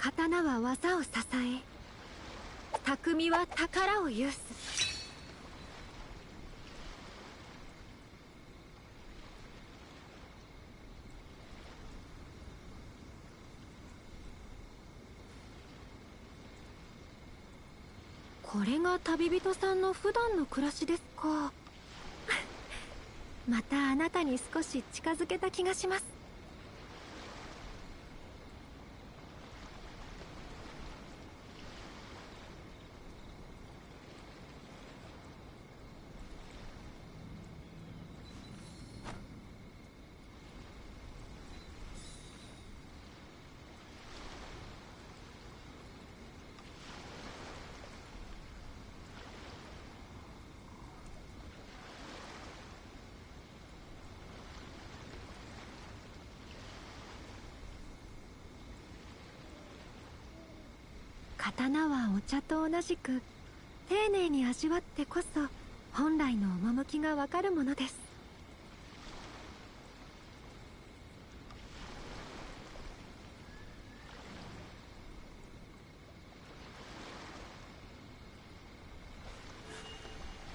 刀は技を支え、匠は宝を有す。これが旅人さんの普段の暮らしですか。またあなたに少し近づけた気がします。刀はお茶と同じく丁寧に味わってこそ本来の趣がわかるものです。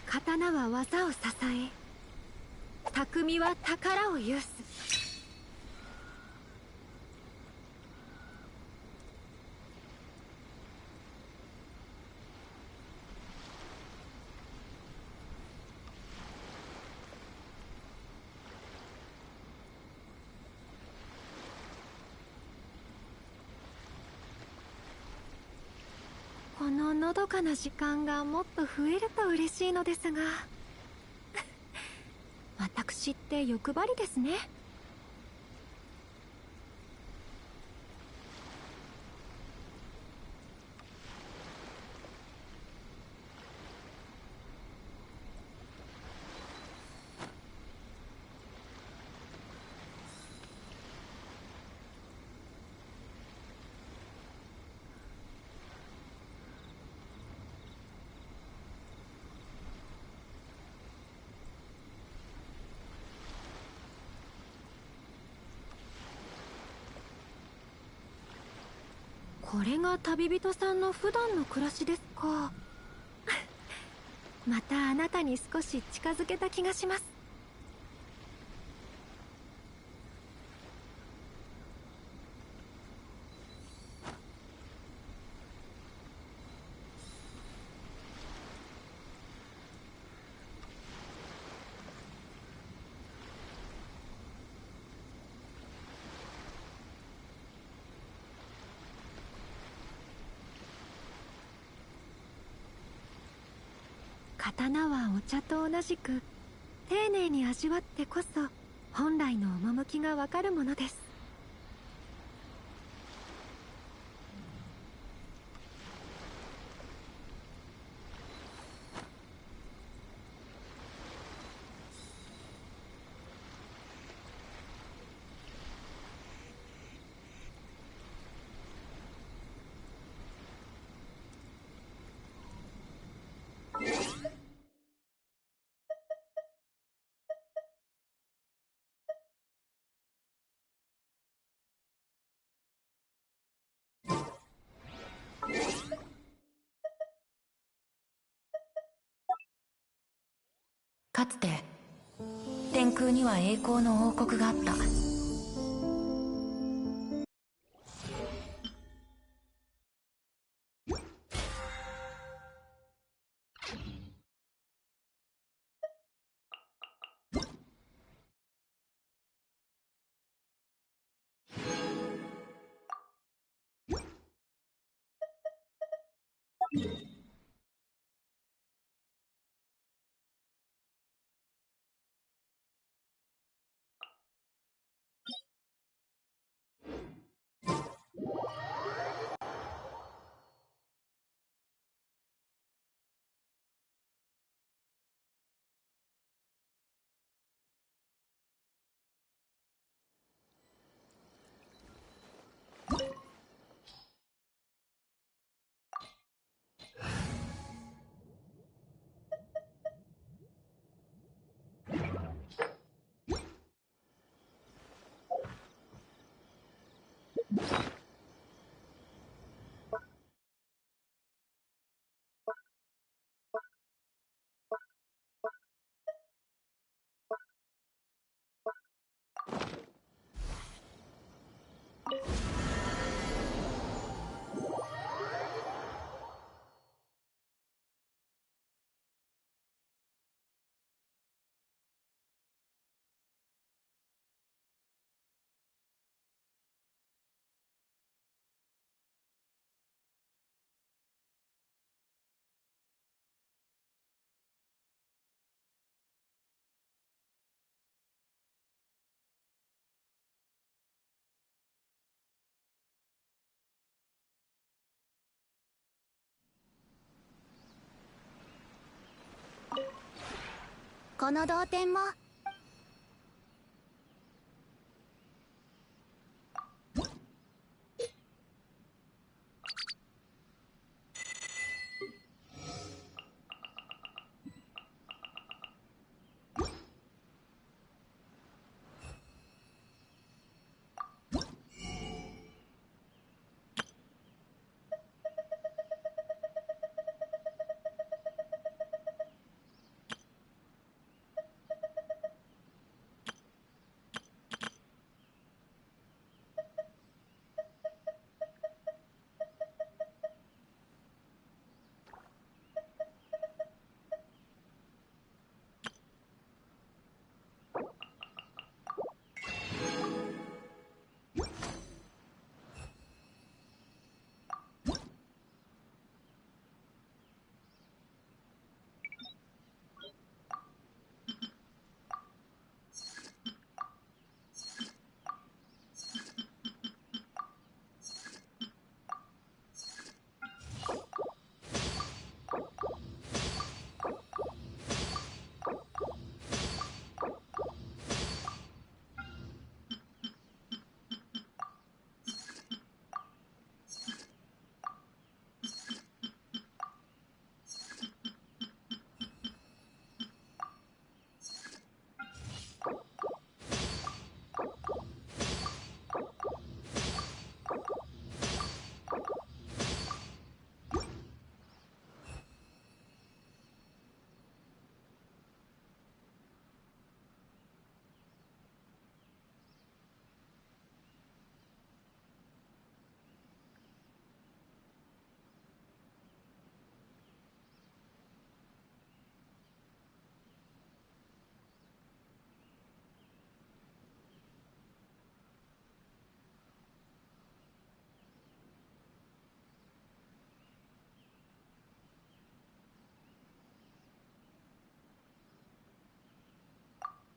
刀は技を支え、匠は宝を有す。こののどかな時間がもっと増えると嬉しいのですが私って欲張りですね。これが旅人さんの普段の暮らしですか。またあなたに少し近づけた気がします。刀はお茶と同じく丁寧に味わってこそ本来の趣がわかるものです。かつて天空には栄光の王国があった。この同点も。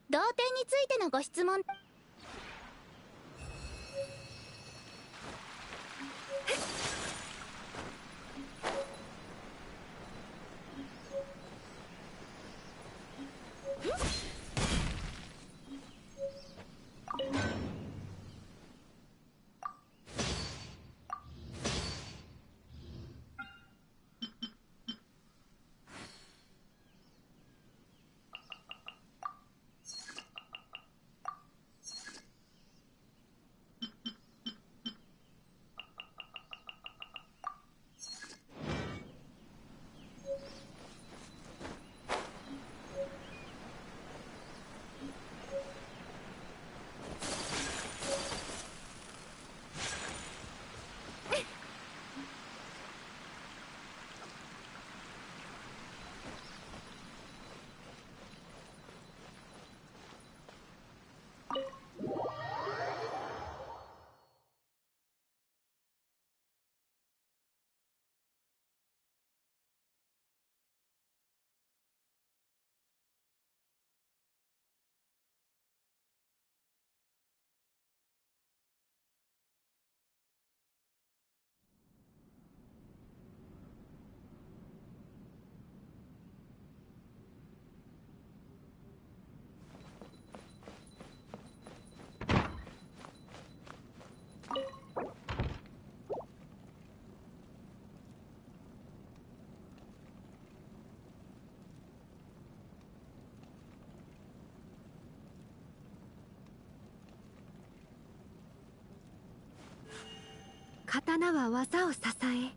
同点についてのご質問。刀は技を支え、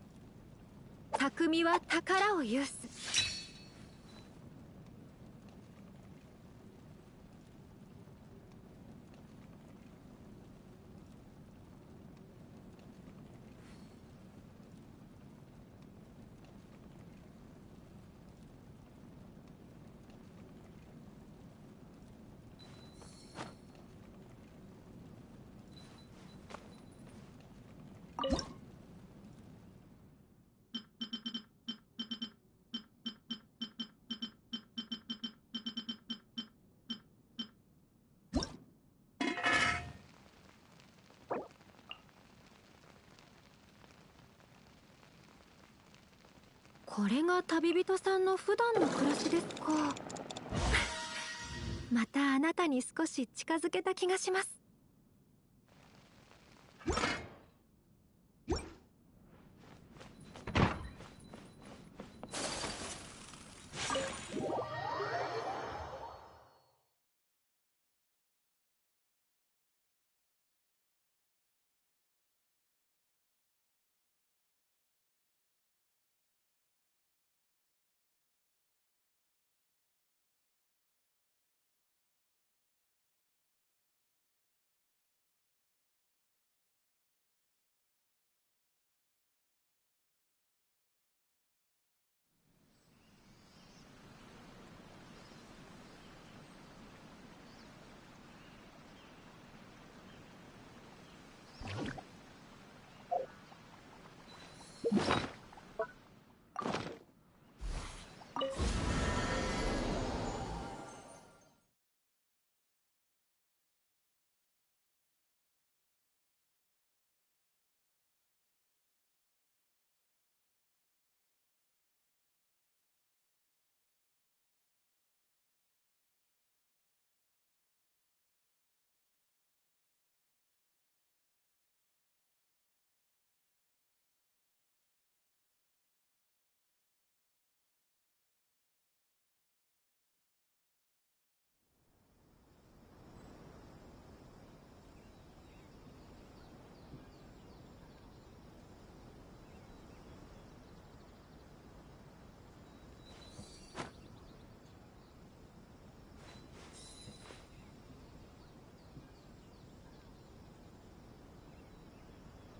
匠は宝を有す。これが旅人さんの普段の暮らしですか。またあなたに少し近づけた気がします。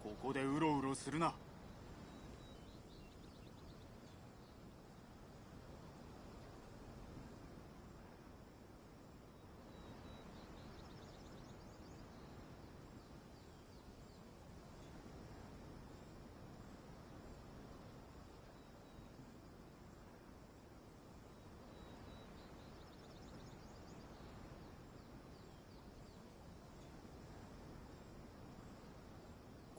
ここでうろうろするな。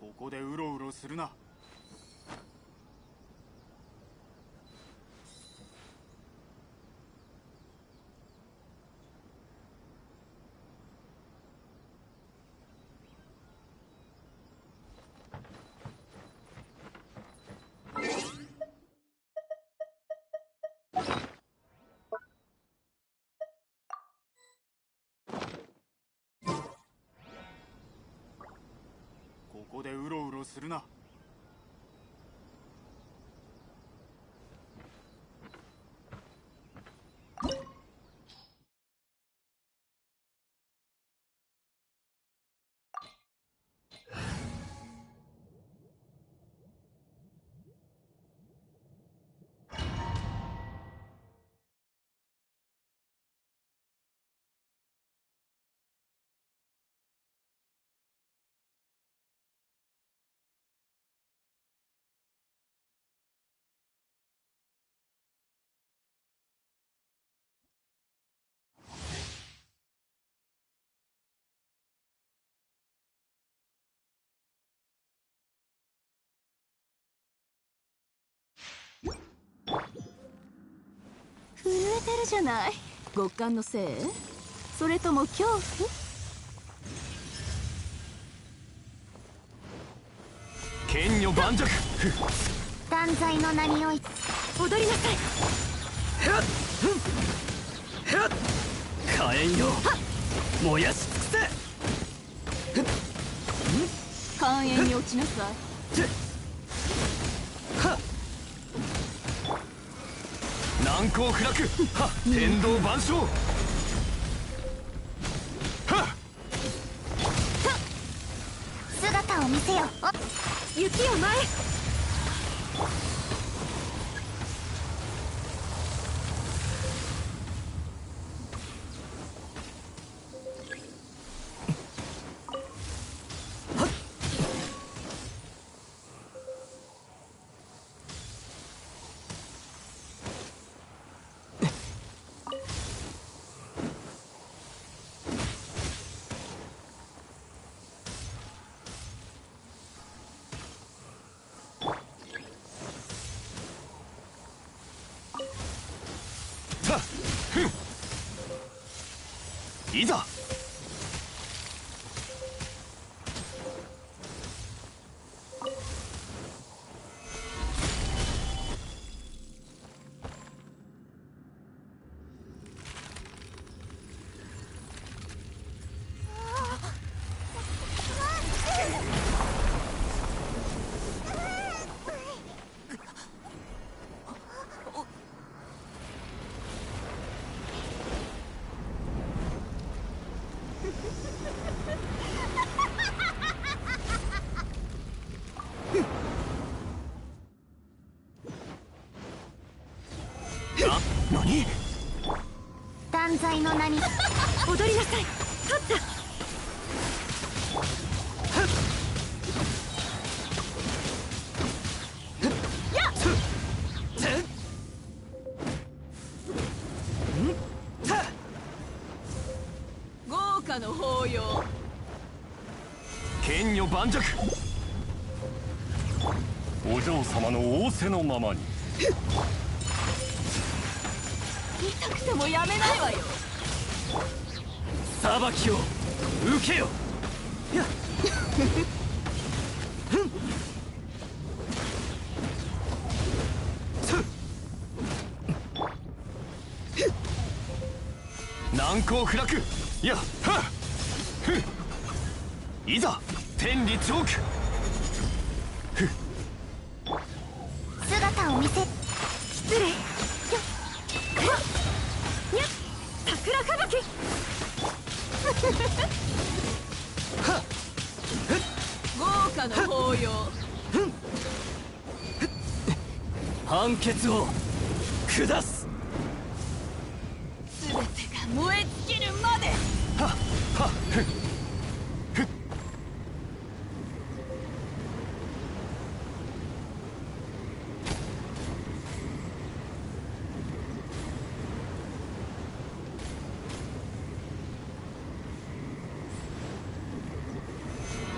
ここでうろうろするな。ここでうろうろするな。震えてるじゃない。極寒のせい？それとも恐怖？剣女盤石。断罪の名において踊りなさい。火炎よ、燃やし尽くせ。肝炎に落ちなさい。難攻不落。天道万象。姿を見せよ。雪を前へ。いざ。何？断罪の名に踊りなさい。勝った。豪華の法要。剣女盤石。お嬢様の仰せのままに。痛くてもやめないわよ。裁きを受けよ。やっ難攻不落。やっはっいざ天理チョーク。姿を見せ。失礼。桜吹雪。豪華の法要。判決を下す。全てが燃え尽きるまで。はっはっふっふっ。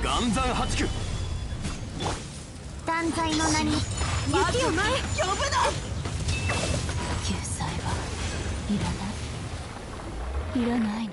岩山八九。断罪の名に雪を前。呼ぶな。救済はいらないの。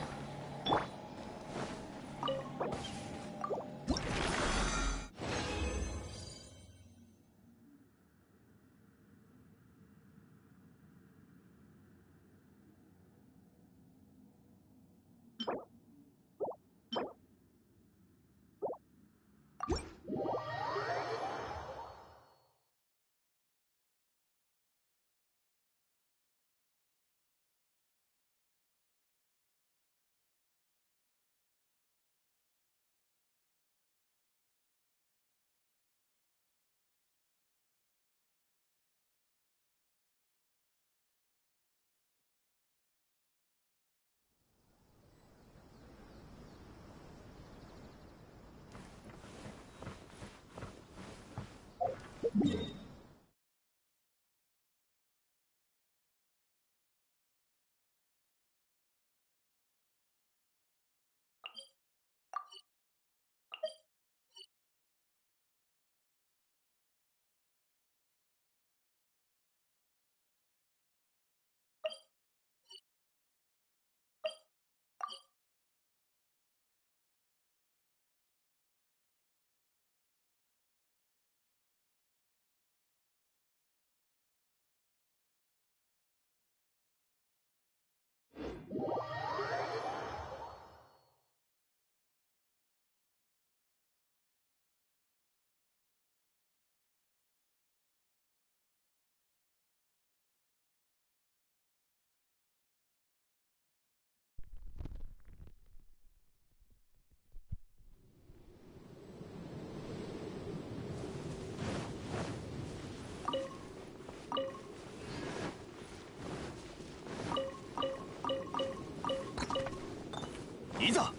いざ。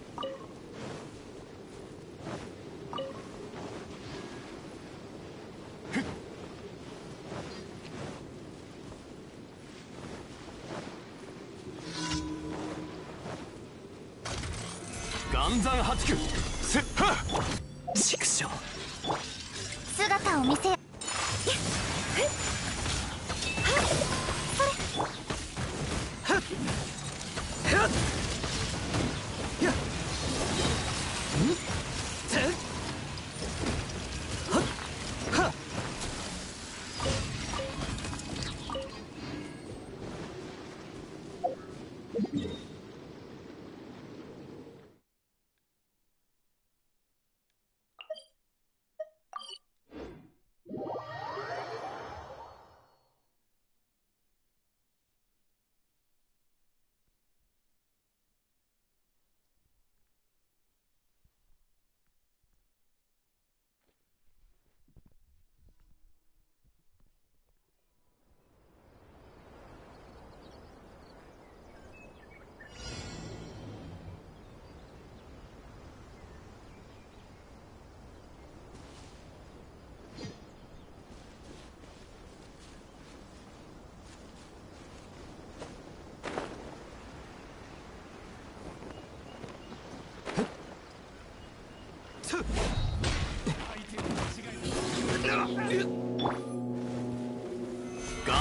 岩山八九。せっはっ。畜生。姿を見せ。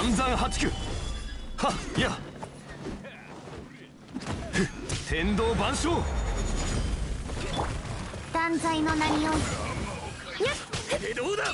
岩山八九。はっや。天道万象。断罪の名によい。どうだ。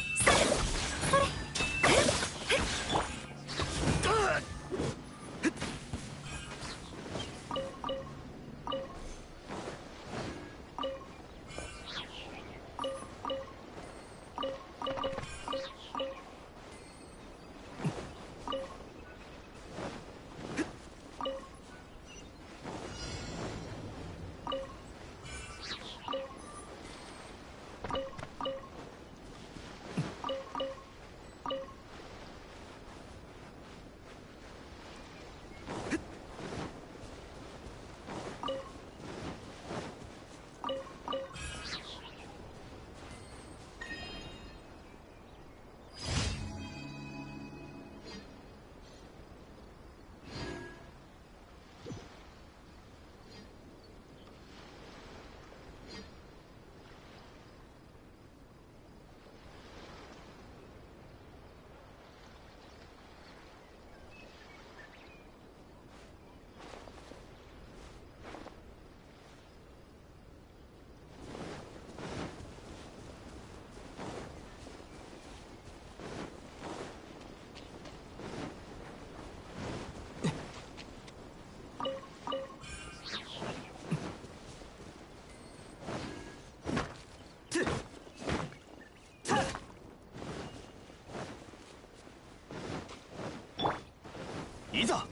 いざ。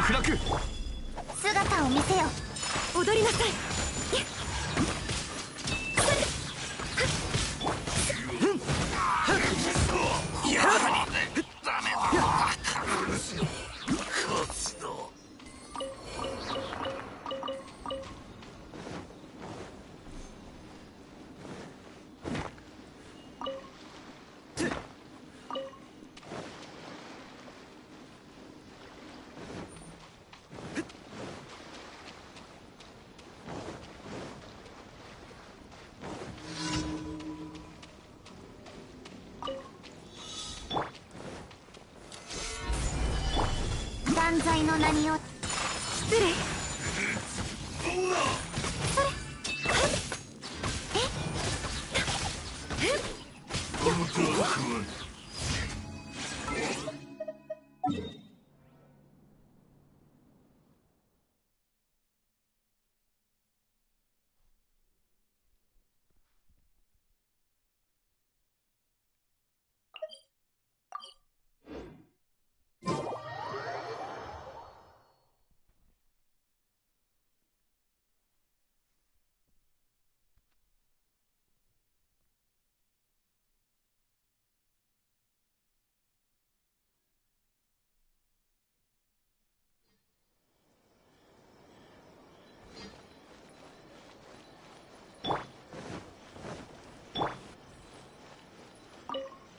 不落。姿を見せよ。踊りなさい。やはりダメだ。断罪の名によ。失礼。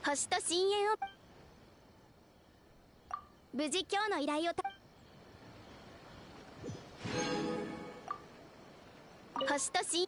星と深淵を。無事今日の依頼を星と深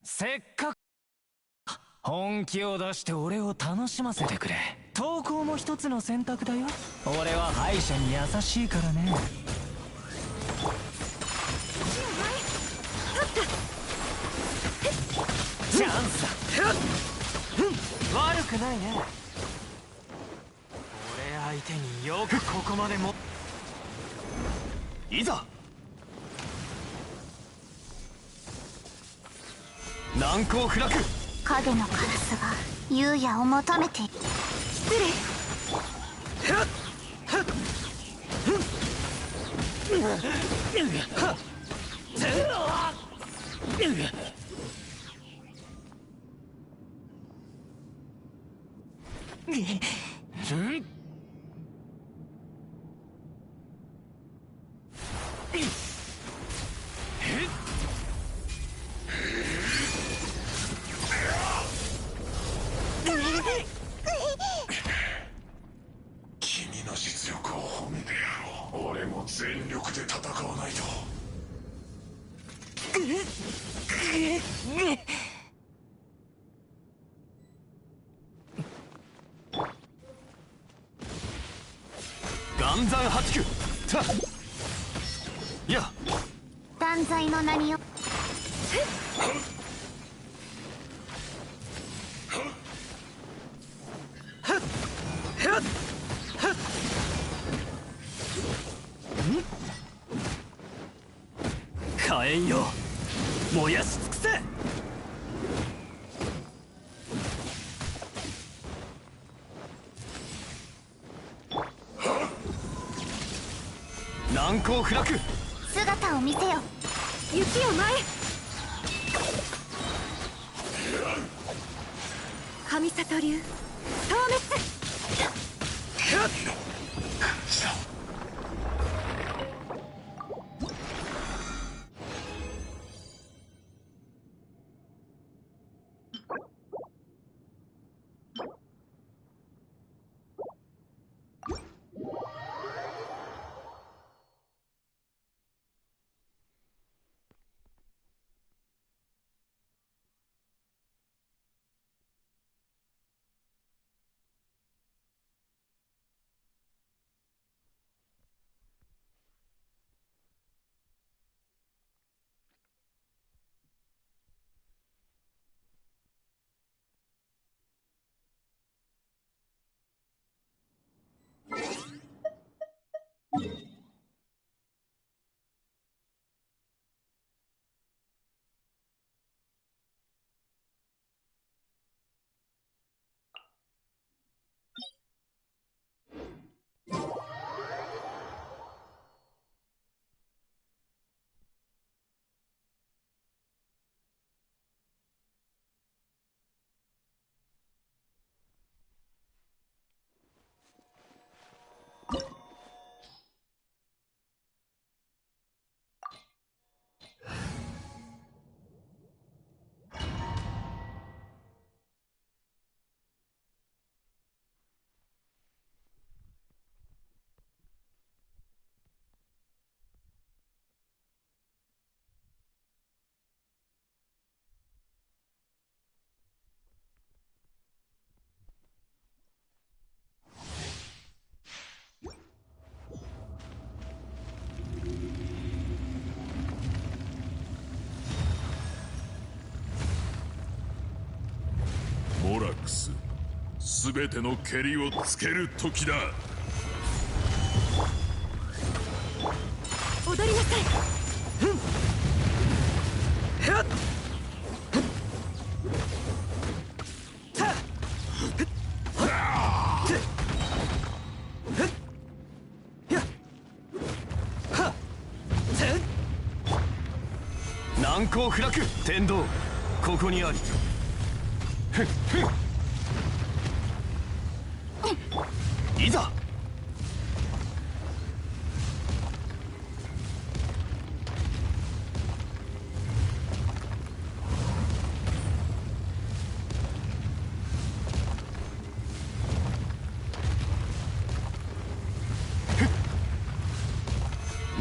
せっかく本気を出して俺を楽しませてくれ。投稿も一つの選択だよ。俺は敗者に優しいからね。チャンスだ。悪くないね。俺相手によくここまでも。いざ難攻不落。影のカラスが優也を求めている。失礼。君の実力を褒めてやろう。俺も全力で戦わないと。岩山八九。たや断罪の名によ。火炎よ、燃やし尽くせ。難攻不落。姿を見せよ。雪よ前。神里流消滅。モラックス、全てのけりをつける時だ。踊りなさい。難攻不落。天道ここにあり。いざ。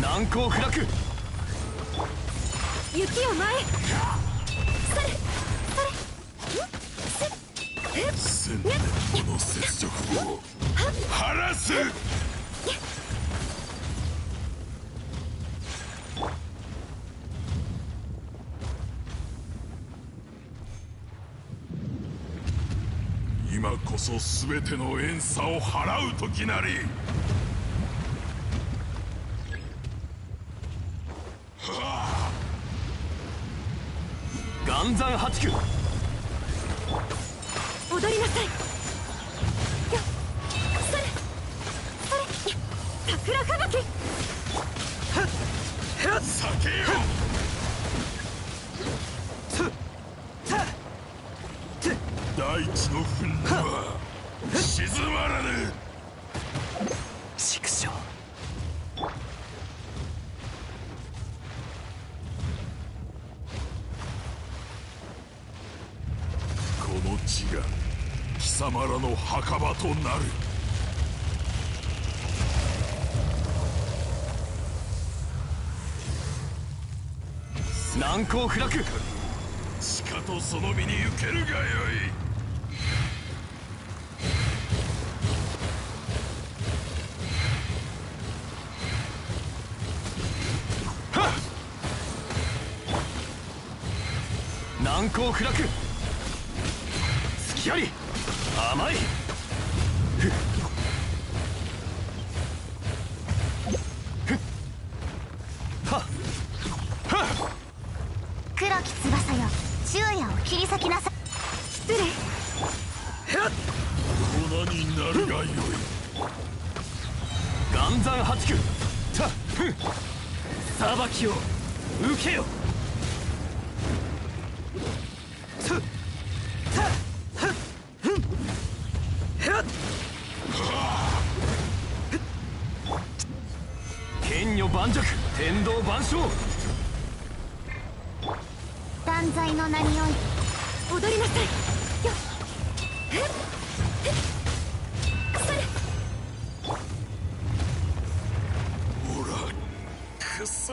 難攻不落。雪よ前。千年もの雪辱を晴らす。今こそ全ての怨嗟を払う時なり。岩山八九。踊りなさい。桜吹雪。酒よ。大地の憤怒は静まらぬ。畜生。この地が貴様らの墓場となる。難攻不落。しかとその身に受けるがよい。攻不落。隙あり甘い。黒き翼よ、昼夜を切り裂きなさい。失礼。粉になるがよい。岩山八九。裁きを受けよ。剣女盤石天道万象。断罪の名において踊りなさい。よっ。腐れ。ほらくせ。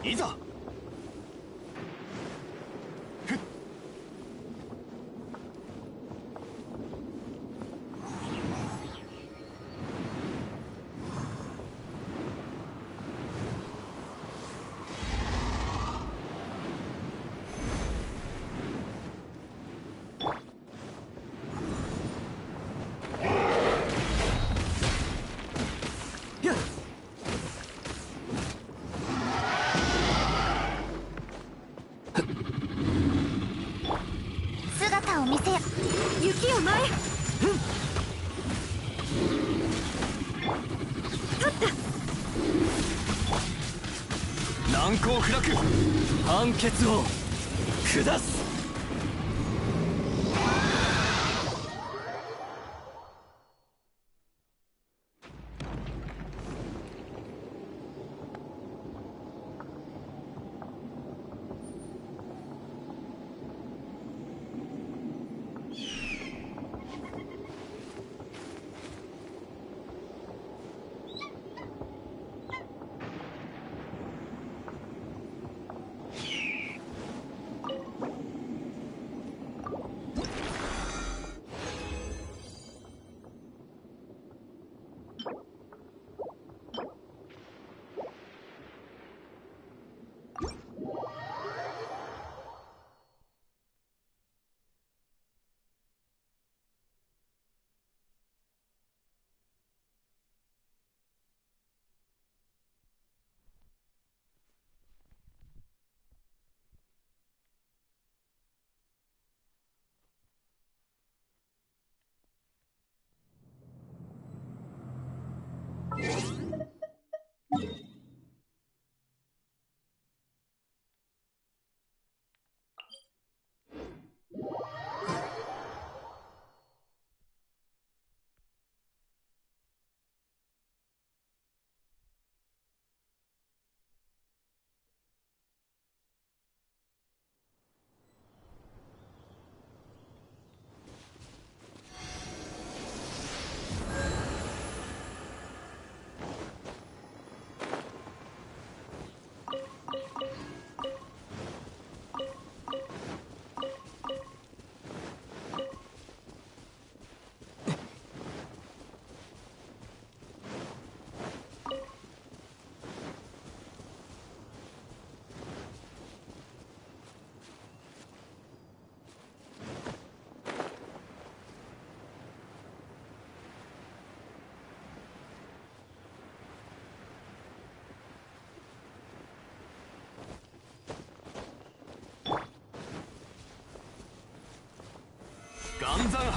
いざ。姿を見せよ。雪を前。難攻不落。判決を下す。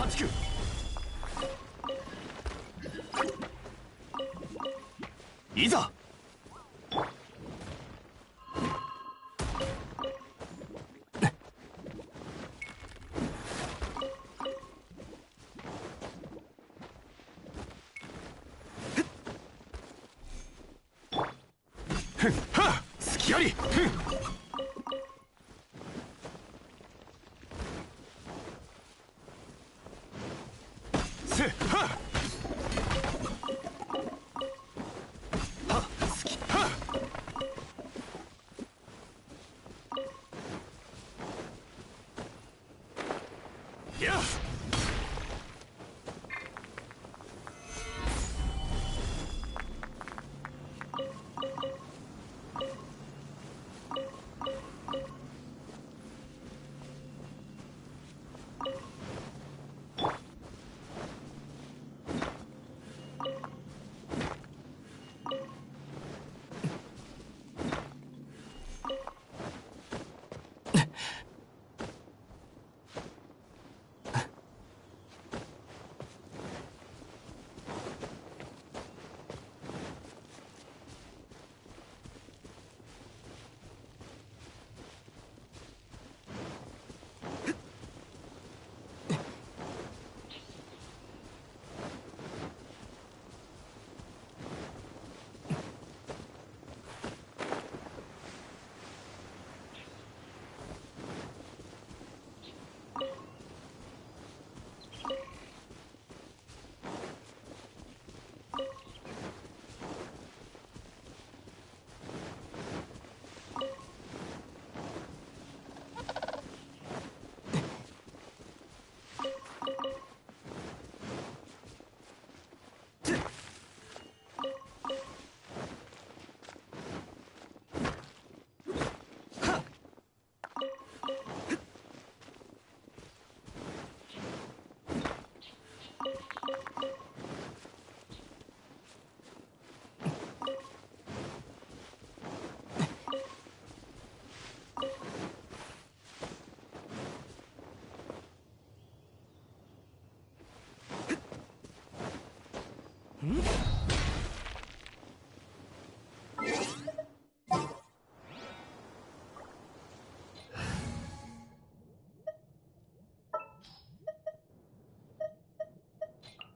八九。いざ。ふんはっ隙あり。ふんせっはっはっ好きはっやっ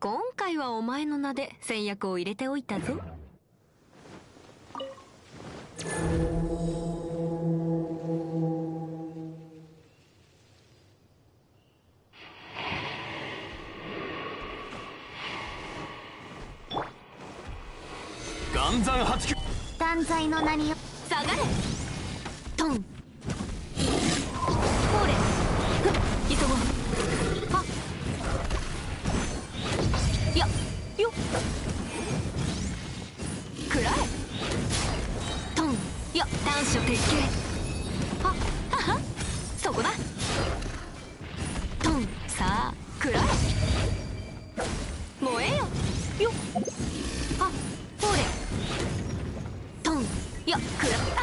今回はお前の名で戦略を入れておいたぞ。岩山八九。断罪の名によ下がれトンほれふっ急ごうはっやよっくらえトンや短所鉄拳はっははそこだトンさあくらえ燃えよよっはっほれトンやくらあ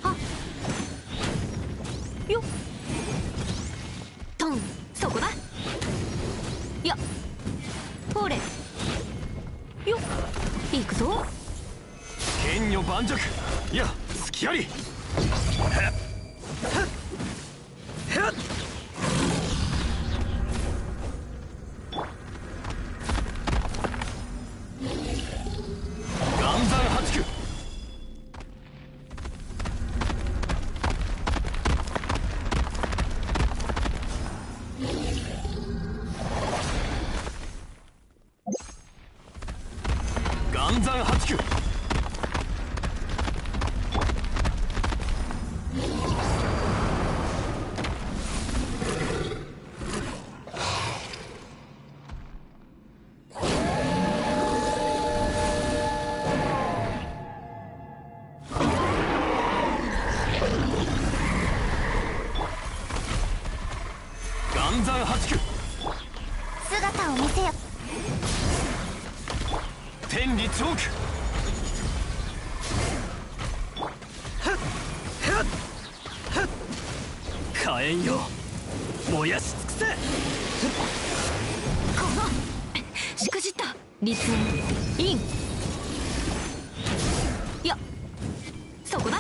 はっよっトンそこだやほれよっ行くぞ剣女盤石。いや隙あり。岩山八九。岩山八九。岩山八九。姿を見せよ。天理チョーク。火炎よ燃やし尽くせ。このしくじった立演イン。いやそこだ。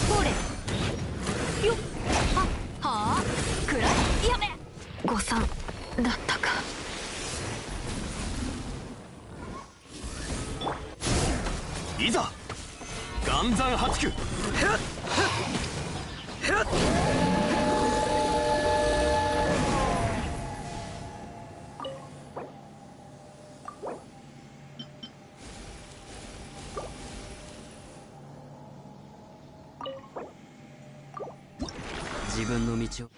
ほれよっ。はあくらいやめ。誤算だったか。いざ岩山八九。自分の道を。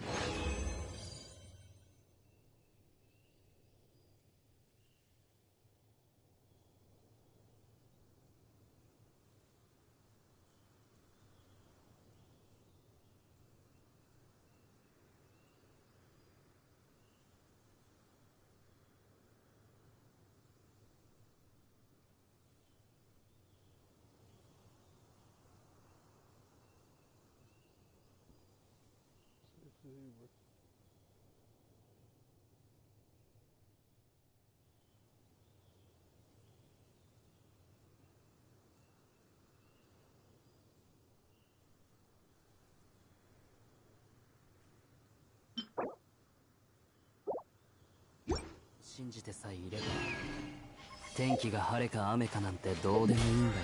信じてさえいれば天気が晴れか雨かなんてどうでもいいんだよ。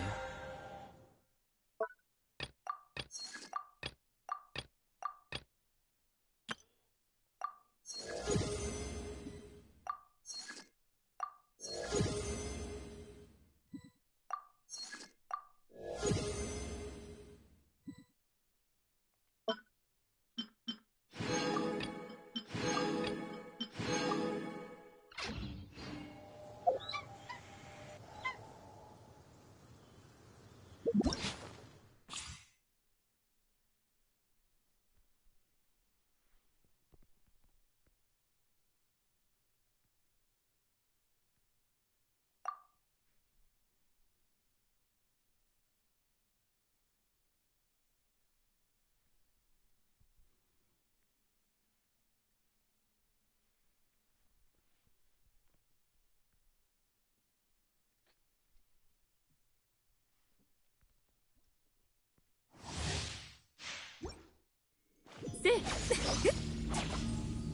せ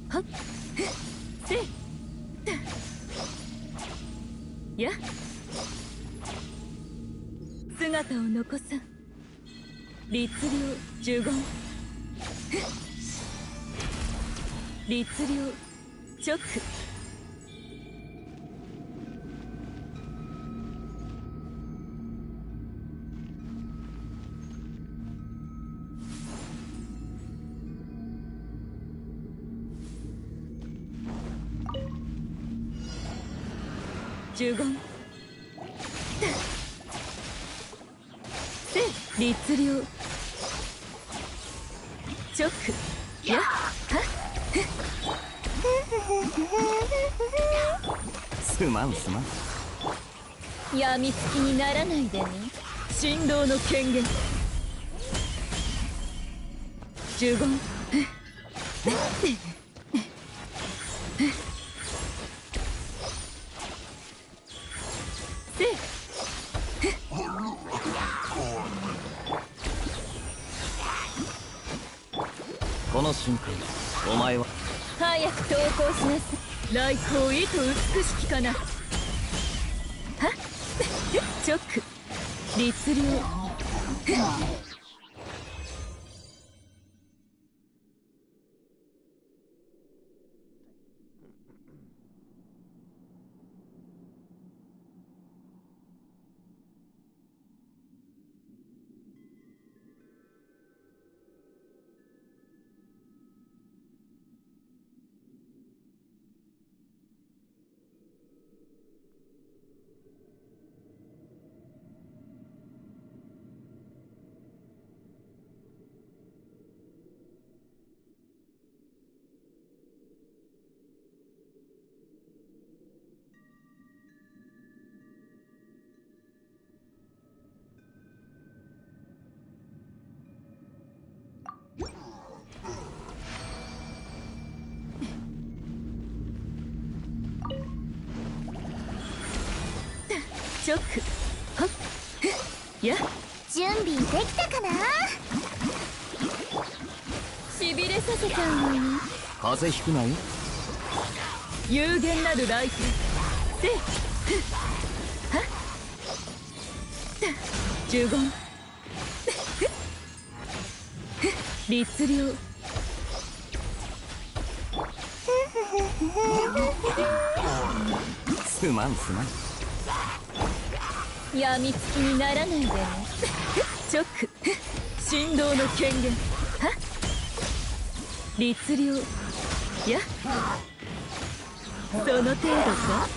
はっせや姿を残さん律令呪言律令直呪言せ律令直やすまんすまん。やみつきにならないでね。神道の権限呪言せこの瞬間お前は早く投降しなさい。来光意図美しきかな。はっ直律令チョクはっや準備できたかな。しびれさせちゃうのよ。風邪ひくなよ。有限なる来店せはっ呪言律令すまんすまん。やみつきにならないでね。チョク振動の権限はっ律令やその程度か。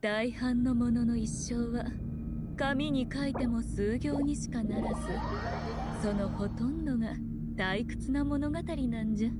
大半の者の一生は紙に書いても数行にしかならず、そのほとんどが退屈な物語なんじゃ。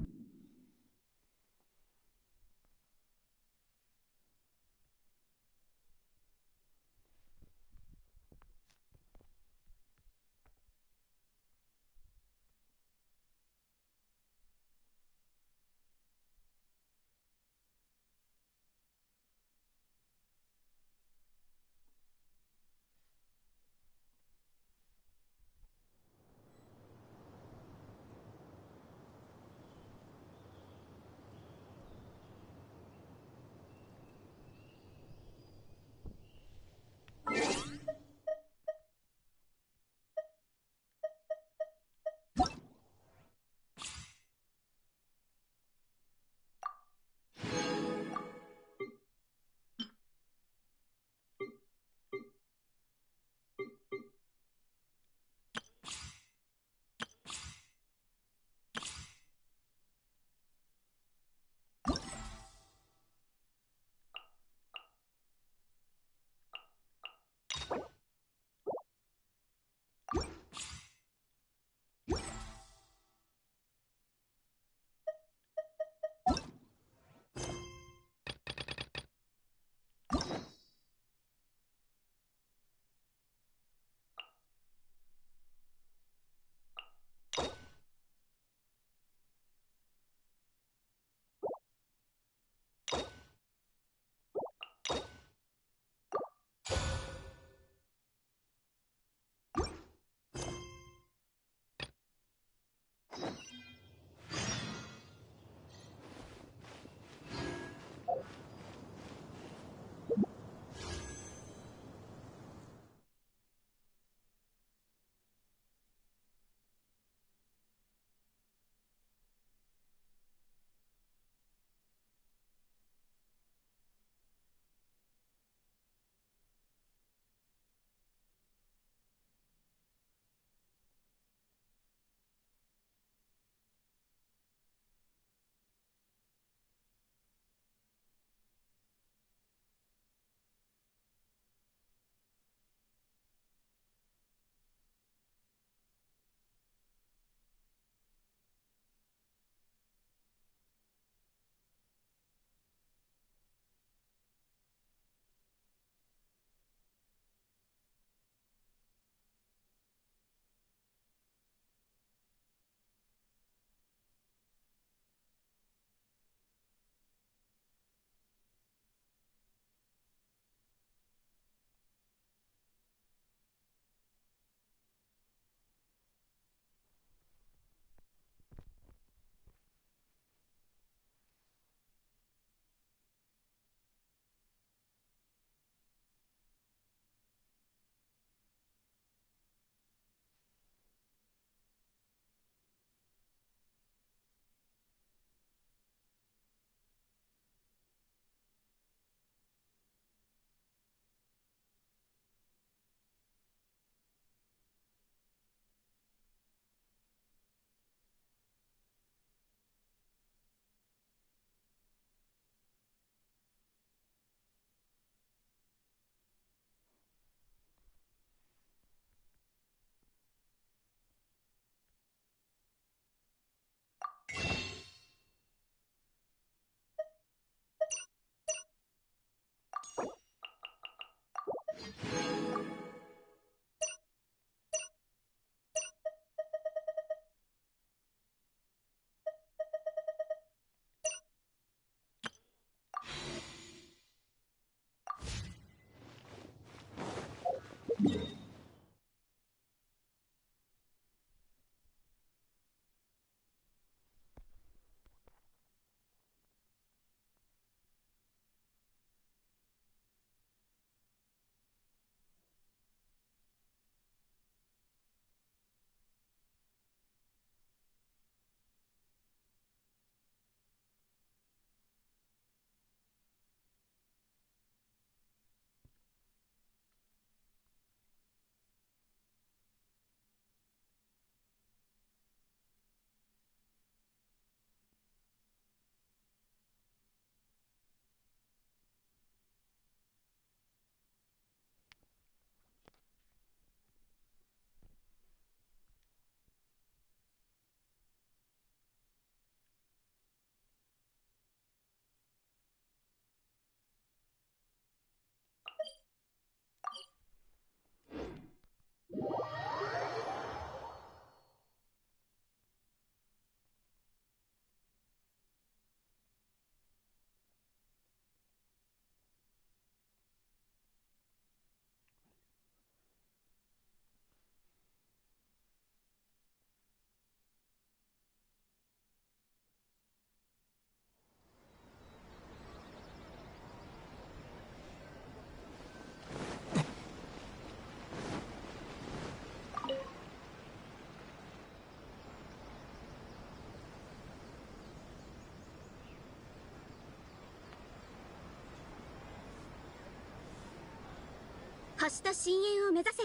発した深淵を目指せ。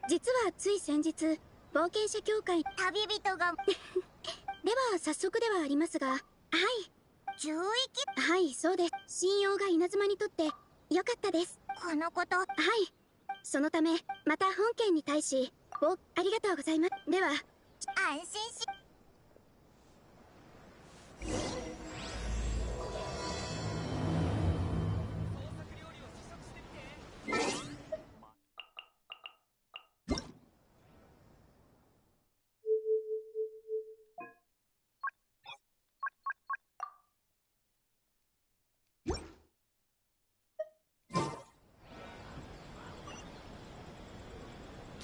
実はつい先日冒険者協会旅人がでは早速ではありますが、はい、中域。はい、そうです。信用が稲妻にとって良かったです。このこと。はい、そのためまた本件に対しありがとうございます。では安心し。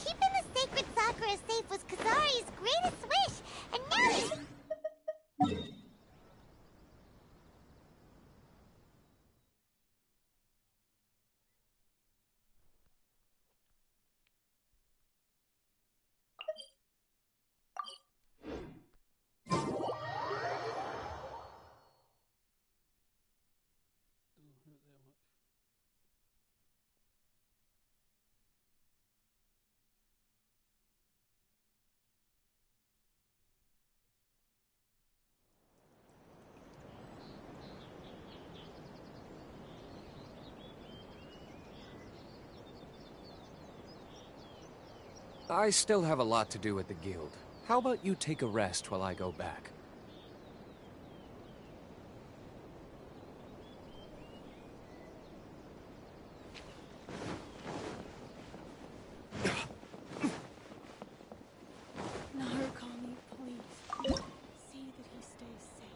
Keeping the sacred Sakura safe was Kazari's greatest wish, and now he's... I still have a lot to do at the guild. How about you take a rest while I go back? Narukami, please. See that he stays safe.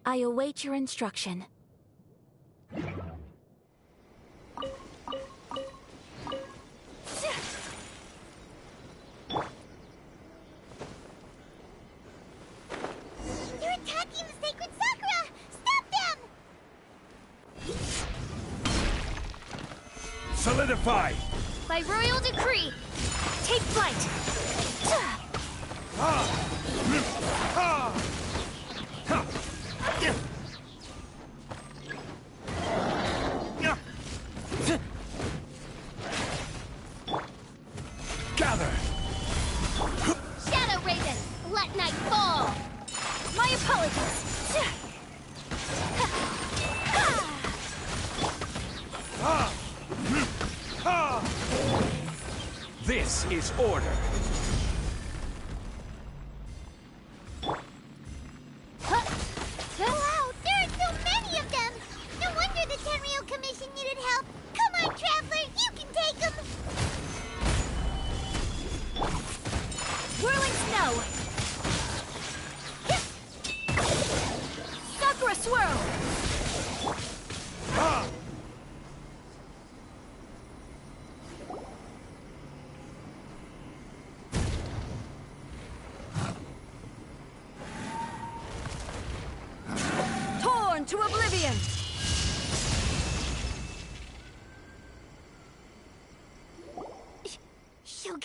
I await your instruction. They're attacking the sacred Sakura! Stop them! Solidify! By royal decree, take flight! Gather! Shadow Raven, let night fall! My apologies! This is order! Wow, there are so many of them! No wonder the Tenryou Commission needed help! Come on, Traveler, you can take them! Whirling snow! Sakura swirl! Torn to oblivion! Shogun?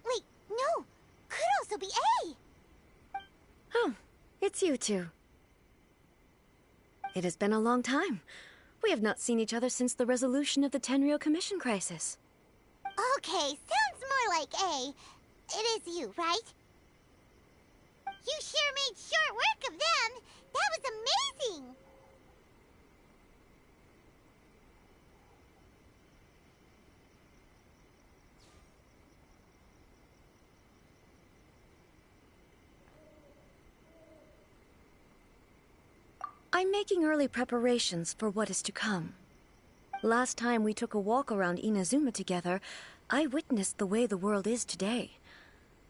Wait, no! Could also be A! Oh, it's you two. It has been a long time. We have not seen each other since the resolution of the Tenryou Commission crisis. Okay, sounds more like A. It is you, right? You sure made short work of them! That was amazing! I'm making early preparations for what is to come. Last time we took a walk around Inazuma together, I witnessed the way the world is today.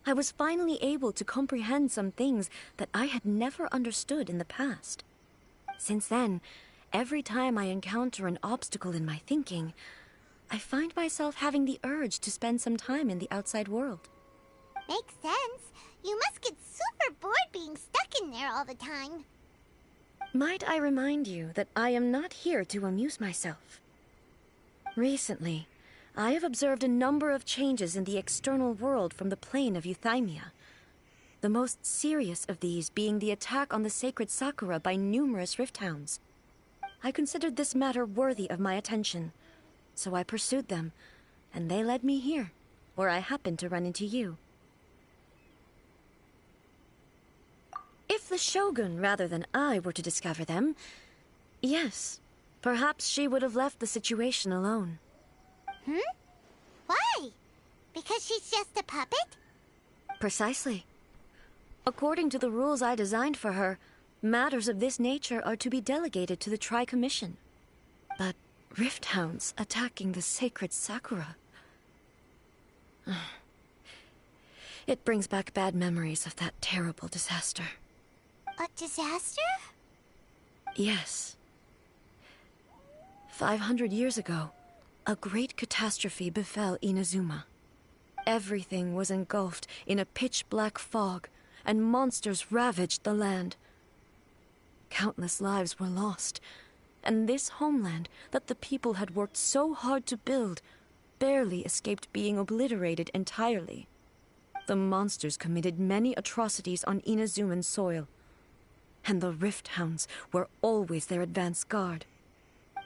I was finally able to comprehend some things that I had never understood in the past. Since then, every time I encounter an obstacle in my thinking, I find myself having the urge to spend some time in the outside world. Makes sense. You must get super bored being stuck in there all the time. Might I remind you that I am not here to amuse myself. Recently, I have observed a number of changes in the external world from the plane of Euthymia. The most serious of these being the attack on the sacred Sakura by numerous rift hounds. I considered this matter worthy of my attention, so I pursued them, and they led me here, where I happened to run into you. If the Shogun, rather than I, were to discover them, yes, perhaps she would have left the situation alone. Why? Because she's just a puppet? Precisely. According to the rules I designed for her, matters of this nature are to be delegated to the Tri-Commission. But rift hounds attacking the sacred Sakura... It brings back bad memories of that terrible disaster. A disaster? Yes. 500 years ago, a great catastrophe befell Inazuma. Everything was engulfed in a pitch-black fog, and monsters ravaged the land. Countless lives were lost, and this homeland that the people had worked so hard to build barely escaped being obliterated entirely. The monsters committed many atrocities on Inazuman soil, and the Rift Hounds were always their advance guard.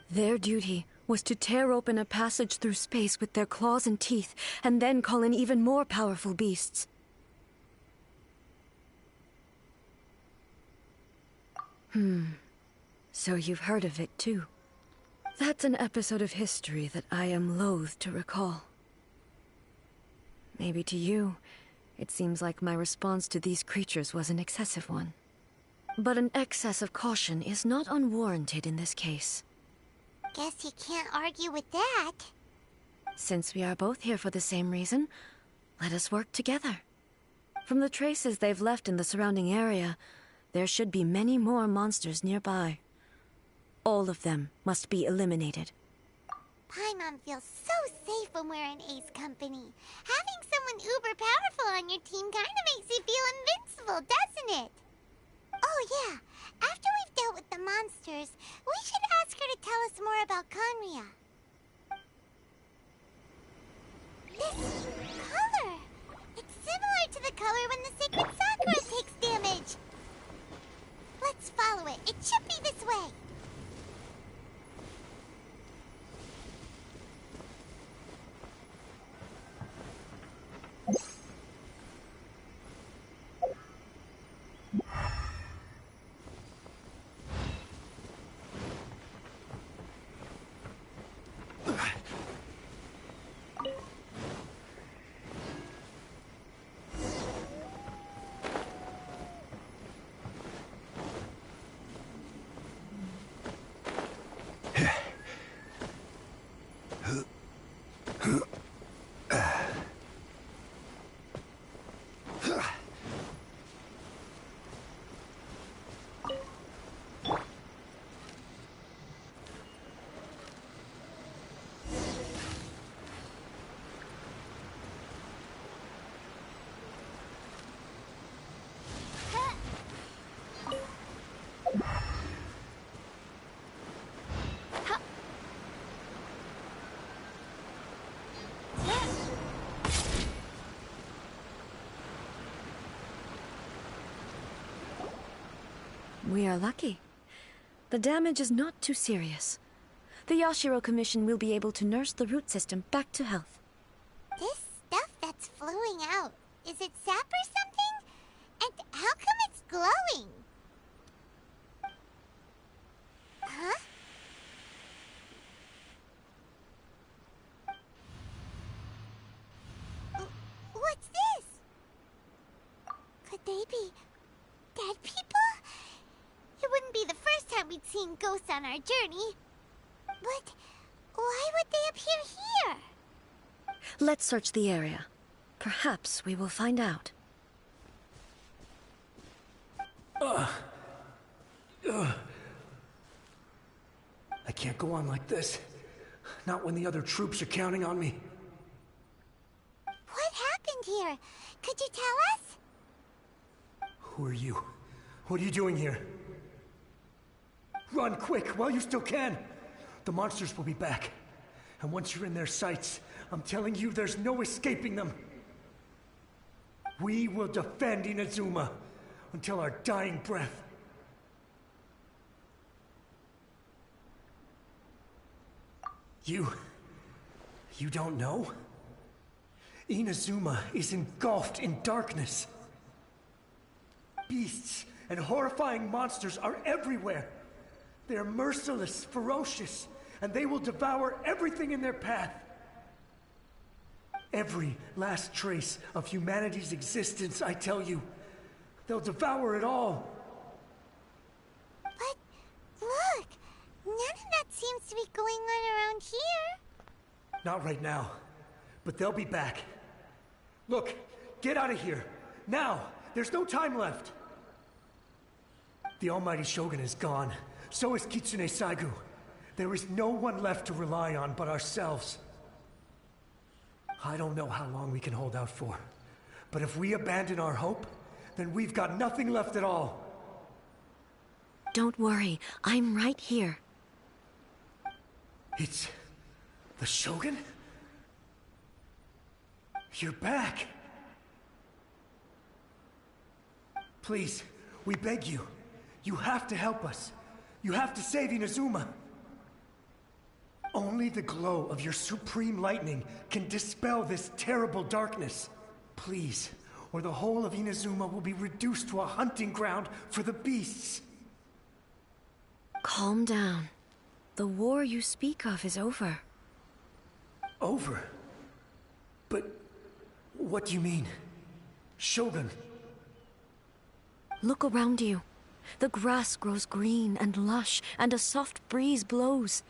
Their duty was to tear open a passage through space with their claws and teeth, and then call in even more powerful beasts. So you've heard of it too. That's an episode of history that I am loath to recall. Maybe to you, it seems like my response to these creatures was an excessive one. But an excess of caution is not unwarranted in this case. Guess you can't argue with that. Since we are both here for the same reason, let us work together. From the traces they've left in the surrounding area, there should be many more monsters nearby. All of them must be eliminated. Paimon feels so safe when we're in Ace company. Having someone uber powerful on your team kinda makes you feel invincible, doesn't it? Oh yeah, after we've dealt with the monsters, we should ask her to tell us more about Conria. This color! It's similar to the color when the sacred Sakura takes damage! Let's follow it. It should be this way. We are lucky. The damage is not too serious. The Yashiro Commission will be able to nurse the root system back to health. This stuff that's flowing out, is it sap or something? And how come it's glowing? Huh? What's this? Could they be dead people? It wouldn't be the first time we'd seen ghosts on our journey. But Why would they appear here? Let's search the area. Perhaps we will find out. I can't go on like this. Not when the other troops are counting on me. What happened here? Could you tell us? Who are you? What are you doing here? Run quick while you still can! The monsters will be back. And once you're in their sights, I'm telling you there's no escaping them. We will defend Inazuma until our dying breath. You don't know? Inazuma is engulfed in darkness. Beasts and horrifying monsters are everywhere. They're merciless, ferocious, and they will devour everything in their path. Every last trace of humanity's existence, I tell you. They'll devour it all. But look, none of that seems to be going on around here. Not right now, but they'll be back. Look, get out of here. Now! There's no time left! The Almighty Shogun is gone. So is Kitsune Saigu. There is no one left to rely on but ourselves. I don't know how long we can hold out for. But if we abandon our hope, then we've got nothing left at all. Don't worry, I'm right here. It's... the Shogun? You're back! Please, we beg you. You have to help us. You have to save Inazuma. Only the glow of your supreme lightning can dispel this terrible darkness. Please, or the whole of Inazuma will be reduced to a hunting ground for the beasts. Calm down. The war you speak of is over. Over? But what do you mean? Shogun? Look around you. The grass grows green and lush, and a soft breeze blows.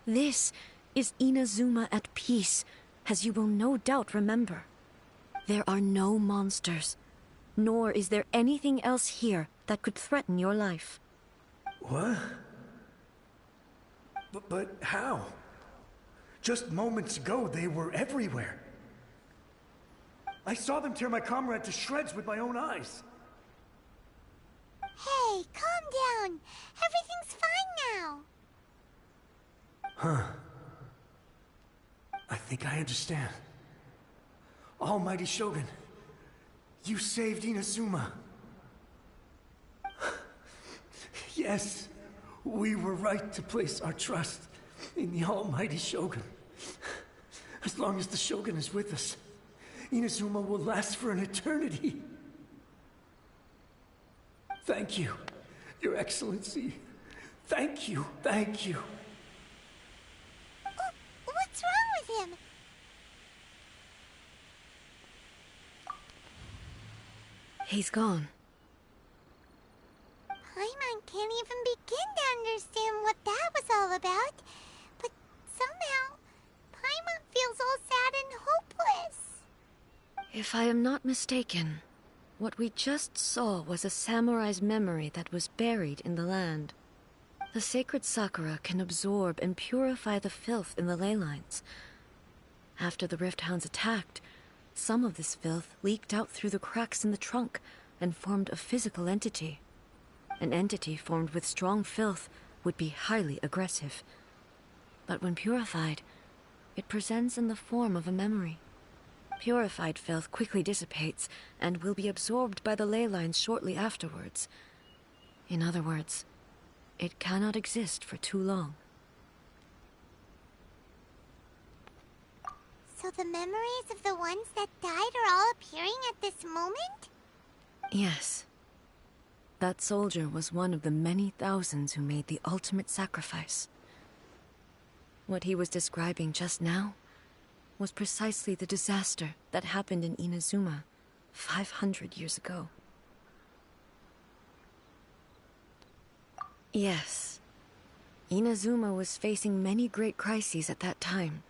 This is Inazuma at peace, as you will no doubt remember. There are no monsters, nor is there anything else here that could threaten your life. What? But how? Just moments ago, they were everywhere. I saw them tear my comrade to shreds with my own eyes. Hey, calm down. Everything's fine now. Huh. I think I understand. Almighty Shogun, you saved Inazuma. Yes, we were right to place our trust in the Almighty Shogun. As long as the Shogun is with us, Inazuma will last for an eternity. Thank you, Your Excellency. Thank you, thank you. What's wrong with him? He's gone. Paimon can't even begin to understand what that was all about. But somehow, Paimon feels all sad and hopeless. If I am not mistaken, what we just saw was a samurai's memory that was buried in the land. The sacred sakura can absorb and purify the filth in the ley lines. After the Rift Hounds attacked, some of this filth leaked out through the cracks in the trunk and formed a physical entity. An entity formed with strong filth would be highly aggressive. But when purified, it presents in the form of a memory. Purified filth quickly dissipates and will be absorbed by the ley lines shortly afterwards. In other words, it cannot exist for too long. So the memories of the ones that died are all appearing at this moment? Yes. That soldier was one of the many thousands who made the ultimate sacrifice. What he was describing just now was precisely the disaster that happened in Inazuma 500 years ago. Yes. Inazuma was facing many great crises at that time.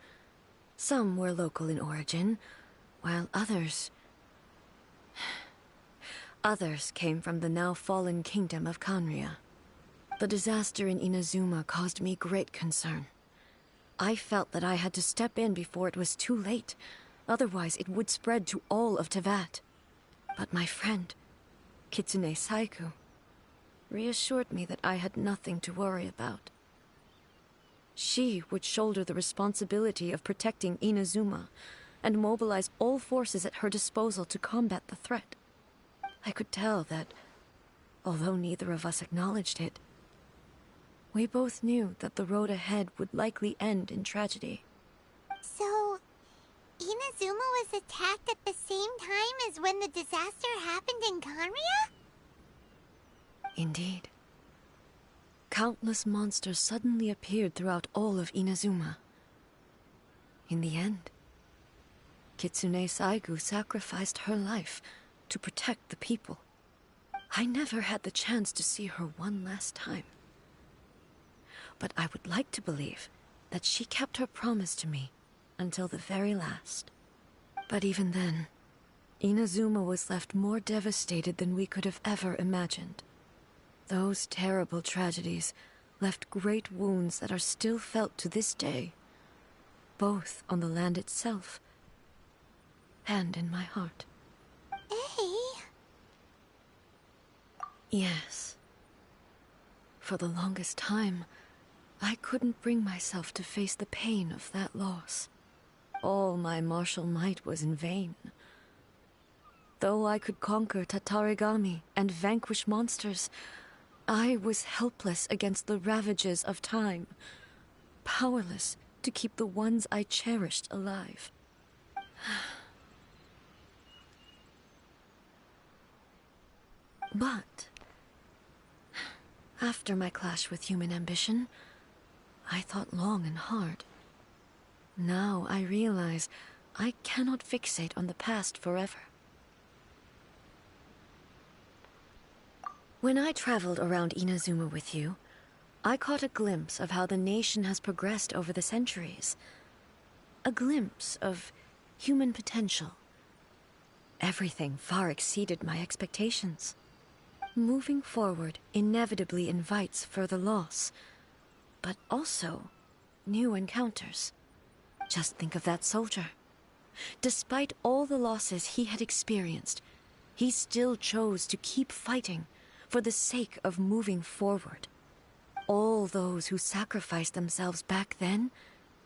Some were local in origin, while others came from the now fallen kingdom of Kanria. The disaster in Inazuma caused me great concern. I felt that I had to step in before it was too late, otherwise it would spread to all of Teyvat. But my friend, Kitsune Saiku, reassured me that I had nothing to worry about. She would shoulder the responsibility of protecting Inazuma and mobilize all forces at her disposal to combat the threat. I could tell that, although neither of us acknowledged it, we both knew that the road ahead would likely end in tragedy. So, Inazuma was attacked at the same time as when the disaster happened in Kanria? Indeed. Countless monsters suddenly appeared throughout all of Inazuma. In the end, Kitsune Saigu sacrificed her life to protect the people. I never had the chance to see her one last time. But I would like to believe that she kept her promise to me until the very last. But even then, Inazuma was left more devastated than we could have ever imagined. Those terrible tragedies left great wounds that are still felt to this day, both on the land itself and in my heart. Yes. For the longest time, I couldn't bring myself to face the pain of that loss. All my martial might was in vain. Though I could conquer Tatarigami and vanquish monsters, I was helpless against the ravages of time, powerless to keep the ones I cherished alive. But after my clash with human ambition, I thought long and hard. Now I realize I cannot fixate on the past forever. When I traveled around Inazuma with you, I caught a glimpse of how the nation has progressed over the centuries. A glimpse of human potential. Everything far exceeded my expectations. Moving forward inevitably invites further loss, but also new encounters. Just think of that soldier. Despite all the losses he had experienced, he still chose to keep fighting for the sake of moving forward. All those who sacrificed themselves back then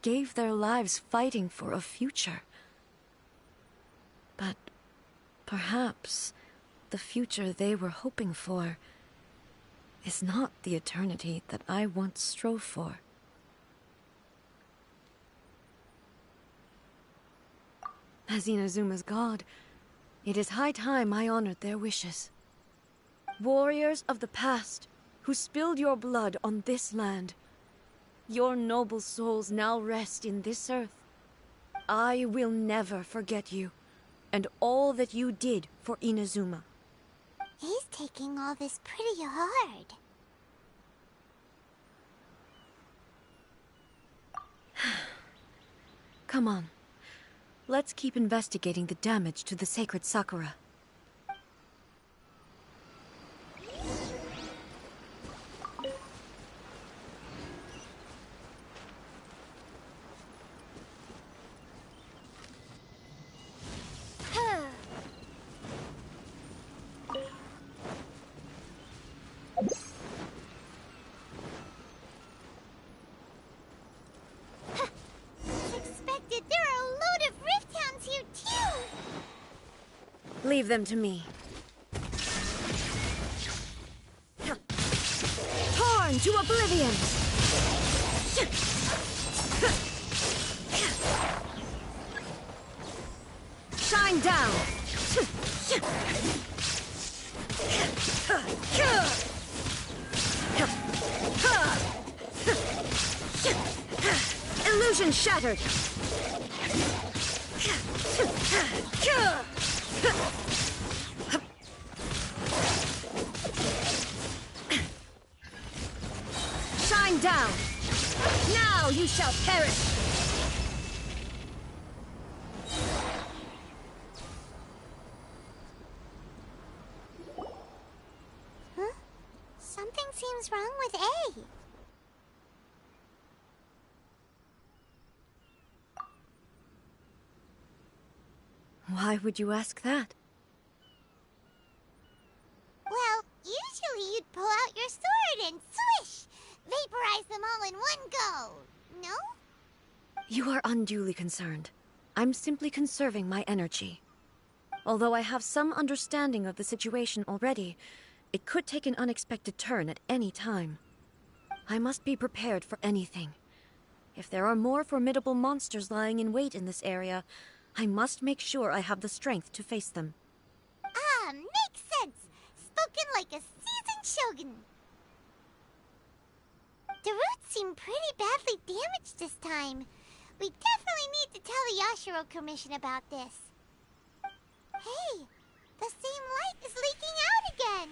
gave their lives fighting for a future. But perhaps the future they were hoping for is not the eternity that I once strove for. As Inazuma's god, it is high time I honored their wishes. Warriors of the past, who spilled your blood on this land, your noble souls now rest in this earth. I will never forget you, and all that you did for Inazuma. He's taking all this pretty hard. Come on. Let's keep investigating the damage to the sacred Sakura. Leave them to me. Torn to oblivion! Shine down! Illusion shattered! Shine down! shall perish! Huh? Something seems wrong with A. Why would you ask that? Well, usually you'd pull out your sword and swish! Vaporize them all in one go! No? You are unduly concerned. I'm simply conserving my energy. Although I have some understanding of the situation already, it could take an unexpected turn at any time. I must be prepared for anything. If there are more formidable monsters lying in wait in this area, I must make sure I have the strength to face them. Ah, makes sense! Spoken like a seasoned shogun. The roots seem pretty badly damaged this time. We definitely need to tell the Yashiro Commission about this. Hey, the same light is leaking out again!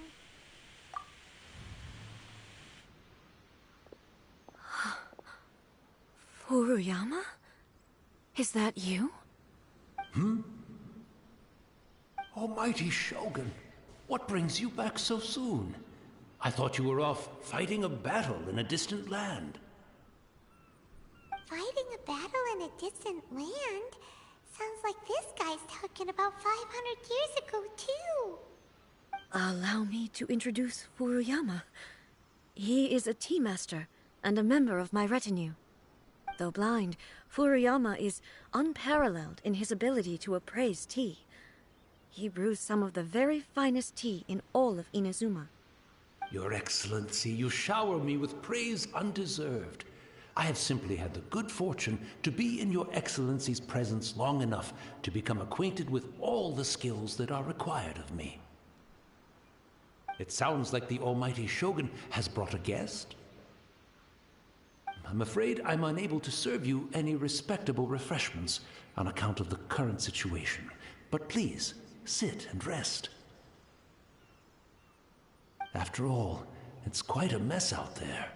Furuyama? Is that you? Almighty Shogun, what brings you back so soon? I thought you were off fighting a battle in a distant land. Fighting a battle in a distant land? Sounds like this guy's talking about 500 years ago, too. Allow me to introduce Furuyama. He is a tea master and a member of my retinue. Though blind, Furuyama is unparalleled in his ability to appraise tea. He brews some of the very finest tea in all of Inazuma. Your Excellency, you shower me with praise undeserved. I have simply had the good fortune to be in your Excellency's presence long enough to become acquainted with all the skills that are required of me. It sounds like the Almighty Shogun has brought a guest. I'm afraid I'm unable to serve you any respectable refreshments on account of the current situation. But please, sit and rest. After all, it's quite a mess out there.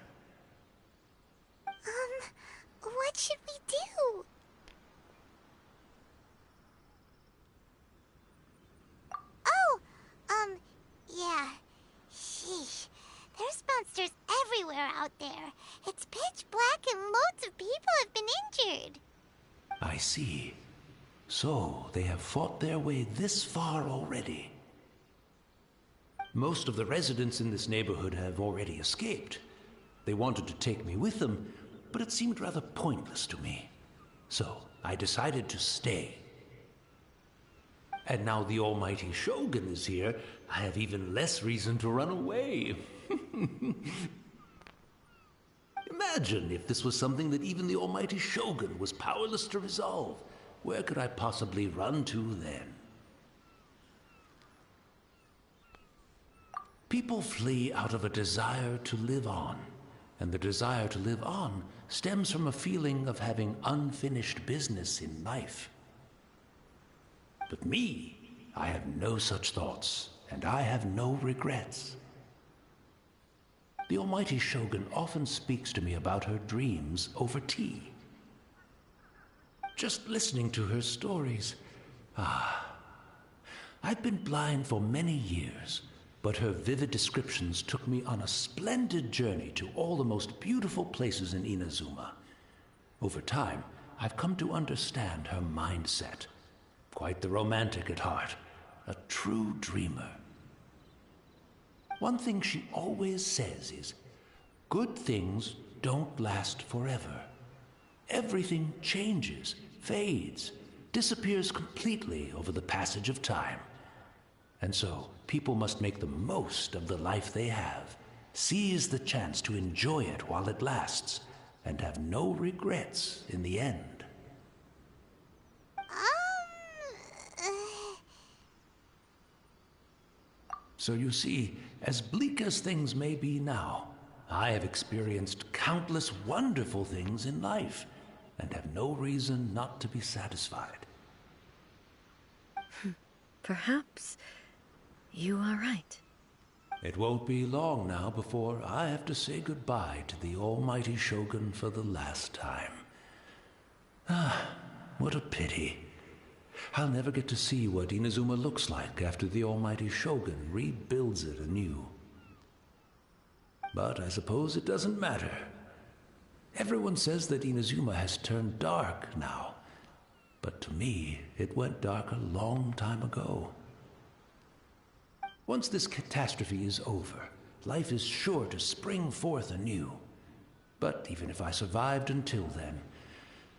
What should we do? Oh, yeah. Sheesh. There's monsters everywhere out there. It's pitch black and loads of people have been injured. I see. So, they have fought their way this far already. Most of the residents in this neighborhood have already escaped. They wanted to take me with them, but it seemed rather pointless to me. So, I decided to stay. And now the Almighty Shogun is here, I have even less reason to run away. Imagine if this was something that even the Almighty Shogun was powerless to resolve. Where could I possibly run to then? People flee out of a desire to live on, and the desire to live on stems from a feeling of having unfinished business in life. But me, I have no such thoughts, and I have no regrets. The Almighty Shogun often speaks to me about her dreams over tea. Just listening to her stories, I've been blind for many years, but her vivid descriptions took me on a splendid journey to all the most beautiful places in Inazuma. Over time, I've come to understand her mindset. Quite the romantic at heart, a true dreamer. One thing she always says is, good things don't last forever. Everything changes, fades, disappears completely over the passage of time. And so, people must make the most of the life they have, seize the chance to enjoy it while it lasts, and have no regrets in the end. So you see, as bleak as things may be now, I have experienced countless wonderful things in life, and have no reason not to be satisfied. Perhaps you are right. It won't be long now before I have to say goodbye to the almighty Shogun for the last time. Ah, what a pity. I'll never get to see what Inazuma looks like after the almighty Shogun rebuilds it anew. But I suppose it doesn't matter. Everyone says that Inazuma has turned dark now. But to me, it went dark a long time ago. Once this catastrophe is over, life is sure to spring forth anew. But even if I survived until then,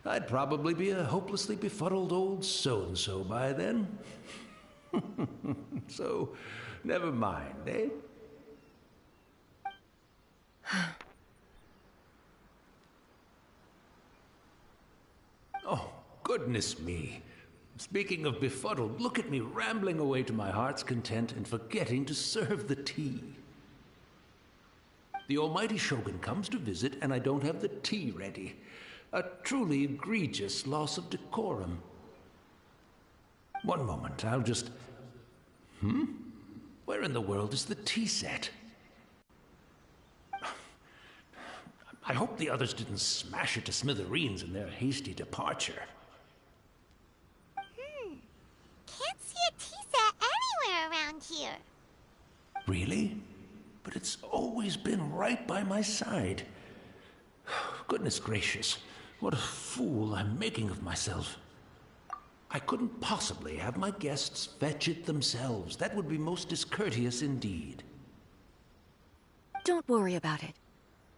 I'd probably be a hopelessly befuddled old so-and-so by then. So, never mind, eh? Oh, goodness me. Speaking of befuddled, look at me rambling away to my heart's content and forgetting to serve the tea. The almighty Shogun comes to visit and I don't have the tea ready. A truly egregious loss of decorum. One moment, I'll just... Where in the world is the tea set? I hope the others didn't smash it to smithereens in their hasty departure. Can't see a tea set anywhere around here. Really? But it's always been right by my side. Goodness gracious, what a fool I'm making of myself. I couldn't possibly have my guests fetch it themselves. That would be most discourteous indeed. Don't worry about it.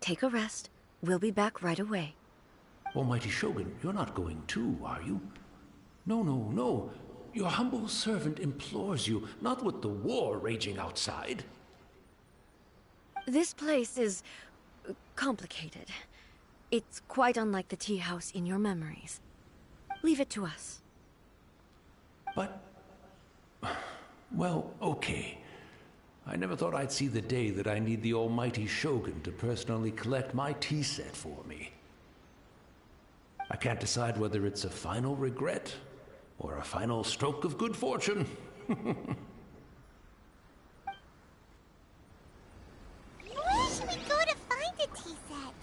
Take a rest. We'll be back right away. Almighty Shogun, you're not going too, are you? No, no, no. Your humble servant implores you, not with the war raging outside. This place is... complicated. It's quite unlike the tea house in your memories. Leave it to us. But... well, okay. I never thought I'd see the day that I need the almighty Shogun to personally collect my tea set for me. I can't decide whether it's a final regret or a final stroke of good fortune. Where should we go to find a tea set?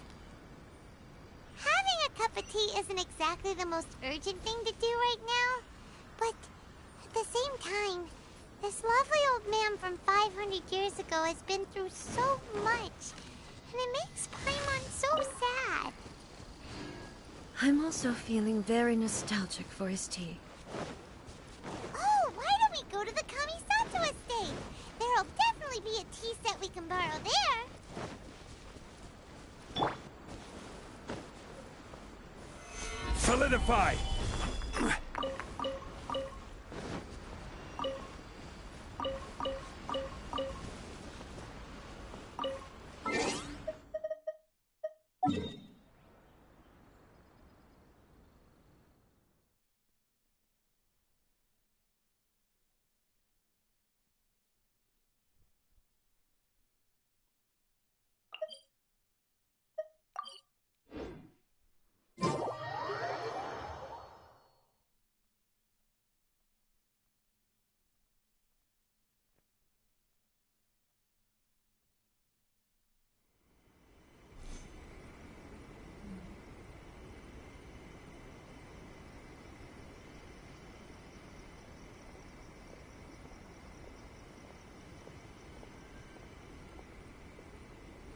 Having a cup of tea isn't exactly the most urgent thing to do right now, but at the same time, this lovely old man from 500 years ago has been through so much, and it makes Paimon so sad. I'm also feeling very nostalgic for his tea. Oh, why don't we go to the Kamisato estate? There'll definitely be a tea set we can borrow there. Solidify!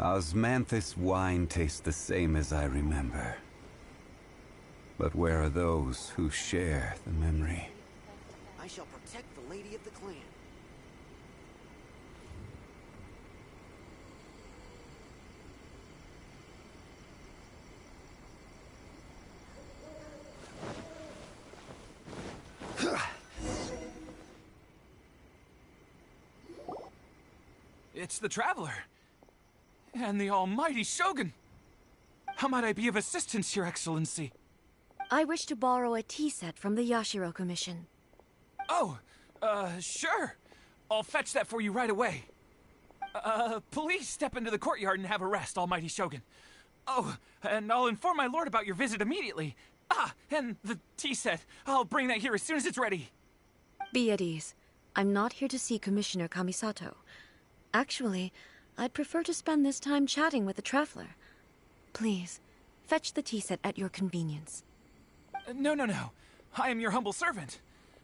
Osmanthus wine tastes the same as I remember. But where are those who share the memory? I shall protect the lady of the clan. It's the Traveler. And the almighty Shogun! How might I be of assistance, Your Excellency? I wish to borrow a tea set from the Yashiro Commission. Oh, sure. I'll fetch that for you right away. Please step into the courtyard and have a rest, almighty Shogun. Oh, and I'll inform my lord about your visit immediately. Ah, and the tea set. I'll bring that here as soon as it's ready. Be at ease. I'm not here to see Commissioner Kamisato. Actually, I'd prefer to spend this time chatting with the traveler. Please, fetch the tea set at your convenience. No. I am your humble servant.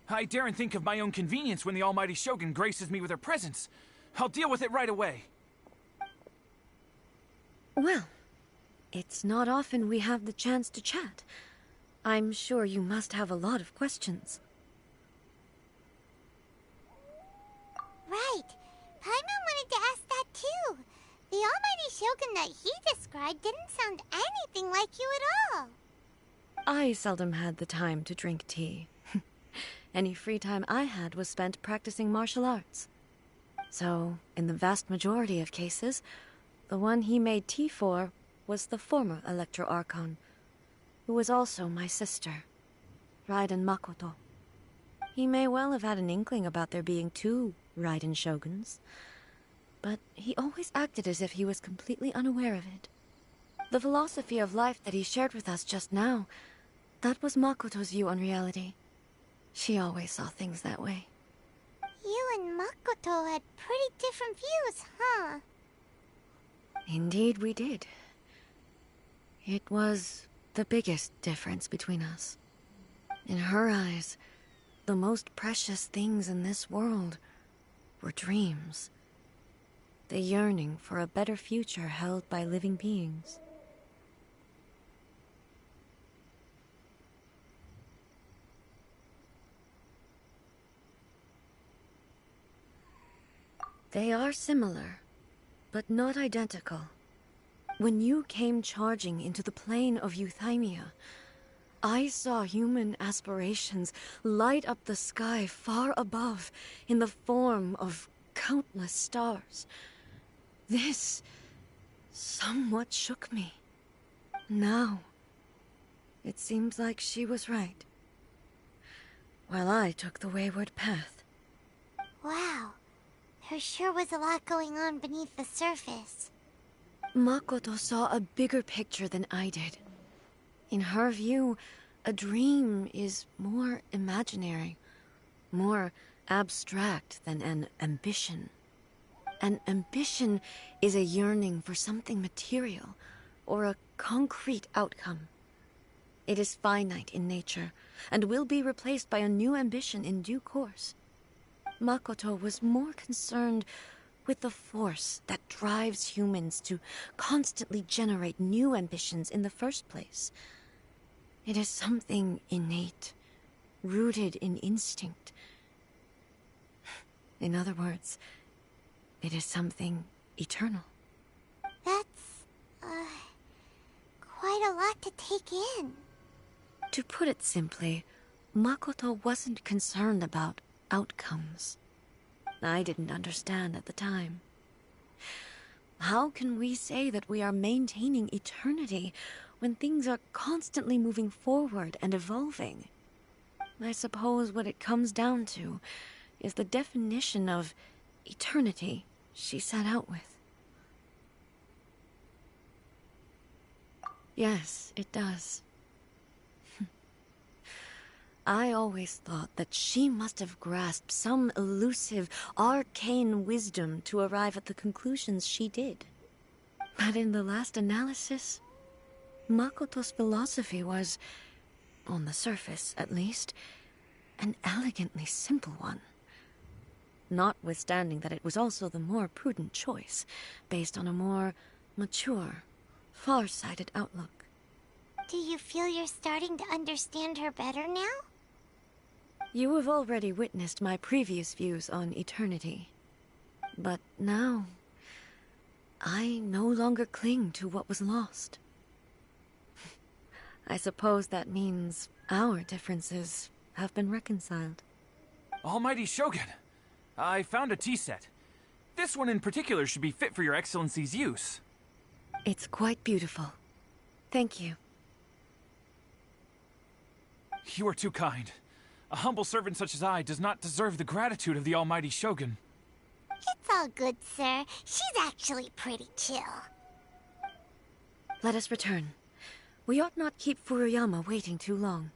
I daren't think of my own convenience when the almighty Shogun graces me with her presence. I'll deal with it right away. Well, it's not often we have the chance to chat. I'm sure you must have a lot of questions. Right. Paimon wanted to ask that too. The almighty Shogun that he described didn't sound anything like you at all. I seldom had the time to drink tea. Any free time I had was spent practicing martial arts. So, in the vast majority of cases, the one he made tea for was the former Electro Archon, who was also my sister, Raiden Makoto. He may well have had an inkling about there being two Raiden Shoguns, but he always acted as if he was completely unaware of it. The philosophy of life that he shared with us just now, that was Makoto's view on reality. She always saw things that way. You and Makoto had pretty different views, huh? Indeed we did. It was the biggest difference between us. In her eyes, the most precious things in this world were dreams. The yearning for a better future held by living beings. They are similar, but not identical. When you came charging into the plane of Euthymia, I saw human aspirations light up the sky far above in the form of countless stars. This somewhat shook me. Now, it seems like she was right, while I took the wayward path. Wow. There sure was a lot going on beneath the surface. Makoto saw a bigger picture than I did. In her view, a dream is more imaginary, more abstract than an ambition. An ambition is a yearning for something material, or a concrete outcome. It is finite in nature, and will be replaced by a new ambition in due course. Makoto was more concerned with the force that drives humans to constantly generate new ambitions in the first place. It is something innate, rooted in instinct. In other words, it is something eternal. That's, quite a lot to take in. To put it simply, Makoto wasn't concerned about outcomes. I didn't understand at the time. How can we say that we are maintaining eternity when things are constantly moving forward and evolving? I suppose what it comes down to is the definition of eternity she set out with. Yes, it does. I always thought that she must have grasped some elusive, arcane wisdom to arrive at the conclusions she did. But in the last analysis, Makoto's philosophy was, on the surface at least, an elegantly simple one. Notwithstanding that it was also the more prudent choice, based on a more mature, far-sighted outlook. Do you feel you're starting to understand her better now? You have already witnessed my previous views on eternity. But now, I no longer cling to what was lost. I suppose that means our differences have been reconciled. Almighty Shogun, I found a tea set. This one in particular should be fit for your Excellency's use. It's quite beautiful. Thank you. You are too kind. A humble servant such as I does not deserve the gratitude of the Almighty Shogun. It's all good, sir. She's actually pretty chill. Let us return. We ought not keep Furuyama waiting too long.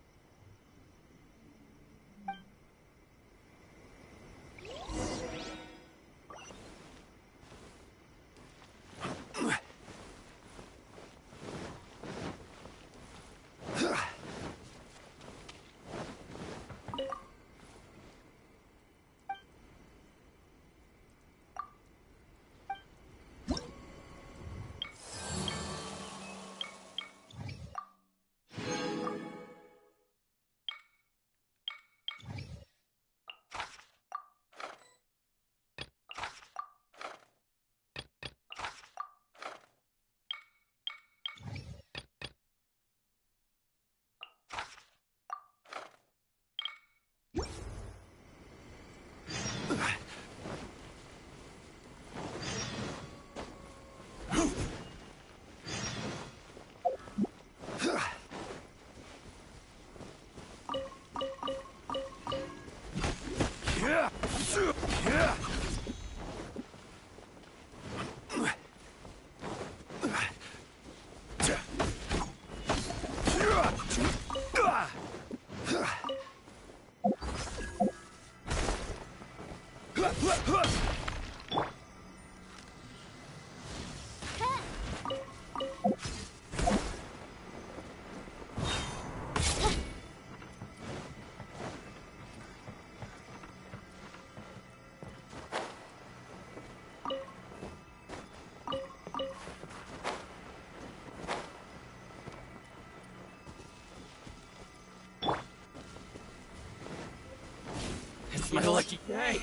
It's my lucky day.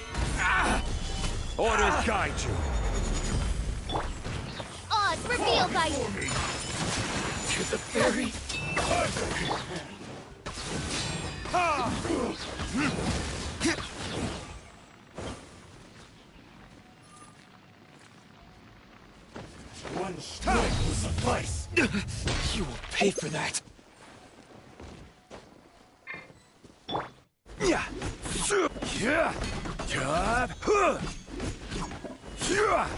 Orders guide you. Odds revealed by you. To the fairy. One strike will suffice. You will pay for that. Yeah. Yeah. Yeah.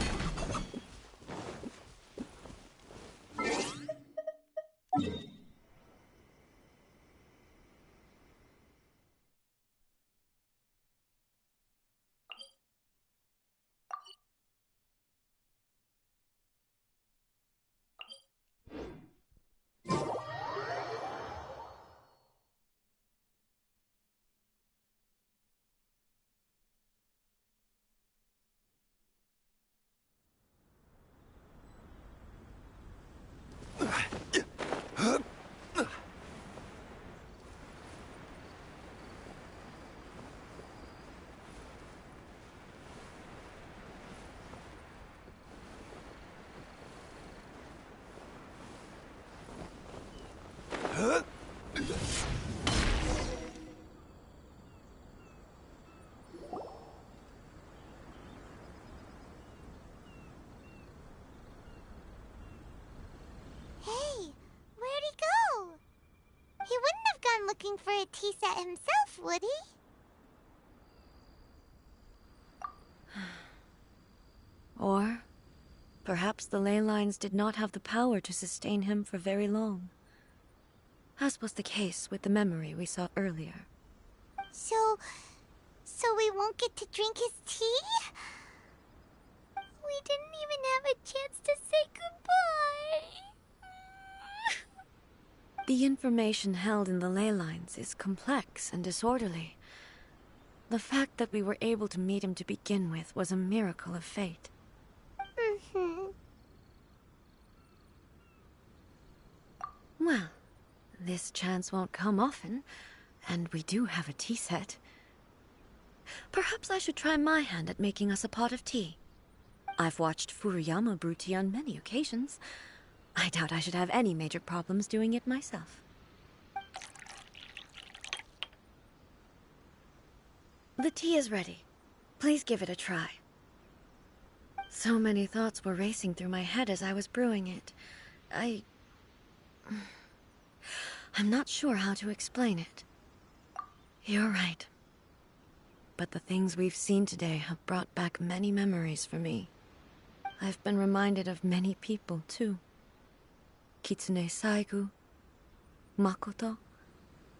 Hey, where'd he go? He wouldn't have gone looking for a tea set himself, would he? Or perhaps the ley lines did not have the power to sustain him for very long, as was the case with the memory we saw earlier. So we won't get to drink his tea? We didn't even have a chance to say goodbye. The information held in the ley lines is complex and disorderly. The fact that we were able to meet him to begin with was a miracle of fate. Well, this chance won't come often, and we do have a tea set. Perhaps I should try my hand at making us a pot of tea. I've watched Furuyama brew tea on many occasions. I doubt I should have any major problems doing it myself. The tea is ready. Please give it a try. So many thoughts were racing through my head as I was brewing it. I'm not sure how to explain it. You're right. But the things we've seen today have brought back many memories for me. I've been reminded of many people, too. Kitsune Saigu, Makoto,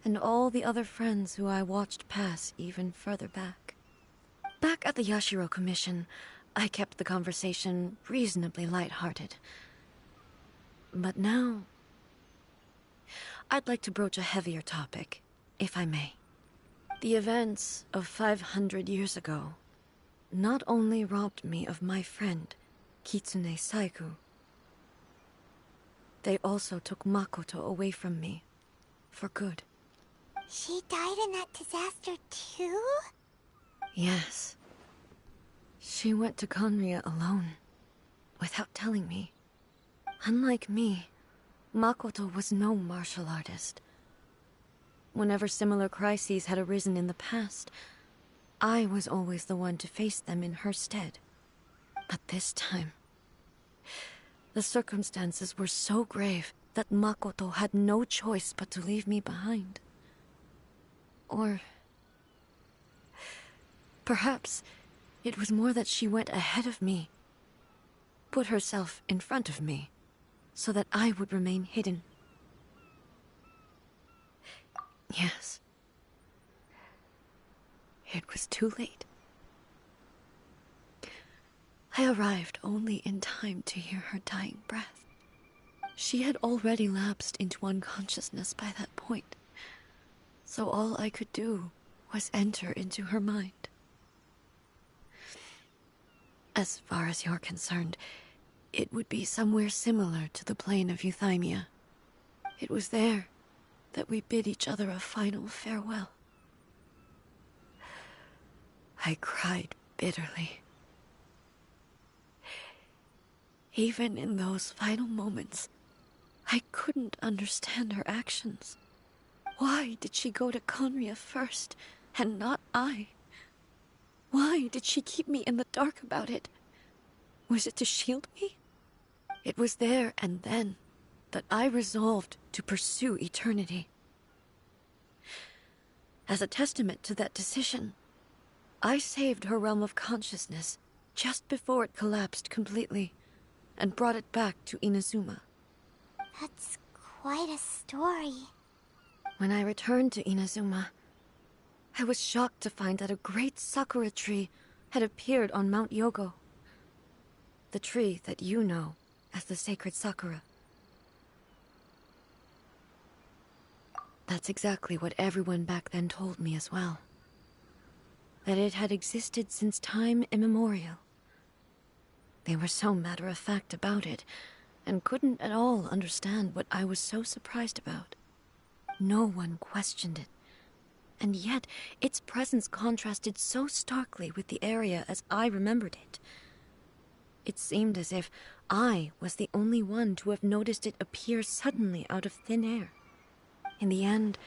and all the other friends who I watched pass even further back. Back at the Yashiro Commission, I kept the conversation reasonably lighthearted. But now, I'd like to broach a heavier topic, if I may. The events of 500 years ago not only robbed me of my friend, Kitsune Saigu, they also took Makoto away from me, for good. She died in that disaster too? Yes. She went to Conria alone, without telling me. Unlike me, Makoto was no martial artist. Whenever similar crises had arisen in the past, I was always the one to face them in her stead. But this time, the circumstances were so grave that Makoto had no choice but to leave me behind. Or perhaps it was more that she went ahead of me, put herself in front of me, so that I would remain hidden. Yes. It was too late. I arrived only in time to hear her dying breath. She had already lapsed into unconsciousness by that point, so all I could do was enter into her mind. As far as you're concerned, it would be somewhere similar to the plane of Euthymia. It was there that we bid each other a final farewell. I cried bitterly. Even in those final moments, I couldn't understand her actions. Why did she go to Conria first, and not I? Why did she keep me in the dark about it? Was it to shield me? It was there and then that I resolved to pursue eternity. As a testament to that decision, I saved her realm of consciousness just before it collapsed completely, and brought it back to Inazuma. That's quite a story. When I returned to Inazuma, I was shocked to find that a great sakura tree had appeared on Mount Yogo. The tree that you know as the sacred sakura. That's exactly what everyone back then told me as well. That it had existed since time immemorial. They were so matter-of-fact about it, and couldn't at all understand what I was so surprised about. No one questioned it, and yet its presence contrasted so starkly with the area as I remembered it. It seemed as if I was the only one to have noticed it appear suddenly out of thin air. In the end,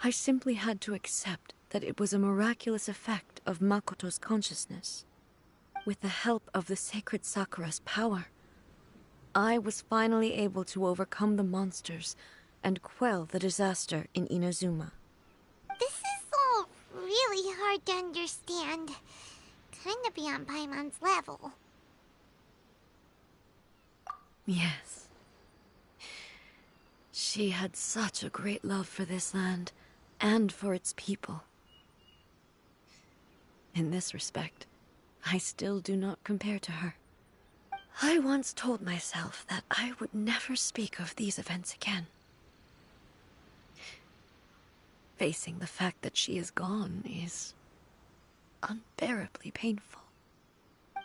I simply had to accept that it was a miraculous effect of Makoto's consciousness. With the help of the sacred Sakura's power, I was finally able to overcome the monsters and quell the disaster in Inazuma. This is all really hard to understand. Kinda beyond Paimon's level. Yes. She had such a great love for this land, and for its people. In this respect, I still do not compare to her. I once told myself that I would never speak of these events again. Facing the fact that she is gone is unbearably painful.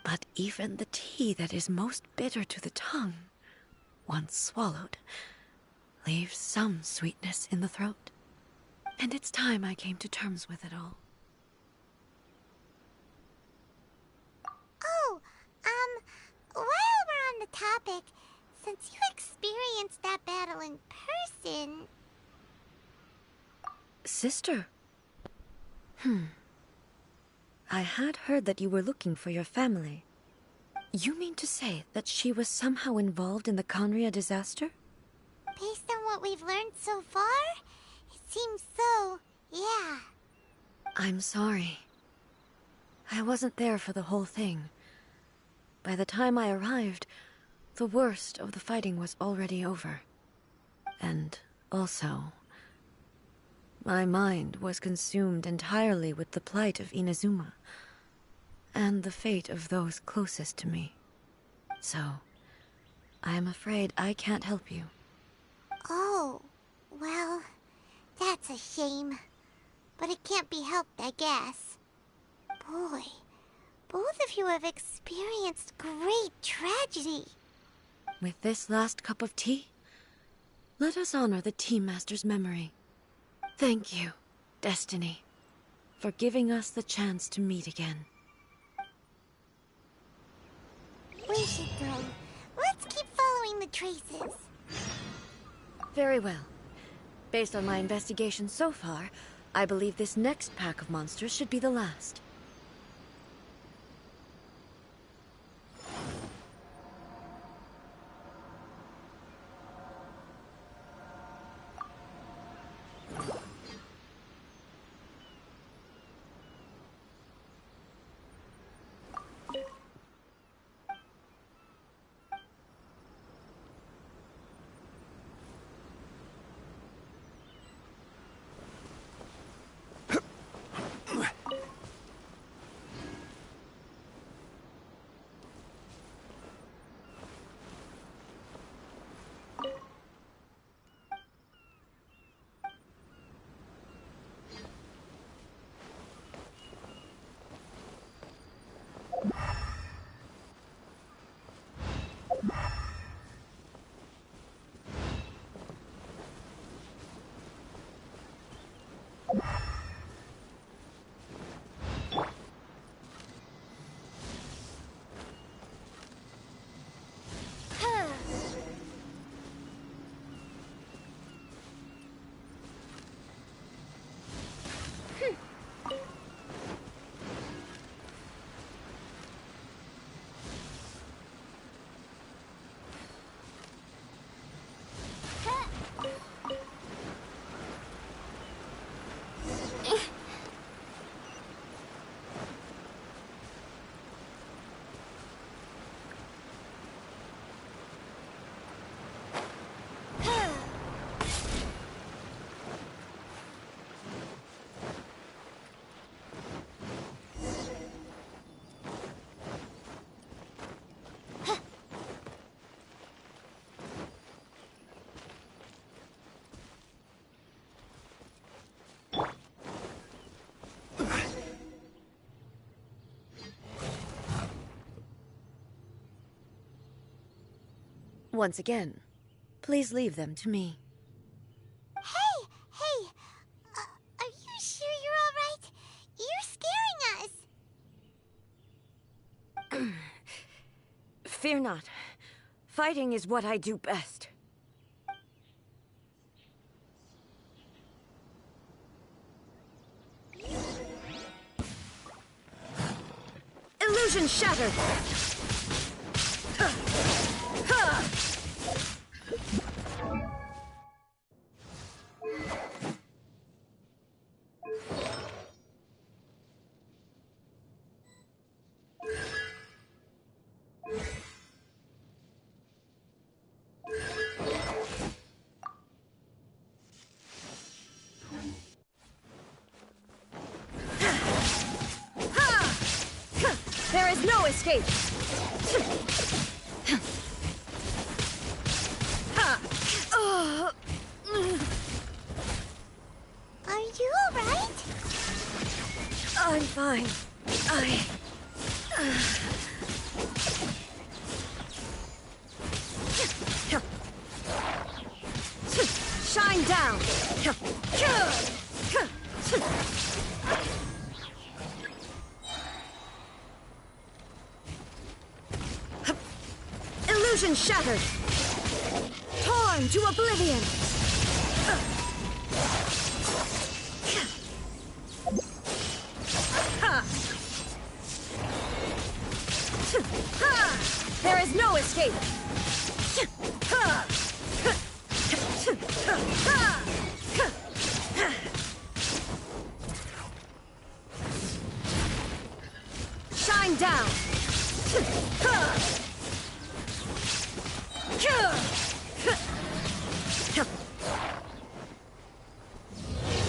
But even the tea that is most bitter to the tongue, once swallowed, leaves some sweetness in the throat. And it's time I came to terms with it all. Oh, while we're on the topic, since you experienced that battle in person... Sister? I had heard that you were looking for your family. You mean to say that she was somehow involved in the Conria disaster? Based on what we've learned so far, it seems so, yeah. I'm sorry. I wasn't there for the whole thing. By the time I arrived, the worst of the fighting was already over. And also, my mind was consumed entirely with the plight of Inazuma, and the fate of those closest to me. So, I am afraid I can't help you. Oh, well, that's a shame. But it can't be helped, I guess. Boy, both of you have experienced great tragedy. With this last cup of tea, let us honor the Tea Master's memory. Thank you, Destiny, for giving us the chance to meet again. We should go. Let's keep following the traces. Very well. Based on my investigation so far, I believe this next pack of monsters should be the last. Once again, please leave them to me. Hey! Hey! Are you sure you're alright? You're scaring us! Fear not. Fighting is what I do best. Illusion shattered! There is no escape! Are you alright? I'm fine. Shine down! Illusion shattered! Torn to oblivion! There is no escape! Shine down!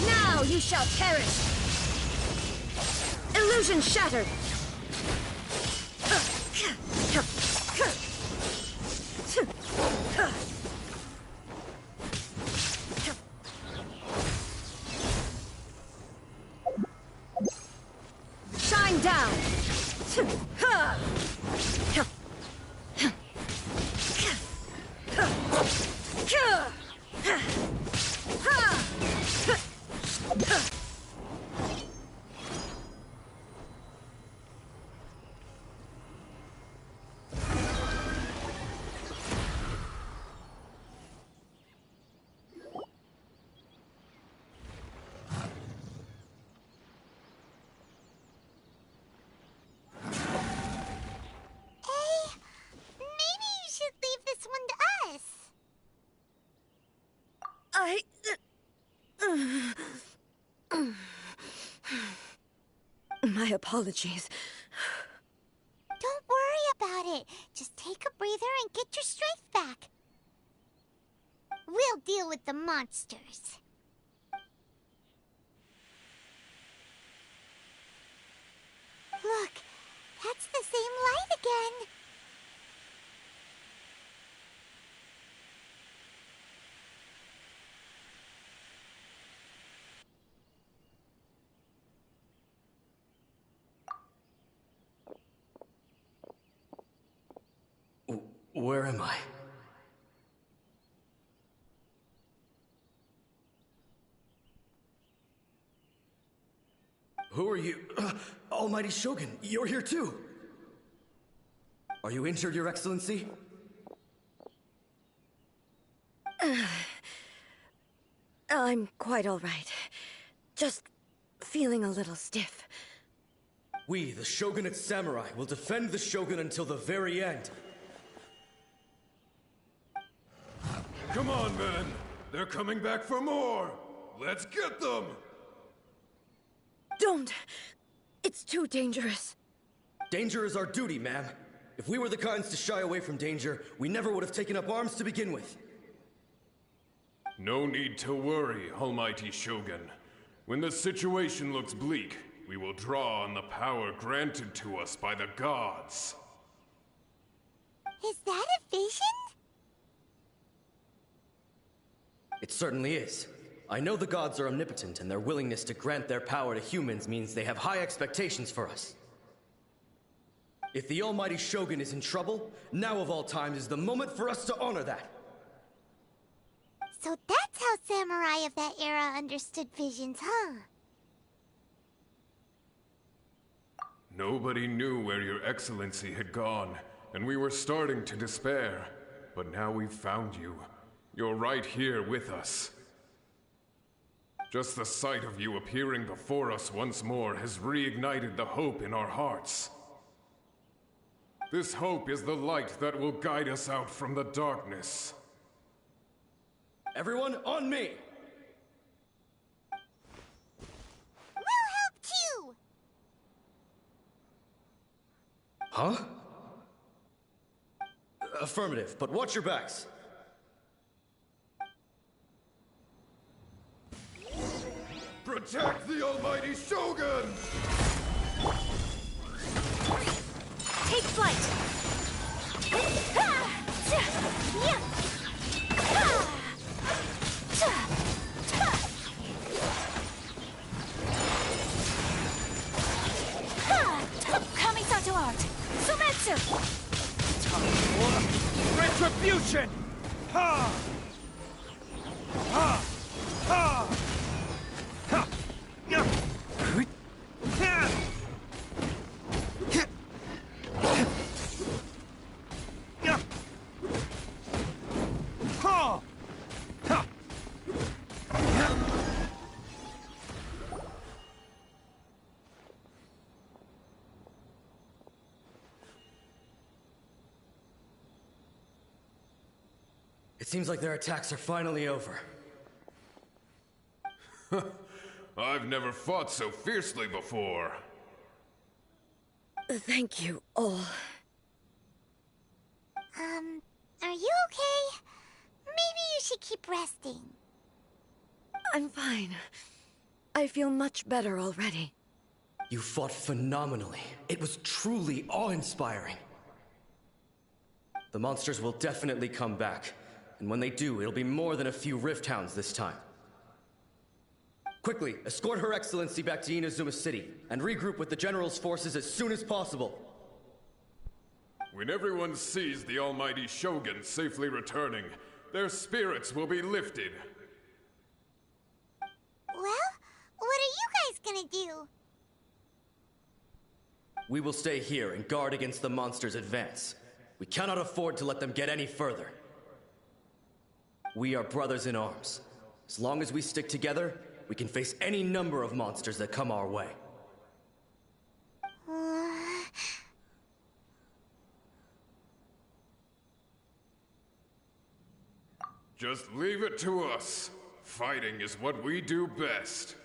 Now you shall perish! Illusion shattered! Shine down! My apologies. Don't worry about it. Just take a breather and get your strength back. We'll deal with the monsters. Look, that's the same light again. Where am I? Who are you? Almighty Shogun, you're here too! Are you injured, Your Excellency? I'm quite all right. Just feeling a little stiff. We, the Shogunate Samurai, will defend the Shogun until the very end. Come on, men! They're coming back for more! Let's get them! Don't! It's too dangerous. Danger is our duty, ma'am. If we were the kinds to shy away from danger, we never would have taken up arms to begin with. No need to worry, Almighty Shogun. When the situation looks bleak, we will draw on the power granted to us by the gods. Is that a vision? It certainly is. I know the gods are omnipotent, and their willingness to grant their power to humans means they have high expectations for us. If the almighty Shogun is in trouble, now of all times is the moment for us to honor that. So that's how samurai of that era understood visions, huh? Nobody knew where your excellency had gone, and we were starting to despair. But now we've found you. You're right here with us. Just the sight of you appearing before us once more has reignited the hope in our hearts. This hope is the light that will guide us out from the darkness. Everyone, on me! We'll help too! Huh? Affirmative, but watch your backs. Protect the almighty Shogun! Take flight! Kamisato art! Sumetsu! Time for retribution! Ha! Ha! Ha! Ha! Ya! Ha! Ya! Ha! Ha! It seems like their attacks are finally over. I've never fought so fiercely before. Thank you all. Are you okay? Maybe you should keep resting. I'm fine. I feel much better already. You fought phenomenally. It was truly awe-inspiring. The monsters will definitely come back. And when they do, it'll be more than a few Rift Hounds this time. Quickly, escort Her Excellency back to Inazuma City, and regroup with the General's forces as soon as possible. When everyone sees the almighty Shogun safely returning, their spirits will be lifted. Well, what are you guys gonna do? We will stay here and guard against the monsters' advance. We cannot afford to let them get any further. We are brothers in arms. As long as we stick together, we can face any number of monsters that come our way. Just leave it to us. Fighting is what we do best.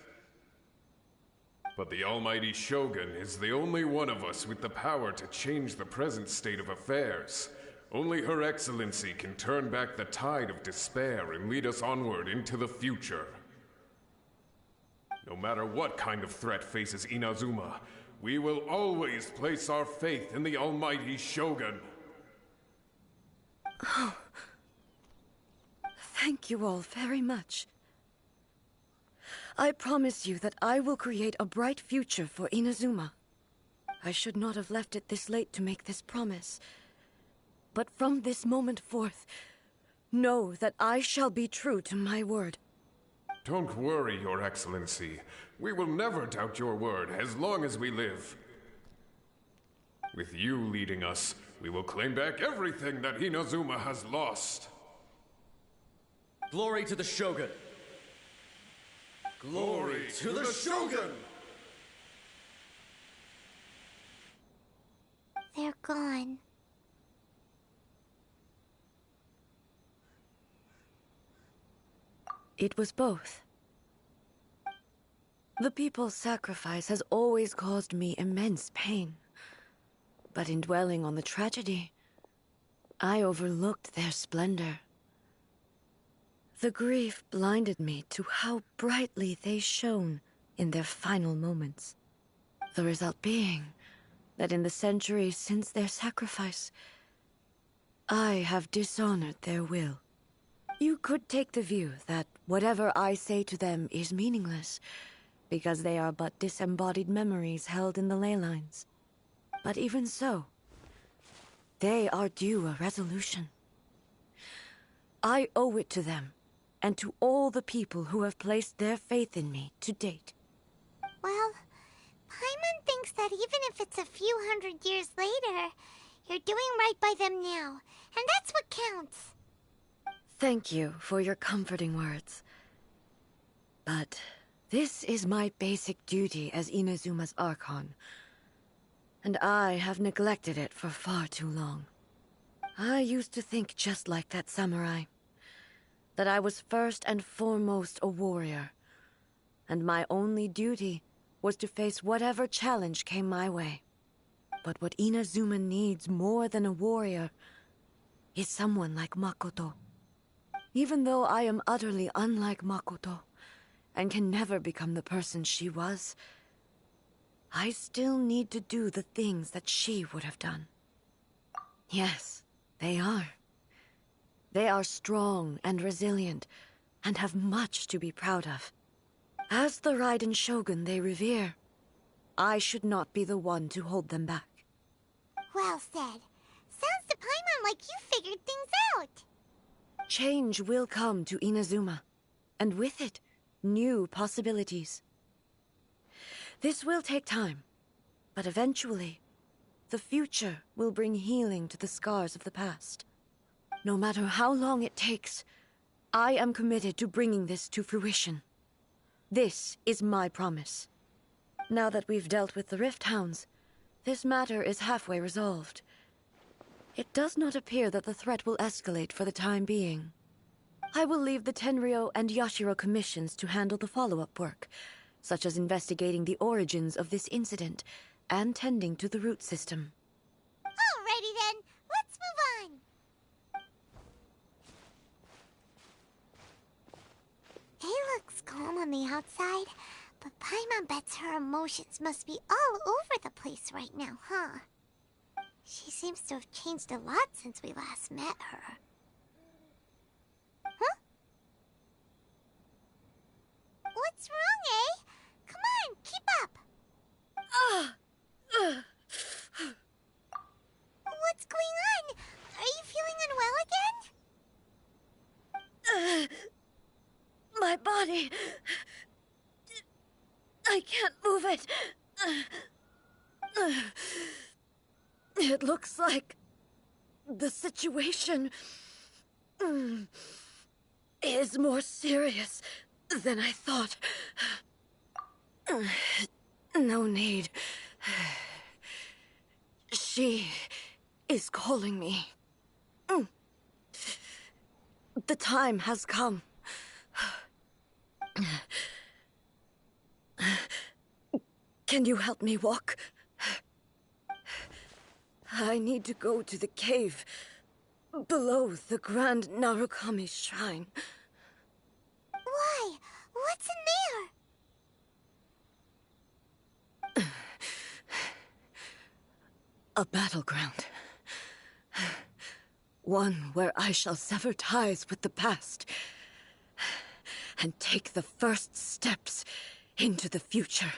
But the almighty Shogun is the only one of us with the power to change the present state of affairs. Only Her Excellency can turn back the tide of despair and lead us onward into the future. No matter what kind of threat faces Inazuma, we will always place our faith in the almighty Shogun. Oh. Thank you all very much. I promise you that I will create a bright future for Inazuma. I should not have left it this late to make this promise. But from this moment forth, know that I shall be true to my word. Don't worry, Your Excellency. We will never doubt your word as long as we live. With you leading us, we will claim back everything that Inazuma has lost. Glory to the Shogun! Glory to the Shogun! They're gone. It was both. The people's sacrifice has always caused me immense pain. But in dwelling on the tragedy, I overlooked their splendor. The grief blinded me to how brightly they shone in their final moments. The result being that in the centuries since their sacrifice, I have dishonored their will. You could take the view that whatever I say to them is meaningless, because they are but disembodied memories held in the ley lines. But even so, They are due a resolution. I owe it to them, and to all the people who have placed their faith in me to date. Well, Paimon thinks that even if it's a few hundred years later, you're doing right by them now, and that's what counts. Thank you for your comforting words. But this is my basic duty as Inazuma's Archon, and I have neglected it for far too long. I used to think just like that samurai, that I was first and foremost a warrior, and my only duty was to face whatever challenge came my way. But what Inazuma needs more than a warrior is someone like Makoto. Even though I am utterly unlike Makoto, and can never become the person she was, I still need to do the things that she would have done. Yes, they are. They are strong and resilient, and have much to be proud of. As the Raiden Shogun they revere, I should not be the one to hold them back. Well said. Sounds to Paimon like you figured things out. Change will come to Inazuma, and with it, new possibilities. This will take time, but eventually, the future will bring healing to the scars of the past. No matter how long it takes, I am committed to bringing this to fruition. This is my promise. Now that we've dealt with the Rift Hounds, this matter is halfway resolved. It does not appear that the threat will escalate for the time being. I will leave the Tenryo and Yashiro commissions to handle the follow-up work, such as investigating the origins of this incident and tending to the root system. Alrighty then, let's move on. It looks calm on the outside, but Paimon bets her emotions must be all over the place right now, huh? She seems to have changed a lot since we last met her. Huh? What's wrong, eh? Come on, keep up! What's going on? Are you feeling unwell again? My body... I can't move it. It looks like the situation is more serious than I thought. No need. She is calling me. The time has come. Can you help me walk? I need to go to the cave below the Grand Narukami Shrine. Why? What's in there? A battleground. One where I shall sever ties with the past and take the first steps into the future.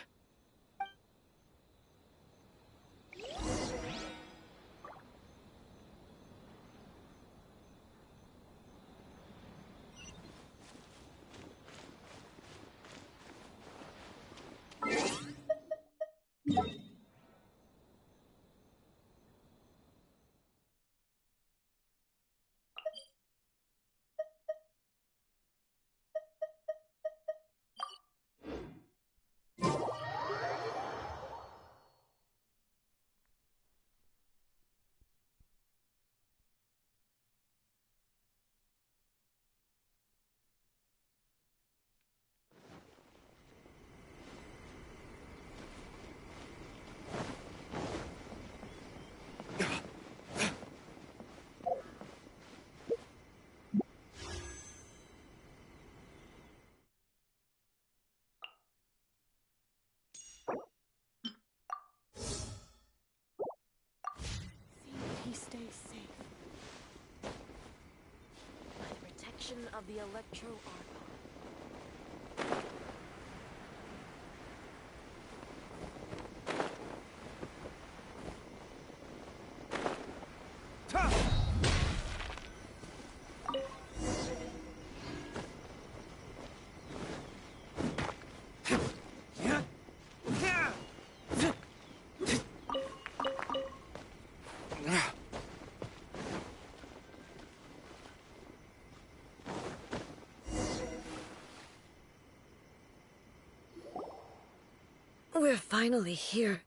Of the Electro Archon. We're finally here.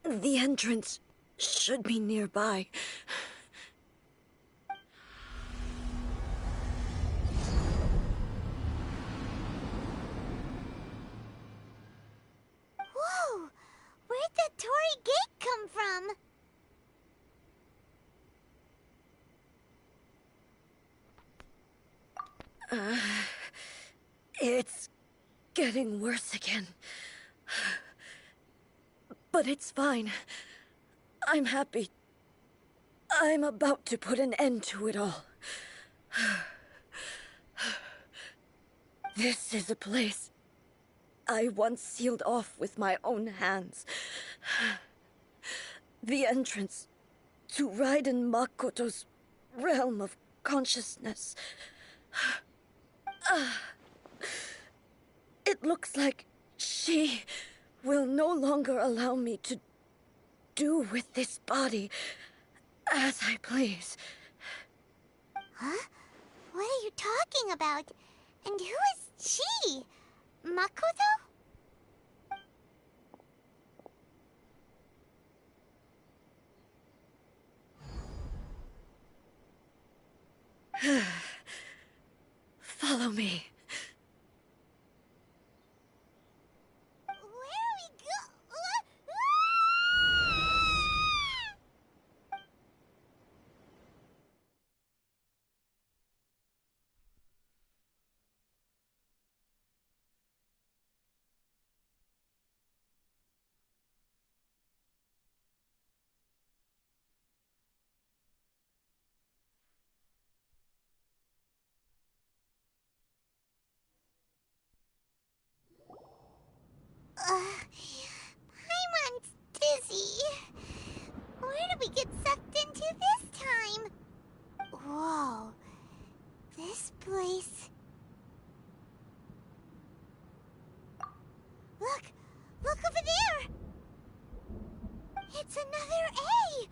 The entrance should be nearby. Whoa! Where'd the Torii Gate come from? It's getting worse again. But it's fine. I'm happy. I'm about to put an end to it all. This is a place I once sealed off with my own hands. The entrance to Raiden Makoto's realm of consciousness. It looks like she will no longer allow me to do with this body as I please. Huh? What are you talking about? And who is she? Makoto? Follow me. Paimon's dizzy. Where did we get sucked into this time? Whoa. This place... Look! Look over there! It's another A!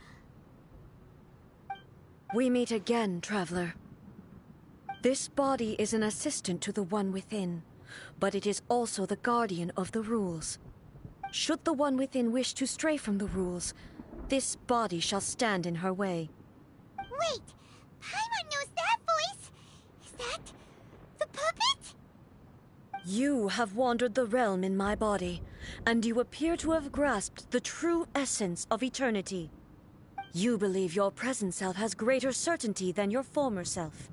We meet again, traveler. This body is an assistant to the One Within, but it is also the guardian of the rules. Should the One Within wish to stray from the rules, this body shall stand in her way. Wait! Paimon knows that voice! Is that... the puppet? You have wandered the realm in my body, and you appear to have grasped the true essence of eternity. You believe your present self has greater certainty than your former self.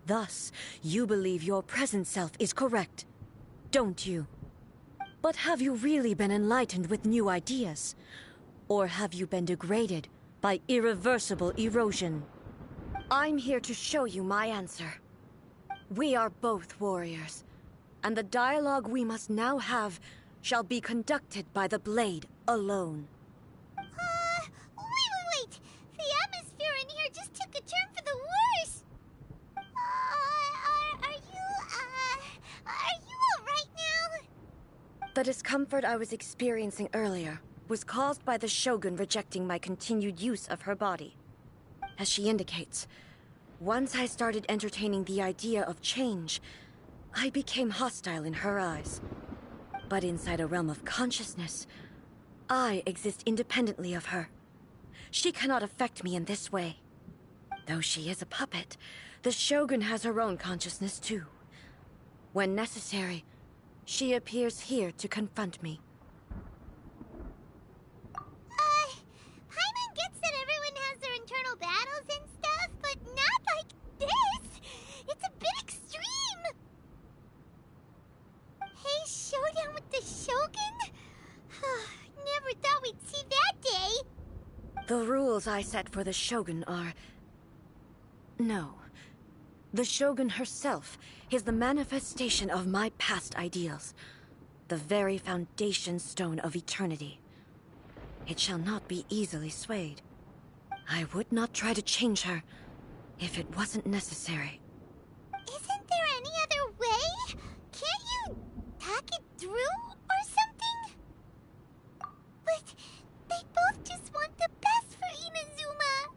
Thus, you believe your present self is correct, don't you? But have you really been enlightened with new ideas? Or have you been degraded by irreversible erosion? I'm here to show you my answer. We are both warriors, and the dialogue we must now have shall be conducted by the blade alone. Wait! The atmosphere in here just took a turn for the worse! Are you alright now? The discomfort I was experiencing earlier was caused by the Shogun rejecting my continued use of her body. As she indicates, once I started entertaining the idea of change, I became hostile in her eyes. But inside a realm of consciousness, I exist independently of her. She cannot affect me in this way. Though she is a puppet, the Shogun has her own consciousness too. When necessary, she appears here to confront me. Paimon gets that everyone has their internal battles and stuff, but not like this! It's a bit extreme! Hey, showdown with the Shogun? Never thought we'd see that day! The rules I set for the Shogun are... No. The Shogun herself is the manifestation of my past ideals. The very foundation stone of eternity. It shall not be easily swayed. I would not try to change her if it wasn't necessary. Isn't there any other way? Can't you talk it through or something? But they both just want the best for Inazuma.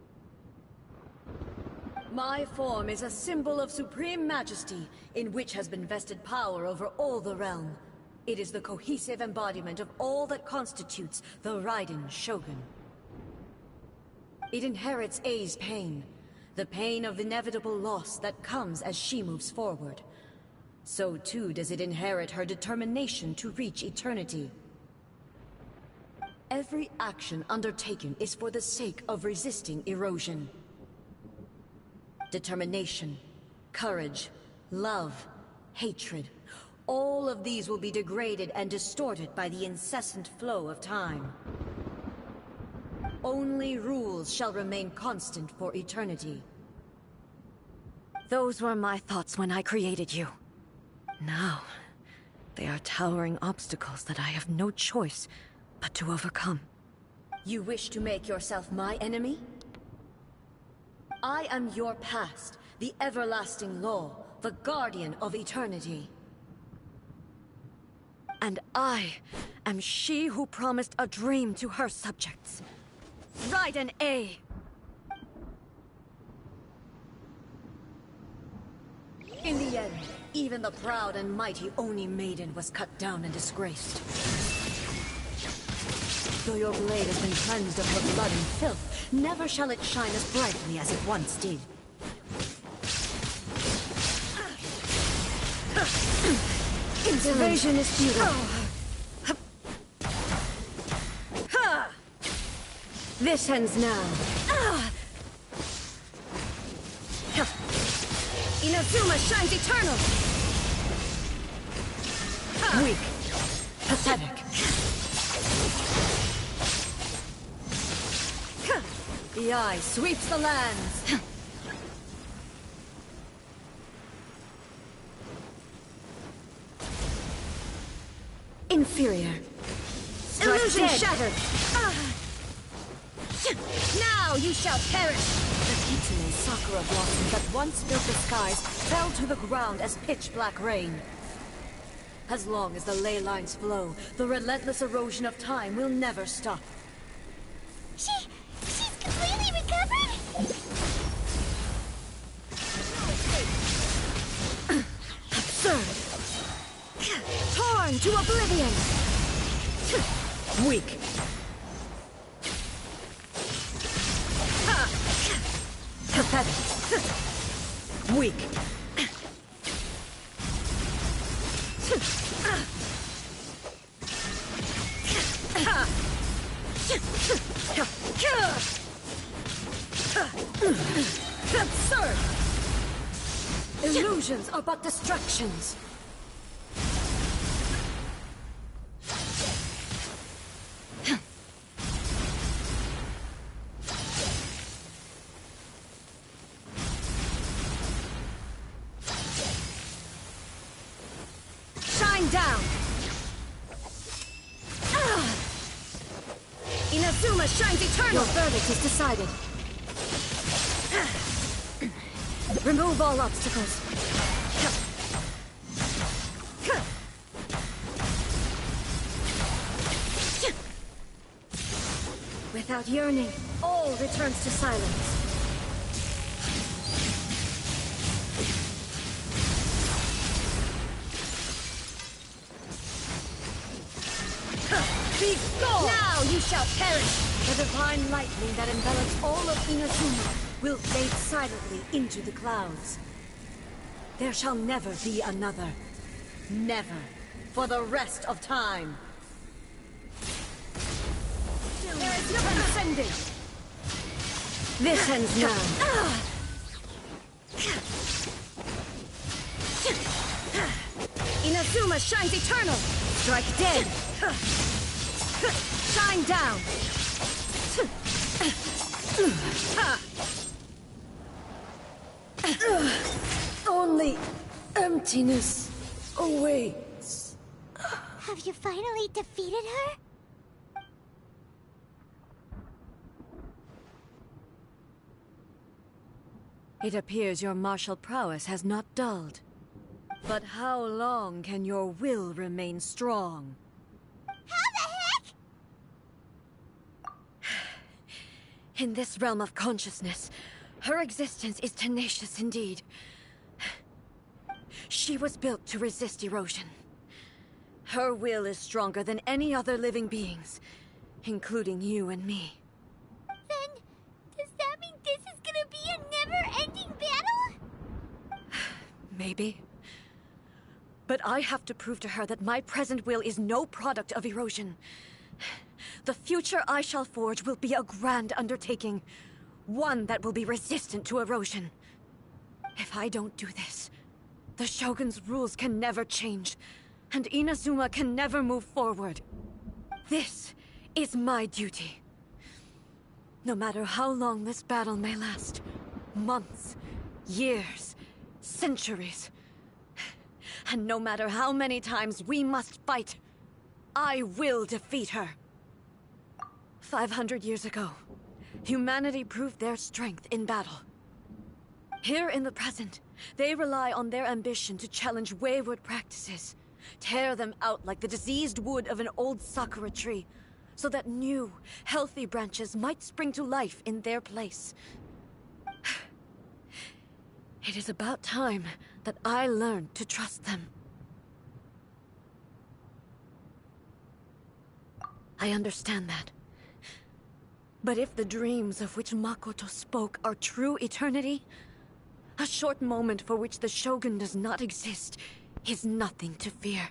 My form is a symbol of supreme majesty, in which has been vested power over all the realm. It is the cohesive embodiment of all that constitutes the Raiden Shogun. It inherits Ei's pain, the pain of inevitable loss that comes as she moves forward. So too does it inherit her determination to reach eternity. Every action undertaken is for the sake of resisting erosion. Determination, courage, love, hatred, all of these will be degraded and distorted by the incessant flow of time. Only rules shall remain constant for eternity. Those were my thoughts when I created you. Now, they are towering obstacles that I have no choice but to overcome. You wish to make yourself my enemy? I am your past, the everlasting law, the guardian of eternity. And I am she who promised a dream to her subjects. Raiden Ei! In the end, even the proud and mighty Oni Maiden was cut down and disgraced. Though your blade has been cleansed of her blood and filth, never shall it shine as brightly as it once did. Evasion is futile. This ends now. Inazuma shines eternal! Weak. Pathetic. The eye sweeps the lands. Inferior. Strike illusion dead. Shattered. Now you shall perish. The Kitsune sakura blossoms that once filled the skies fell to the ground as pitch-black rain. As long as the ley lines flow, the relentless erosion of time will never stop. She's completely recovered? Absurd! Torn to oblivion! Weak. Pathetic. Weak. Absurd! Illusions are but distractions. Shine down! Inazuma shines eternal! Your verdict is decided. Remove all obstacles. Without yearning, all returns to silence. Be gone! Now you shall perish! The divine lightning that envelops all of Inazuma will fade silently into the clouds. There shall never be another. Never. For the rest of time. There is no ascending. This ends now. Inazuma shines eternal. Strike dead. Shine down. Only emptiness awaits. Have you finally defeated her? It appears your martial prowess has not dulled. But how long can your will remain strong? How the heck? In this realm of consciousness, her existence is tenacious indeed. She was built to resist erosion. Her will is stronger than any other living beings, including you and me. Then, does that mean this is gonna be a never-ending battle? Maybe. But I have to prove to her that my present will is no product of erosion. The future I shall forge will be a grand undertaking, one that will be resistant to erosion. If I don't do this, the Shogun's rules can never change, and Inazuma can never move forward. This is my duty. No matter how long this battle may last, months, years, centuries, and no matter how many times we must fight, I will defeat her. 500 years ago, humanity proved their strength in battle. Here in the present, they rely on their ambition to challenge wayward practices, tear them out like the diseased wood of an old sakura tree, so that new, healthy branches might spring to life in their place. It is about time that I learned to trust them. I understand that. But if the dreams of which Makoto spoke are true eternity, a short moment for which the Shogun does not exist is nothing to fear.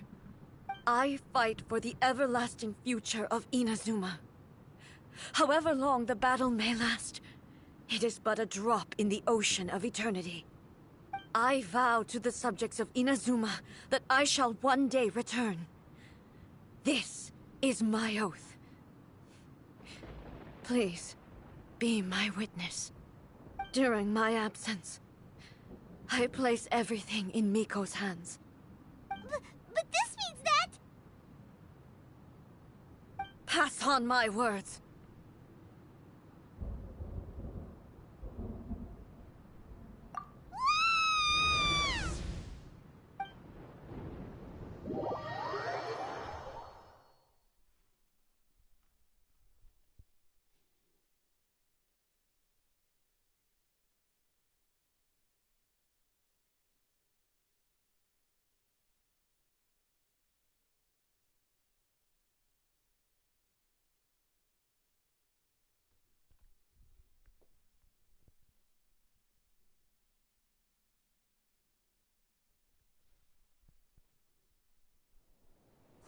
I fight for the everlasting future of Inazuma. However long the battle may last, it is but a drop in the ocean of eternity. I vow to the subjects of Inazuma that I shall one day return. This is my oath. Please, be my witness. During my absence, I place everything in Miko's hands. But this means that... Pass on my words.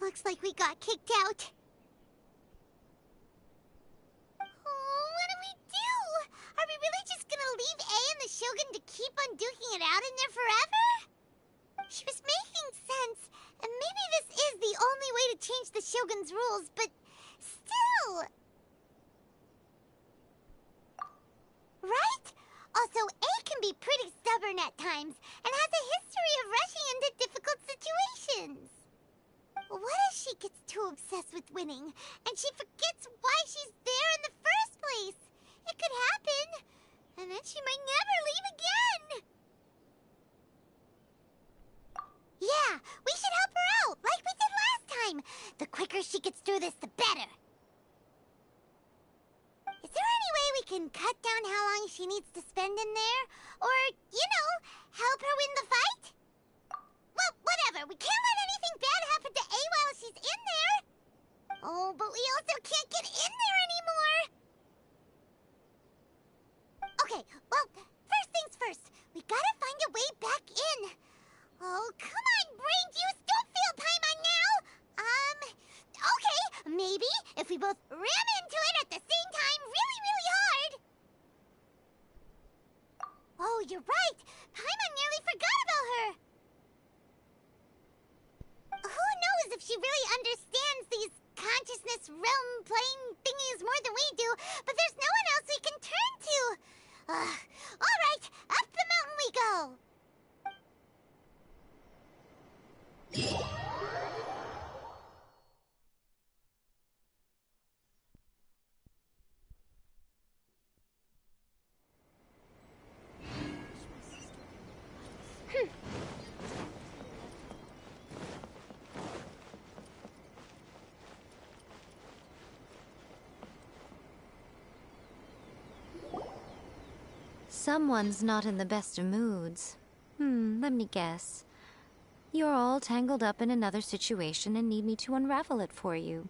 Looks like we got kicked out. Oh, what do we do? Are we really just gonna leave A and the Shogun to keep on duking it out in there forever? She was making sense, and maybe this is the only way to change the Shogun's rules, but still... Right? Also, A can be pretty stubborn at times, and has a history of rushing into difficult situations. What if she gets too obsessed with winning, and she forgets why she's there in the first place? It could happen, and then she might never leave again. Yeah, we should help her out, like we did last time. The quicker she gets through this, the better. Is there any way we can cut down how long she needs to spend in there? Or, you know, help her win the fight? Well, whatever. We can't let anything bad happen to A while she's in there. Oh, but we also can't get in there anymore. Okay, well, first things first. We gotta find a way back in. Oh, come on, brain juice. Don't feel Paimon now. Okay. Maybe if we both ram into it at the same time really, really hard. Oh, you're right. Paimon nearly forgot about her. Who knows if she really understands these consciousness realm playing thingies more than we do, but there's no one else we can turn to. All right, up the mountain we go. Someone's not in the best of moods. Let me guess. You're all tangled up in another situation and need me to unravel it for you.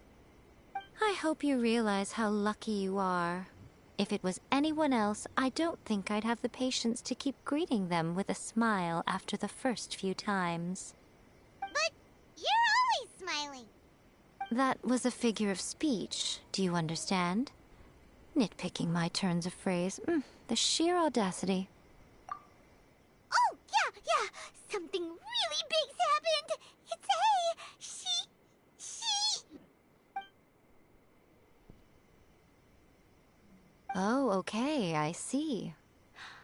I hope you realize how lucky you are. If it was anyone else, I don't think I'd have the patience to keep greeting them with a smile after the first few times. But you're always smiling. That was a figure of speech, do you understand? Nitpicking my turns of phrase. The sheer audacity. Oh, yeah. Something really big's happened. It's she... Oh, okay, I see.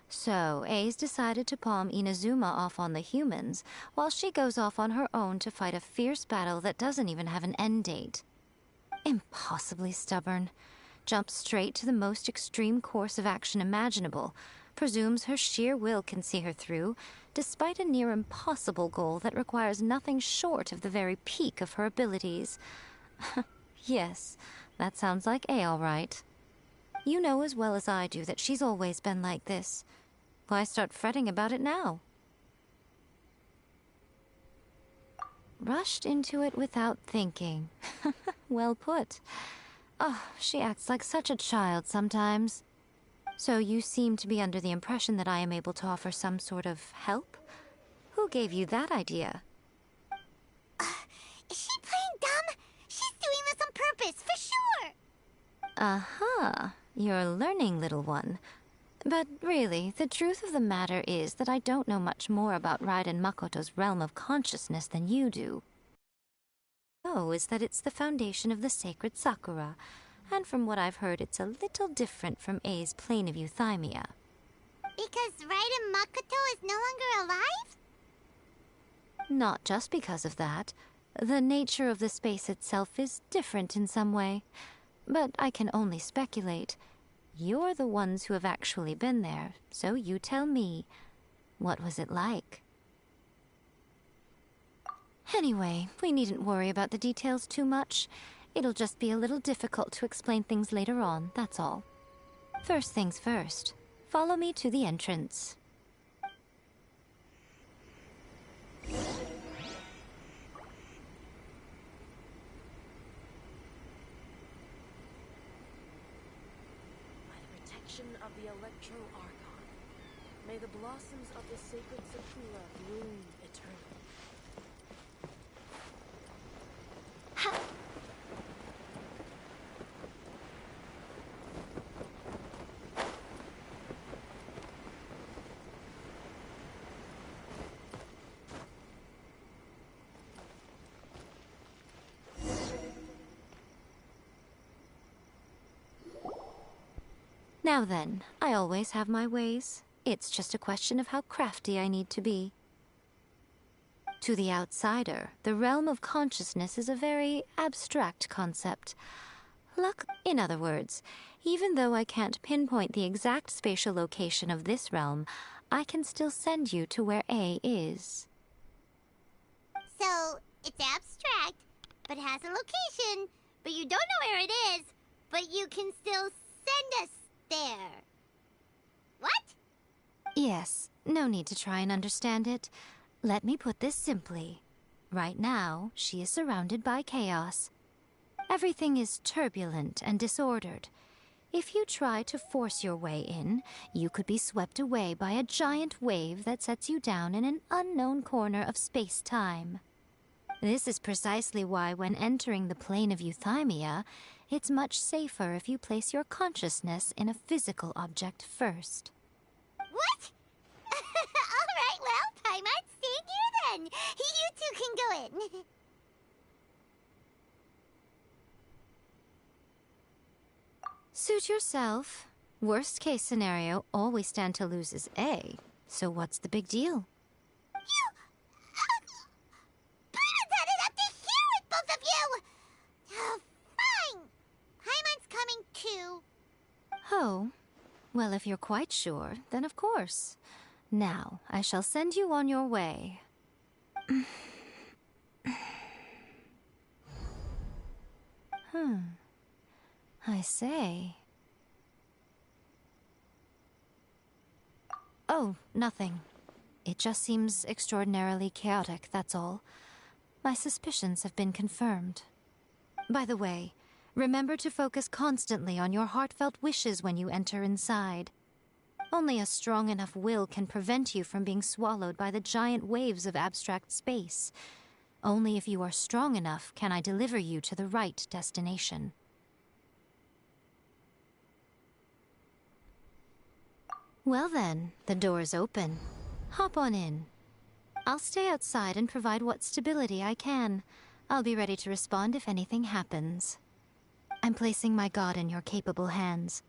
So, A's decided to palm Inazuma off on the humans, while she goes off on her own to fight a fierce battle that doesn't even have an end date. Impossibly stubborn. Jumps straight to the most extreme course of action imaginable, presumes her sheer will can see her through, despite a near impossible goal that requires nothing short of the very peak of her abilities. Yes, that sounds like A all right. You know as well as I do that she's always been like this. Why start fretting about it now? Rushed into it without thinking. Well put. Oh, she acts like such a child sometimes. So you seem to be under the impression that I am able to offer some sort of help? Who gave you that idea? Is she playing dumb? She's doing this on purpose, for sure! Uh-huh. You're learning, little one. But really, the truth of the matter is that I don't know much more about Raiden Makoto's realm of consciousness than you do. Oh, is that it's the foundation of the sacred Sakura, and from what I've heard, it's a little different from A's plane of euthymia. Because Raiden Makoto is no longer alive? Not just because of that. The nature of the space itself is different in some way. But I can only speculate. You're the ones who have actually been there, so you tell me. What was it like? Anyway, we needn't worry about the details too much. It'll just be a little difficult to explain things later on, that's all. First things first. Follow me to the entrance. Of the Electro Archon. May the blossoms of the sacred Sakura bloom eternally. Now then, I always have my ways. It's just a question of how crafty I need to be. To the outsider, the realm of consciousness is a very abstract concept. In other words, even though I can't pinpoint the exact spatial location of this realm, I can still send you to where A is. So, it's abstract, but has a location, but you don't know where it is, but you can still send us there. What? Yes, no need to try and understand it. Let me put this simply. Right now, she is surrounded by chaos. Everything is turbulent and disordered. If you try to force your way in, you could be swept away by a giant wave that sets you down in an unknown corner of space-time. This is precisely why when entering the plane of euthymia, it's much safer if you place your consciousness in a physical object first. What? Alright, well, Paimon, stay here then. You two can go in. Suit yourself. Worst case scenario, all we stand to lose is A. So what's the big deal? Paimon's had it up to here with both of you! Fine! Paimon's coming too. Oh, well, if you're quite sure, then of course. Now, I shall send you on your way. I say. Oh, nothing. It just seems extraordinarily chaotic, that's all. My suspicions have been confirmed. By the way, remember to focus constantly on your heartfelt wishes when you enter inside. Only a strong enough will can prevent you from being swallowed by the giant waves of abstract space. Only if you are strong enough can I deliver you to the right destination. Well then, the door's open. Hop on in. I'll stay outside and provide what stability I can. I'll be ready to respond if anything happens. I'm placing my god in your capable hands.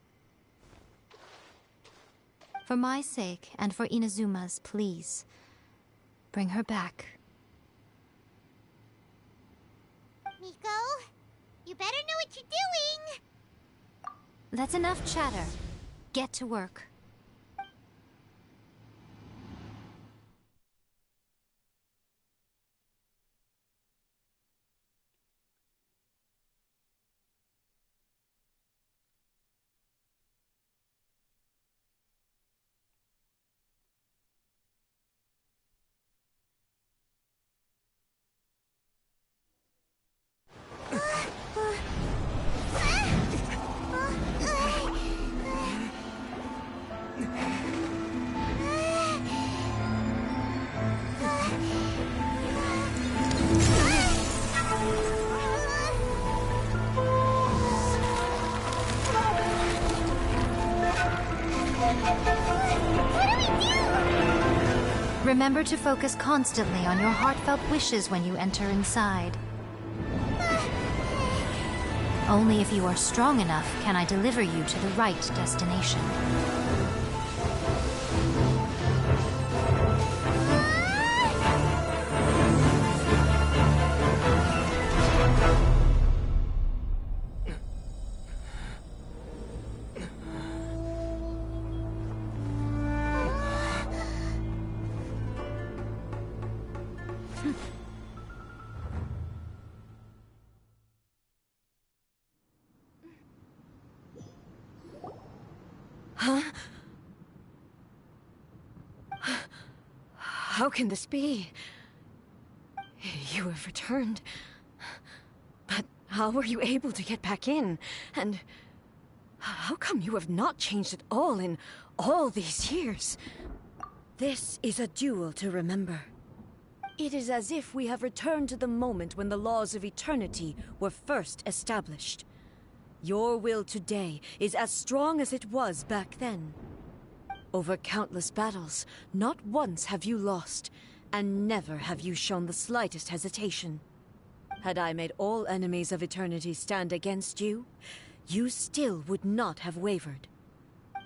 For my sake, and for Inazuma's, please. Bring her back. Miko, you better know what you're doing! That's enough chatter. Get to work. Remember to focus constantly on your heartfelt wishes when you enter inside. Only if you are strong enough can I deliver you to the right destination. Huh? How can this be? You have returned. But how were you able to get back in? And how come you have not changed at all in all these years? This is a duel to remember. It is as if we have returned to the moment when the laws of eternity were first established. Your will today is as strong as it was back then. Over countless battles, not once have you lost, and never have you shown the slightest hesitation. Had I made all enemies of eternity stand against you, you still would not have wavered.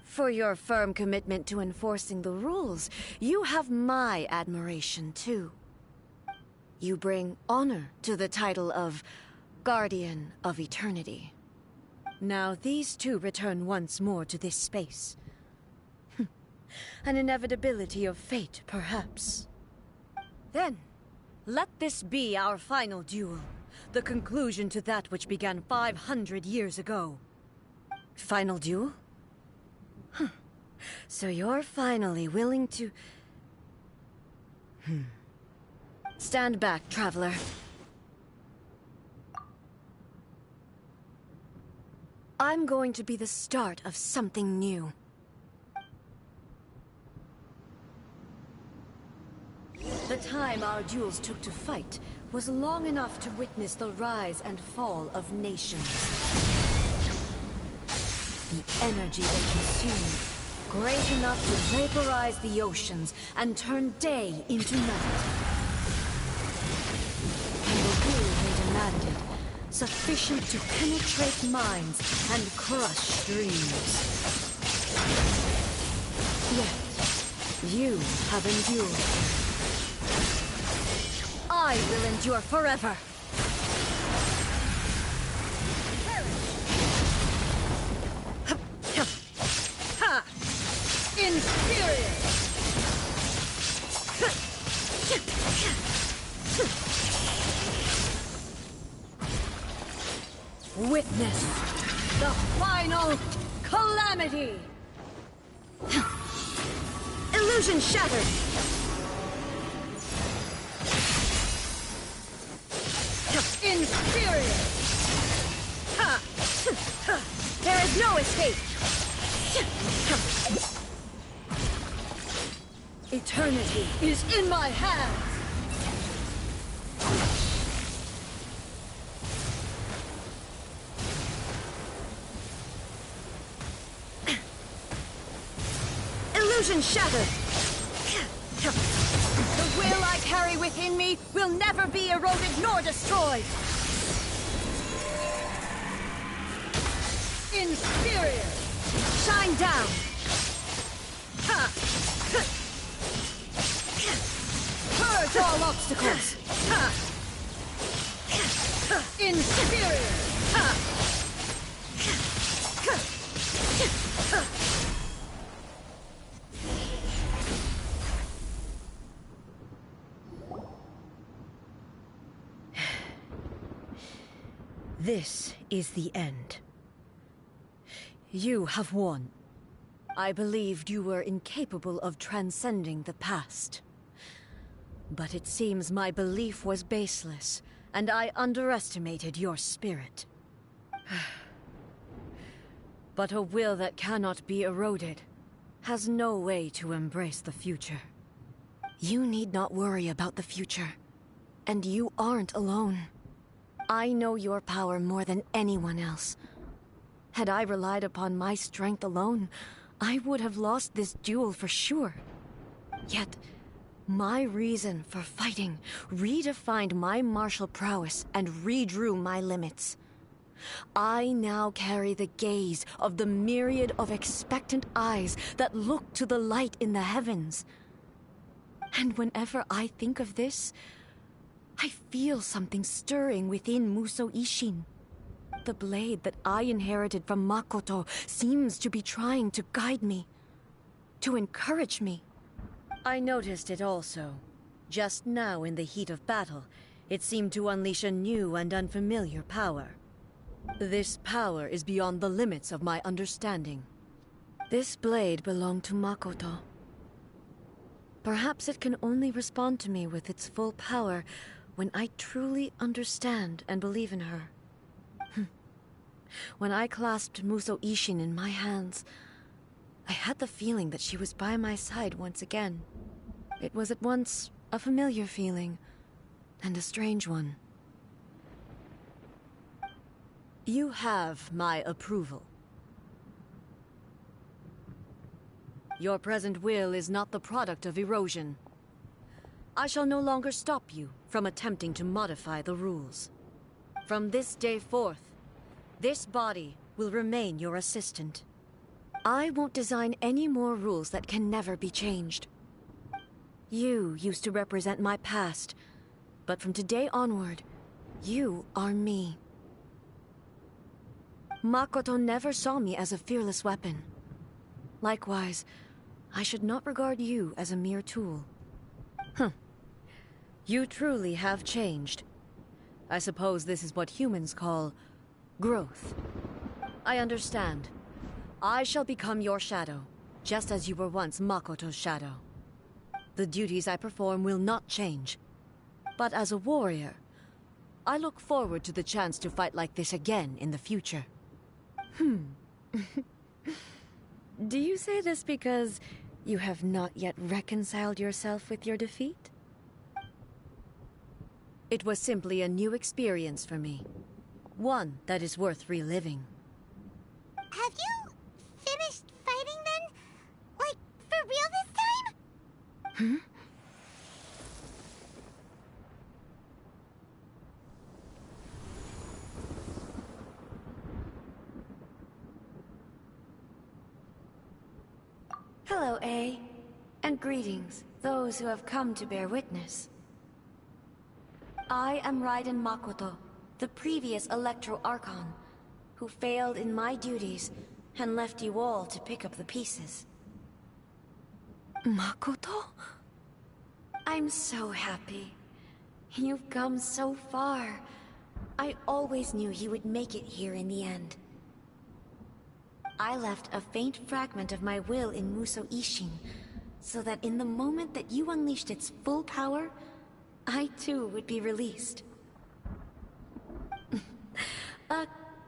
For your firm commitment to enforcing the rules, you have my admiration too. You bring honor to the title of Guardian of Eternity. Now these two return once more to this space. An inevitability of fate, perhaps. Then, let this be our final duel. The conclusion to that which began 500 years ago. Final duel? So you're finally willing to... Stand back, traveler. I'm going to be the start of something new. The time our duels took to fight was long enough to witness the rise and fall of nations. The energy they consumed, great enough to vaporize the oceans and turn day into night. And the will they demanded, sufficient to penetrate minds and crush dreams. Yet, you have endured. I will endure forever. Ha! Inferior! Witness the final calamity! Illusion shattered! Inferior! Ha! There is no escape! Eternity is in my hands! Illusion shattered! The will I carry within me will never be eroded nor destroyed! Inferior! Shine down! Ha! Purge all obstacles! Ha! Inferior! Ha! This is the end. You have won. I believed you were incapable of transcending the past. But it seems my belief was baseless, and I underestimated your spirit. But a will that cannot be eroded has no way to embrace the future. You need not worry about the future, and you aren't alone. I know your power more than anyone else. Had I relied upon my strength alone, I would have lost this duel for sure. Yet, my reason for fighting redefined my martial prowess and redrew my limits. I now carry the gaze of the myriad of expectant eyes that look to the light in the heavens. And whenever I think of this, I feel something stirring within Musou Ishin. The blade that I inherited from Makoto seems to be trying to guide me, to encourage me. I noticed it also. Just now in the heat of battle, it seemed to unleash a new and unfamiliar power. This power is beyond the limits of my understanding. This blade belonged to Makoto. Perhaps it can only respond to me with its full power when I truly understand and believe in her. When I clasped Musou Ishin in my hands, I had the feeling that she was by my side once again. It was at once a familiar feeling and a strange one. You have my approval. Your present will is not the product of erosion. I shall no longer stop you from attempting to modify the rules. From this day forth, this body will remain your assistant. I won't design any more rules that can never be changed. You used to represent my past, but from today onward, you are me. Makoto never saw me as a fearless weapon. Likewise, I should not regard you as a mere tool. You truly have changed. I suppose this is what humans call growth. I understand. I shall become your shadow, just as you were once Makoto's shadow. The duties I perform will not change. But as a warrior, I look forward to the chance to fight like this again in the future. Do you say this because you have not yet reconciled yourself with your defeat? It was simply a new experience for me. One that is worth reliving. Have you finished fighting then? Like, for real this time? Hello, A. And greetings, those who have come to bear witness. I am Raiden Makoto, the previous Electro Archon, who failed in my duties and left you all to pick up the pieces. Makoto? I'm so happy. You've come so far. I always knew you would make it here in the end. I left a faint fragment of my will in Musou Ishin, so that in the moment that you unleashed its full power, I too would be released.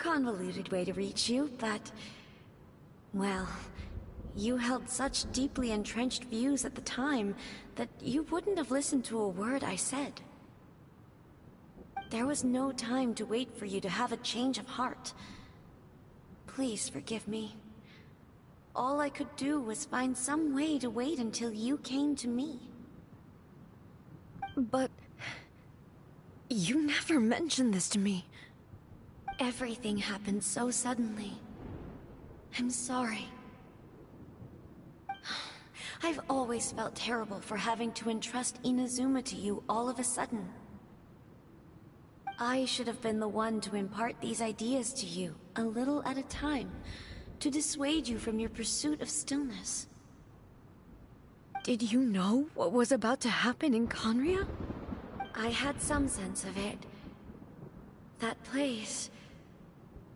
convoluted way to reach you, but... well, you held such deeply entrenched views at the time that you wouldn't have listened to a word I said. There was no time to wait for you to have a change of heart. Please forgive me. All I could do was find some way to wait until you came to me. But... you never mentioned this to me. Everything happened so suddenly. I'm sorry. I've always felt terrible for having to entrust Inazuma to you all of a sudden. I should have been the one to impart these ideas to you, a little at a time, to dissuade you from your pursuit of stillness. Did you know what was about to happen in Conria? I had some sense of it. That place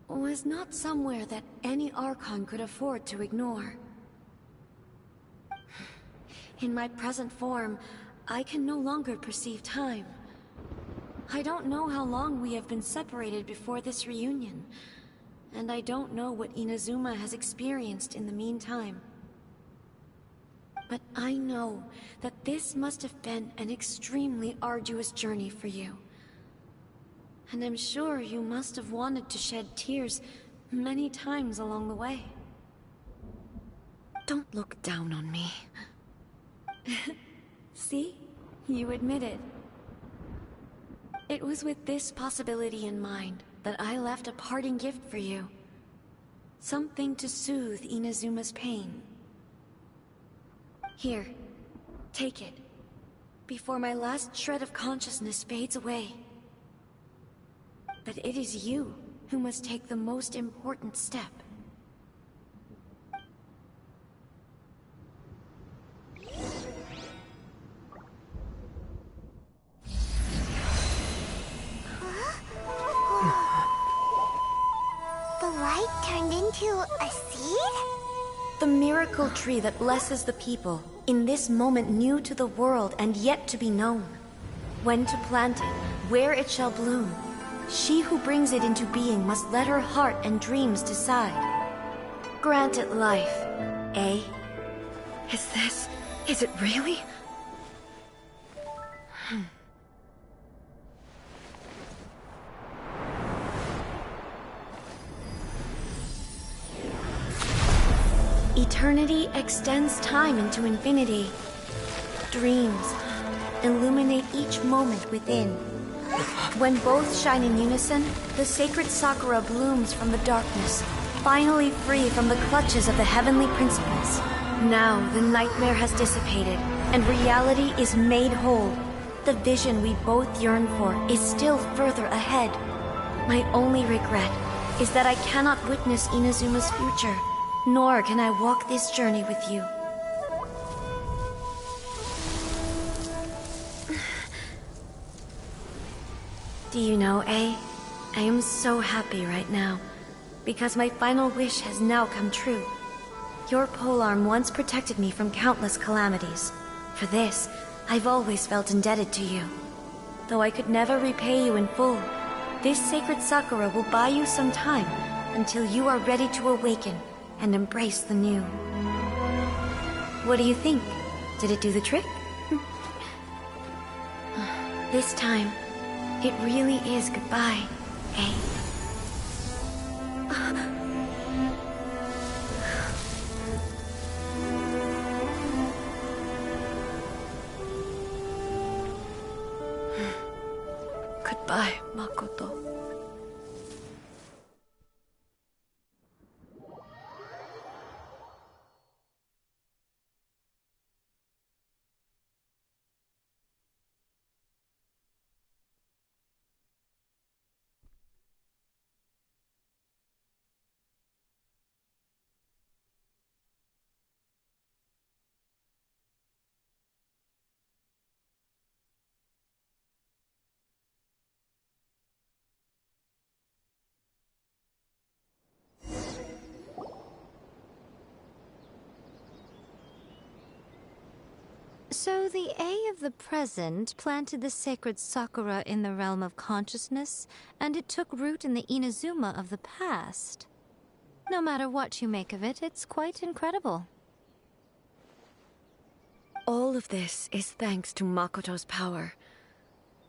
was not somewhere that any Archon could afford to ignore. In my present form, I can no longer perceive time. I don't know how long we have been separated before this reunion, and I don't know what Inazuma has experienced in the meantime. But I know that this must have been an extremely arduous journey for you. And I'm sure you must have wanted to shed tears many times along the way. Don't look down on me. See? You admit it. It was with this possibility in mind that I left a parting gift for you. Something to soothe Inazuma's pain. Here, take it, before my last shred of consciousness fades away. But it is you who must take the most important step. The light turned into a seed? The miracle tree that blesses the people, in this moment new to the world and yet to be known. When to plant it, where it shall bloom. She who brings it into being must let her heart and dreams decide. Grant it life, eh? Is it really? Eternity extends time into infinity. Dreams illuminate each moment within. When both shine in unison, the sacred Sakura blooms from the darkness, finally free from the clutches of the heavenly principles. Now the nightmare has dissipated, and reality is made whole. The vision we both yearn for is still further ahead. My only regret is that I cannot witness Inazuma's future. Nor can I walk this journey with you. Do you know, I am so happy right now, because my final wish has now come true. Your polearm once protected me from countless calamities. For this, I've always felt indebted to you. Though I could never repay you in full, this sacred Sakura will buy you some time until you are ready to awaken and embrace the new. What do you think? Did it do the trick? This time, it really is goodbye, eh? Goodbye, Makoto. So the A of the present planted the sacred sakura in the realm of consciousness, and it took root in the Inazuma of the past. No matter what you make of it, it's quite incredible. All of this is thanks to Makoto's power.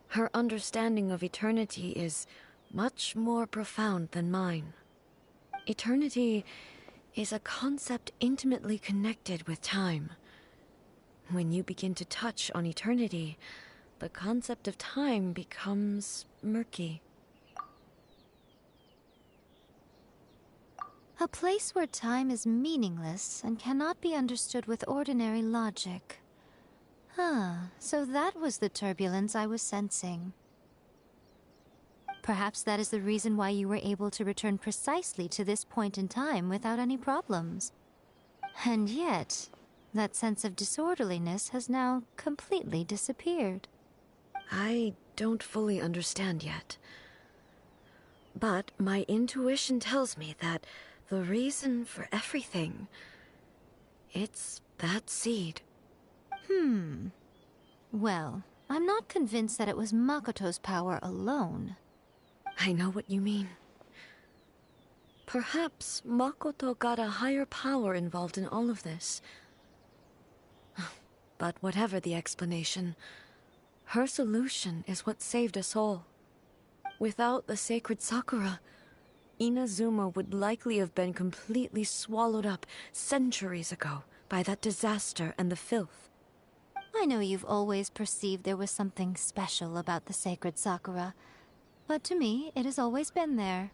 Her understanding of eternity is much more profound than mine. Eternity is a concept intimately connected with time. When you begin to touch on eternity, the concept of time becomes murky. A place where time is meaningless and cannot be understood with ordinary logic. So that was the turbulence I was sensing. Perhaps that is the reason why you were able to return precisely to this point in time without any problems. And yet, that sense of disorderliness has now completely disappeared. I don't fully understand yet. But my intuition tells me that the reason for everything, it's that seed. Well, I'm not convinced that it was Makoto's power alone. I know what you mean. Perhaps Makoto got a higher power involved in all of this. But whatever the explanation, her solution is what saved us all. Without the sacred Sakura, Inazuma would likely have been completely swallowed up centuries ago by that disaster and the filth. I know you've always perceived there was something special about the sacred Sakura, but to me, it has always been there.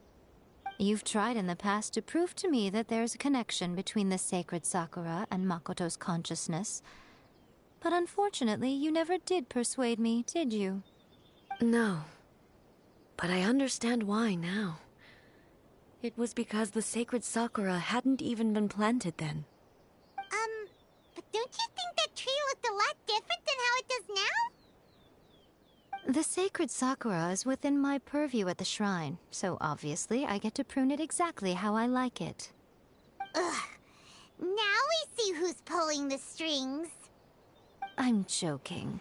You've tried in the past to prove to me that there's a connection between the sacred Sakura and Makoto's consciousness, but unfortunately, you never did persuade me, did you? No. But I understand why now. It was because the sacred Sakura hadn't even been planted then. But don't you think that tree looked a lot different than how it does now? The sacred Sakura is within my purview at the shrine, so obviously I get to prune it exactly how I like it. Ugh. Now we see who's pulling the strings. I'm joking.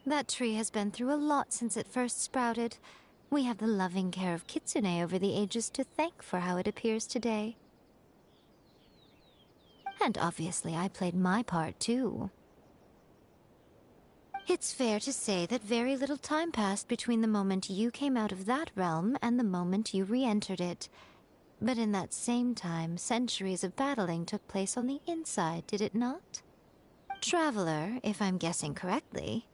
That tree has been through a lot since it first sprouted. We have the loving care of Kitsune over the ages to thank for how it appears today. And obviously I played my part too. It's fair to say that very little time passed between the moment you came out of that realm and the moment you re-entered it. But in that same time, centuries of battling took place on the inside, did it not? Traveler, if I'm guessing correctly,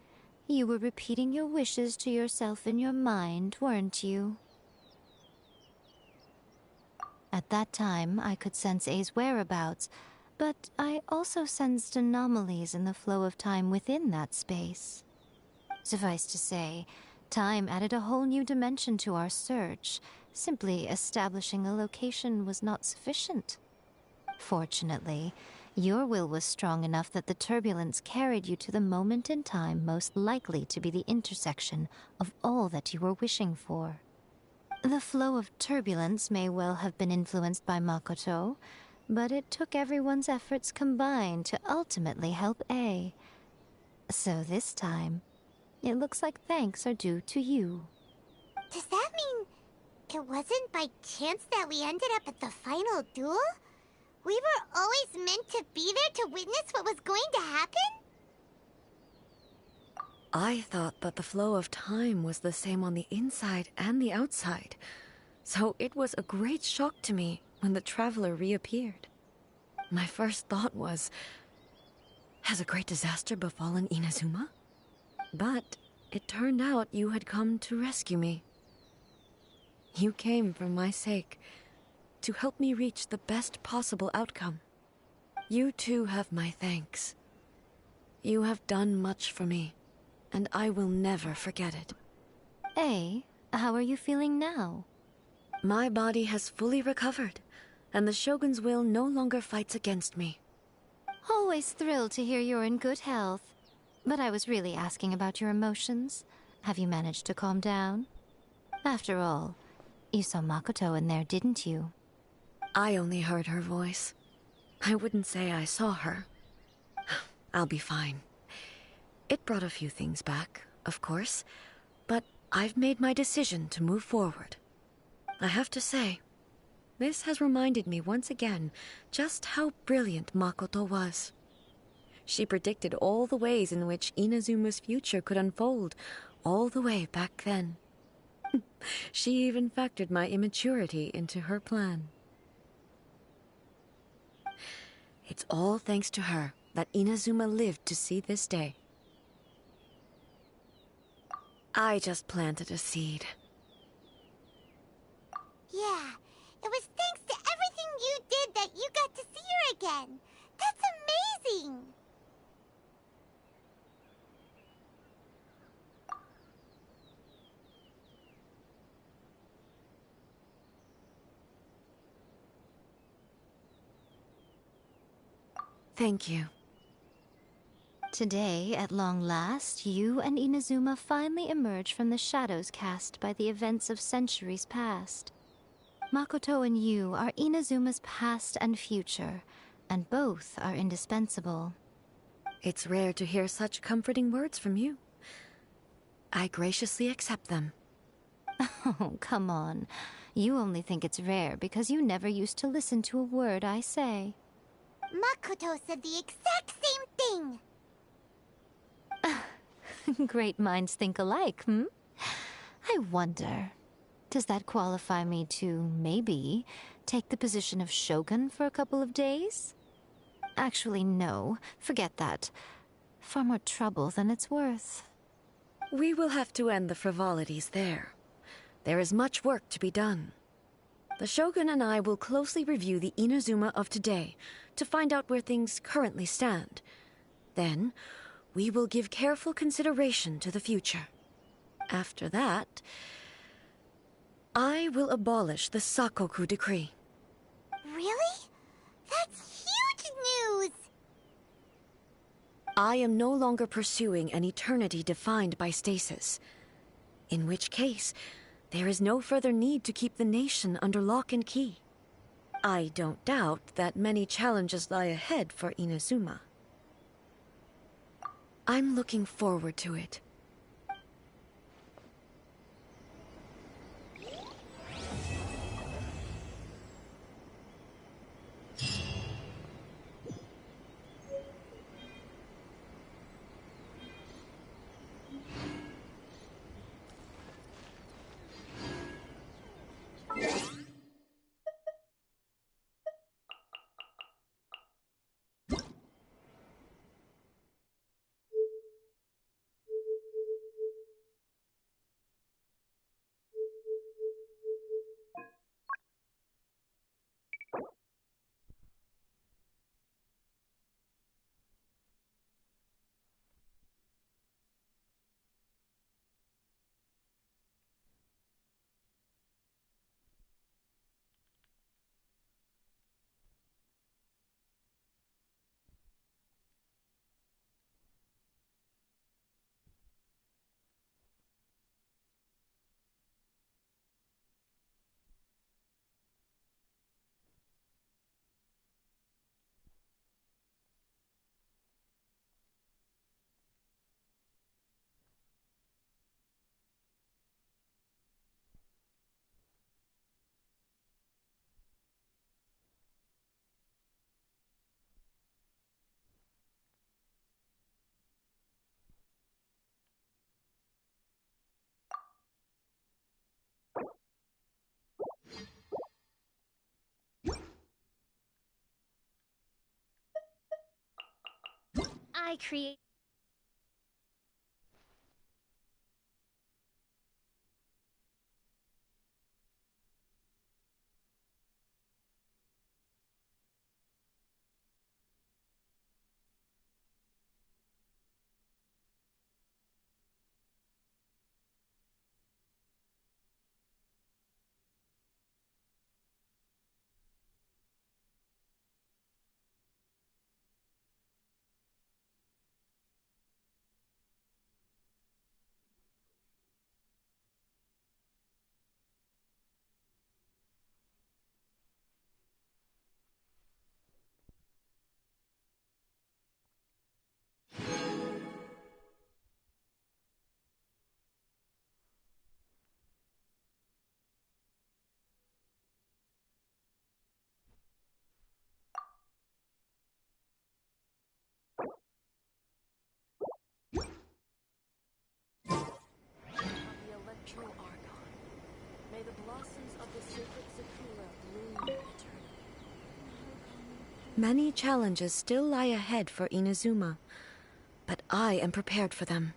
you were repeating your wishes to yourself in your mind, weren't you? At that time, I could sense A's whereabouts, but I also sensed anomalies in the flow of time within that space. Suffice to say, time added a whole new dimension to our search. Simply establishing a location was not sufficient. Fortunately, your will was strong enough that the turbulence carried you to the moment in time most likely to be the intersection of all that you were wishing for. The flow of turbulence may well have been influenced by Makoto, but it took everyone's efforts combined to ultimately help A. So this time, it looks like thanks are due to you. Does that mean it wasn't by chance that we ended up at the final duel? We were always meant to be there to witness what was going to happen? I thought that the flow of time was the same on the inside and the outside, so it was a great shock to me when the traveler reappeared. My first thought was, has a great disaster befallen Inazuma? But it turned out you had come to rescue me. You came for my sake, to help me reach the best possible outcome. You too have my thanks. You have done much for me, and I will never forget it. A, how are you feeling now? My body has fully recovered, and the Shogun's will no longer fights against me. Always thrilled to hear you're in good health. But I was really asking about your emotions. Have you managed to calm down? After all, you saw Makoto in there, didn't you? I only heard her voice. I wouldn't say I saw her. I'll be fine. It brought a few things back, of course, but I've made my decision to move forward. I have to say, this has reminded me once again just how brilliant Makoto was. She predicted all the ways in which Inazuma's future could unfold, all the way back then. She even factored my immaturity into her plan. It's all thanks to her that Inazuma lived to see this day. I just planted a seed. Yeah, it was thanks to everything you did that you got to see her again. That's amazing! Thank you. Today, at long last, you and Inazuma finally emerge from the shadows cast by the events of centuries past. Makoto and you are Inazuma's past and future, and both are indispensable. It's rare to hear such comforting words from you. I graciously accept them. Oh, come on. You only think it's rare because you never used to listen to a word I say. Makoto said the exact same thing! Great minds think alike, hmm? I wonder, does that qualify me to, maybe, take the position of Shogun for a couple of days? Actually, no. Forget that. Far more trouble than it's worth. We will have to end the frivolities there. There is much work to be done. The Shogun and I will closely review the Inazuma of today to find out where things currently stand. Then, we will give careful consideration to the future. After that, I will abolish the Sakoku decree. Really? That's huge news! I am no longer pursuing an eternity defined by stasis. In which case, there is no further need to keep the nation under lock and key. I don't doubt that many challenges lie ahead for Inazuma. I'm looking forward to it. I create... Many challenges still lie ahead for Inazuma, but I am prepared for them.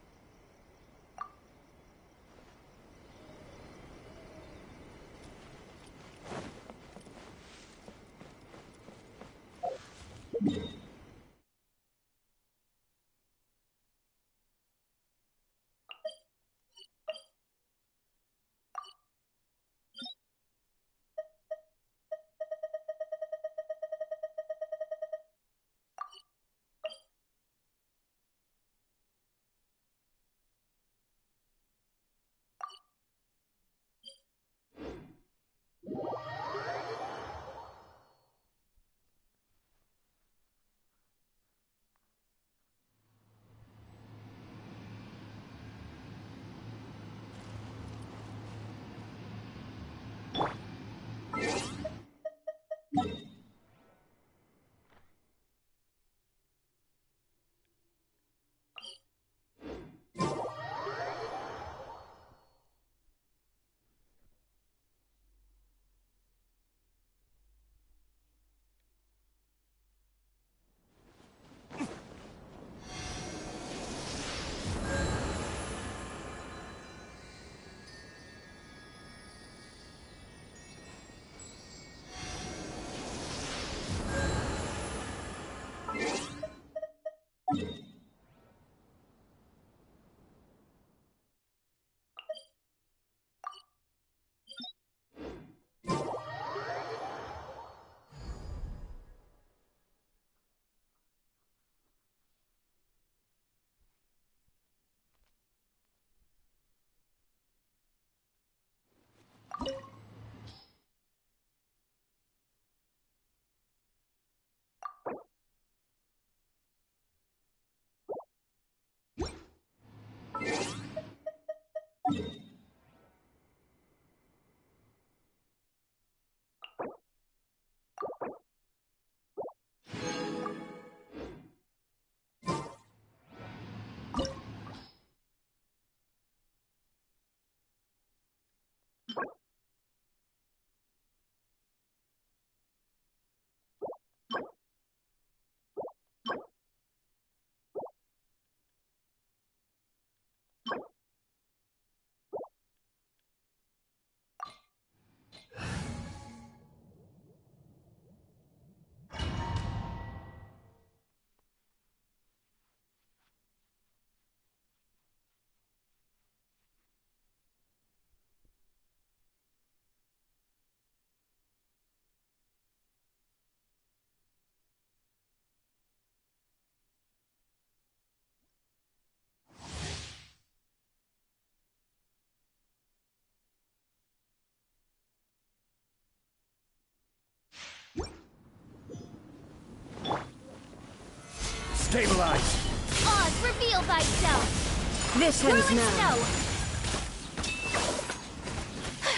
Stabilize! Oz, reveal thyself! This ends Whirling now. snow!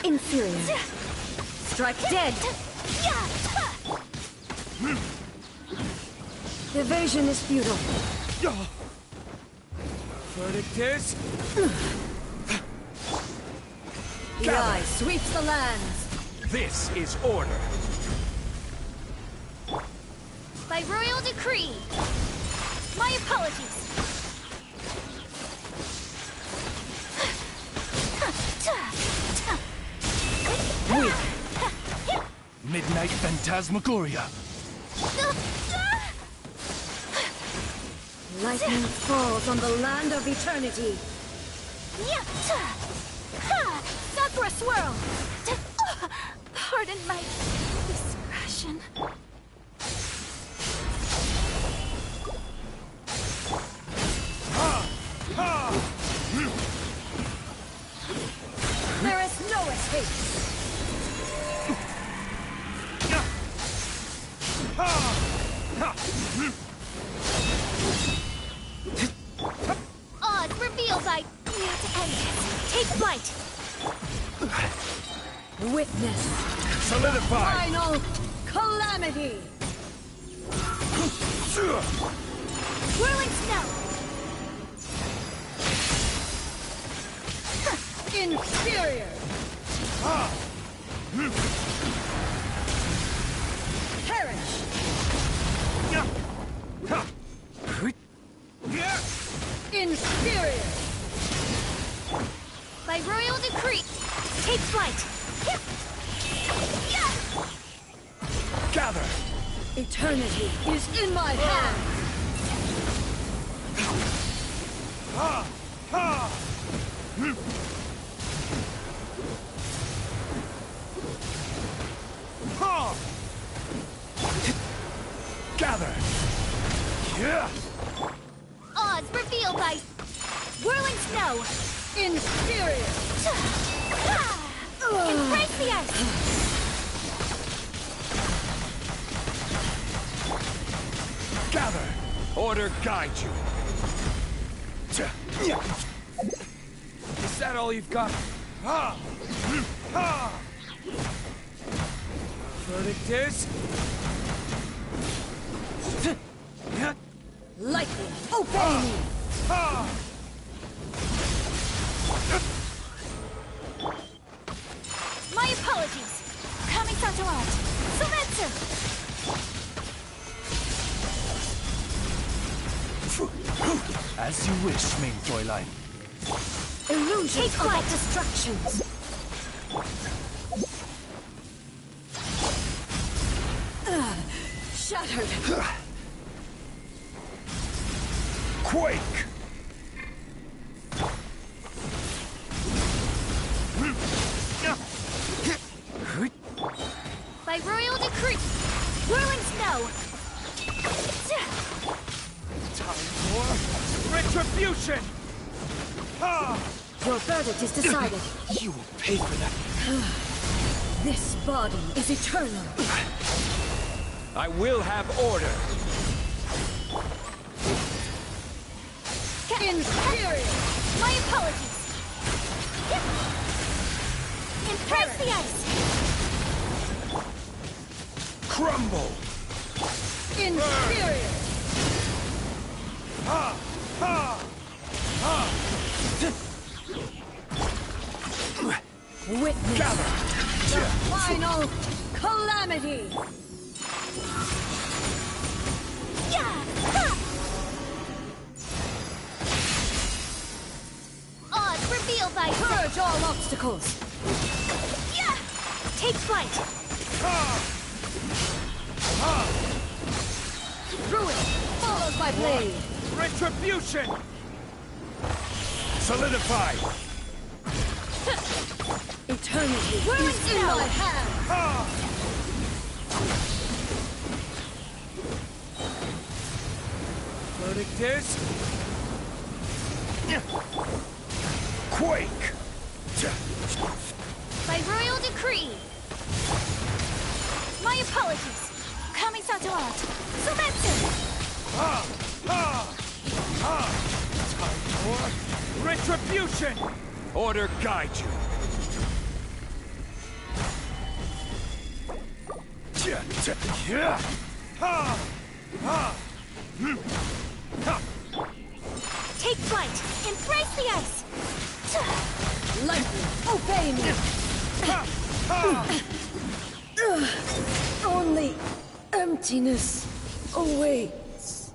Inferior. Strike dead! Evasion is futile. Verdict is... The eye sweeps the lands. This is order. By royal decree! My apologies! Midnight Phantasmagoria. Lightning falls on the land of eternity. Sakura swirl! Pardon my discretion. There is no escape. Oz, reveal thy... Take flight! Witness Solidify! final calamity. Whirling snow! Inferior. Perish. Eternity is in my hands! Gather! Yeah! Odds revealed by whirling snow. Inferior! Embrace the ice. Gather! Order guide you! Is that all you've got? Verdict is... Lightning, obey me! My apologies. Coming out Sumetsu. As you wish, main Fräulein. Illusions of destructions! Shattered! Quake! By royal decree. Whirling snow. Time for retribution! Your verdict is decided. You will pay for that. This body is eternal. I will have order. Inferior! My apologies. Embrace the ice. Crumble! Inferior! Witness the final calamity! Odds revealed by purge all obstacles! Take flight. Ruin followed by blade. Retribution! Solidify! Eternity is in my hand! Verdict is... Quake! By royal decree. My apologies. Coming out Sumetsu. Time for retribution! Order guide you. Take flight. Embrace the ice. Lightning, obey me! Only emptiness awaits.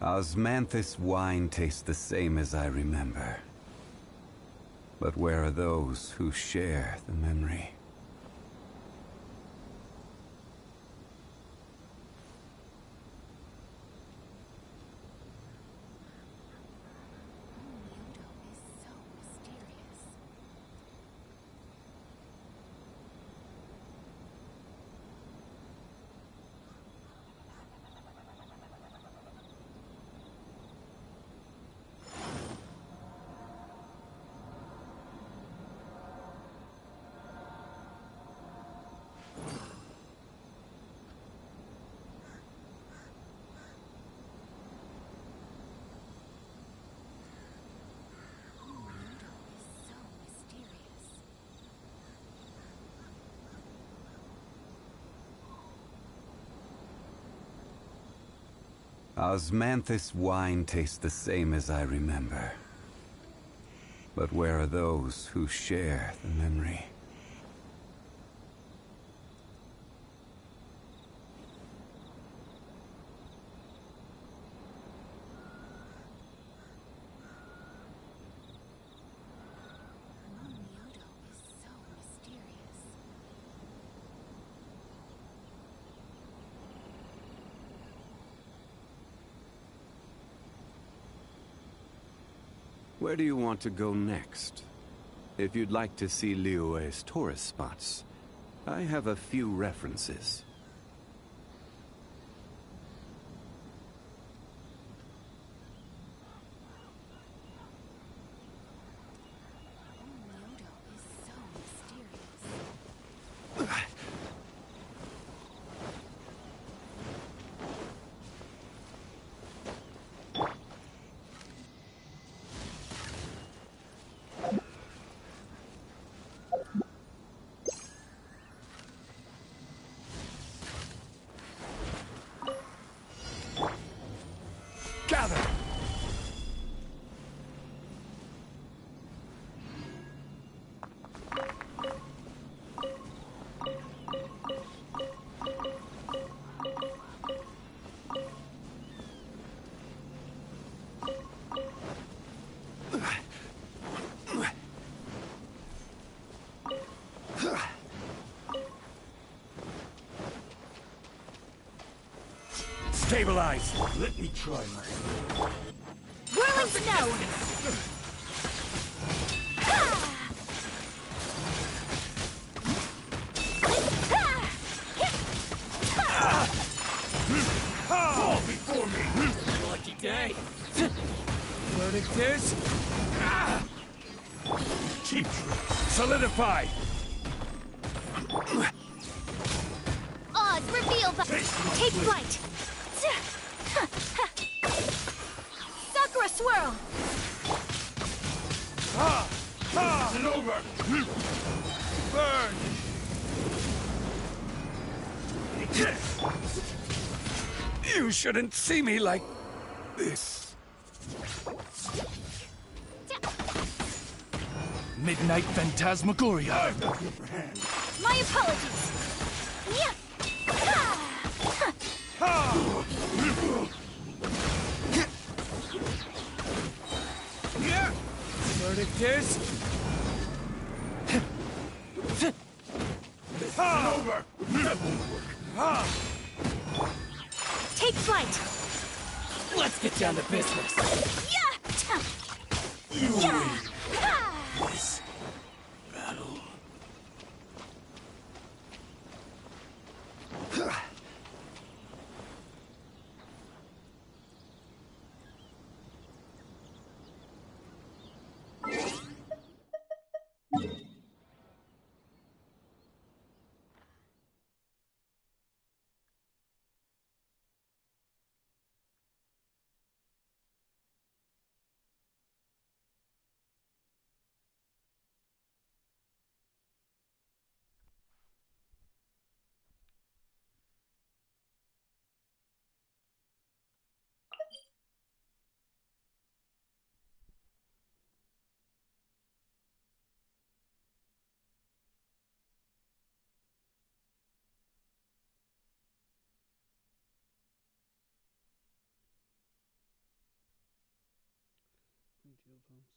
Osmanthus wine tastes the same as I remember. But where are those who share the memory? Osmanthus wine tastes the same as I remember. But where are those who share the memory? Where do you want to go next? If you'd like to see Liyue's tourist spots, I have a few references. Stabilize! Let me try my... Whirling snow! Fall before me! Lucky day! Verdict is... Cheap trick! Solidify! Odds reveal the... Take flight! Sakura swirl! It's over! Burn! You shouldn't see me like this. Midnight Phantasmagoria. My apologies! Yeah. Verdict is... Over! That won't work. Take flight! Let's get down to business! Yeah! You Yeah! win this battle. guild homes.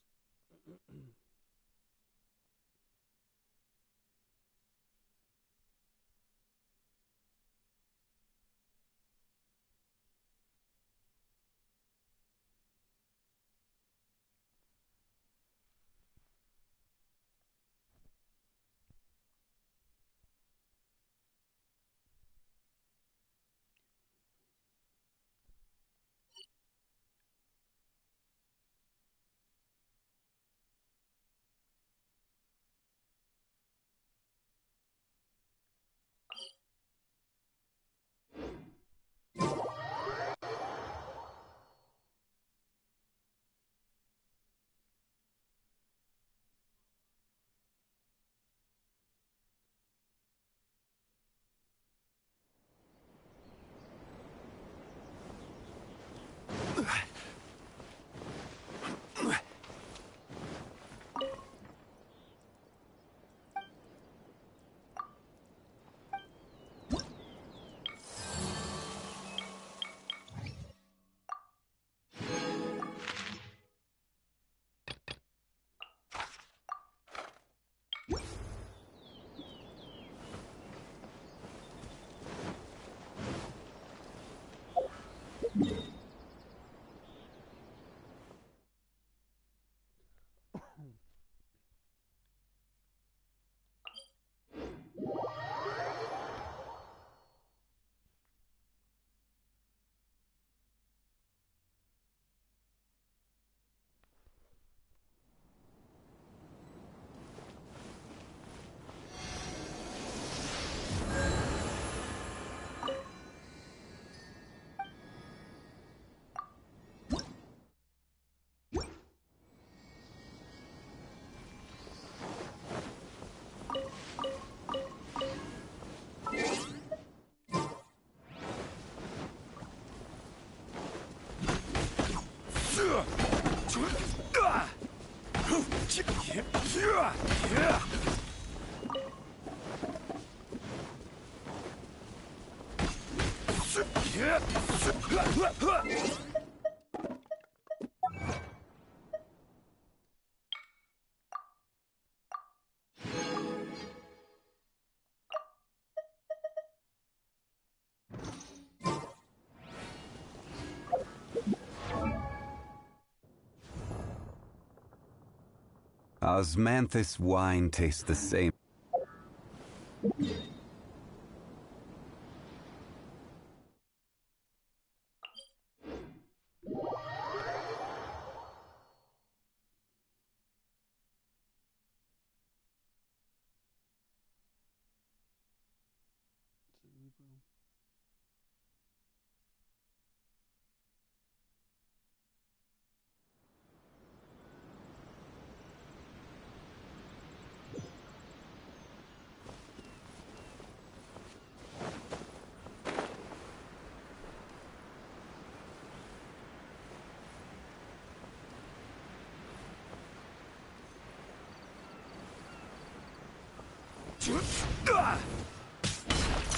Osmanthus wine tastes the same.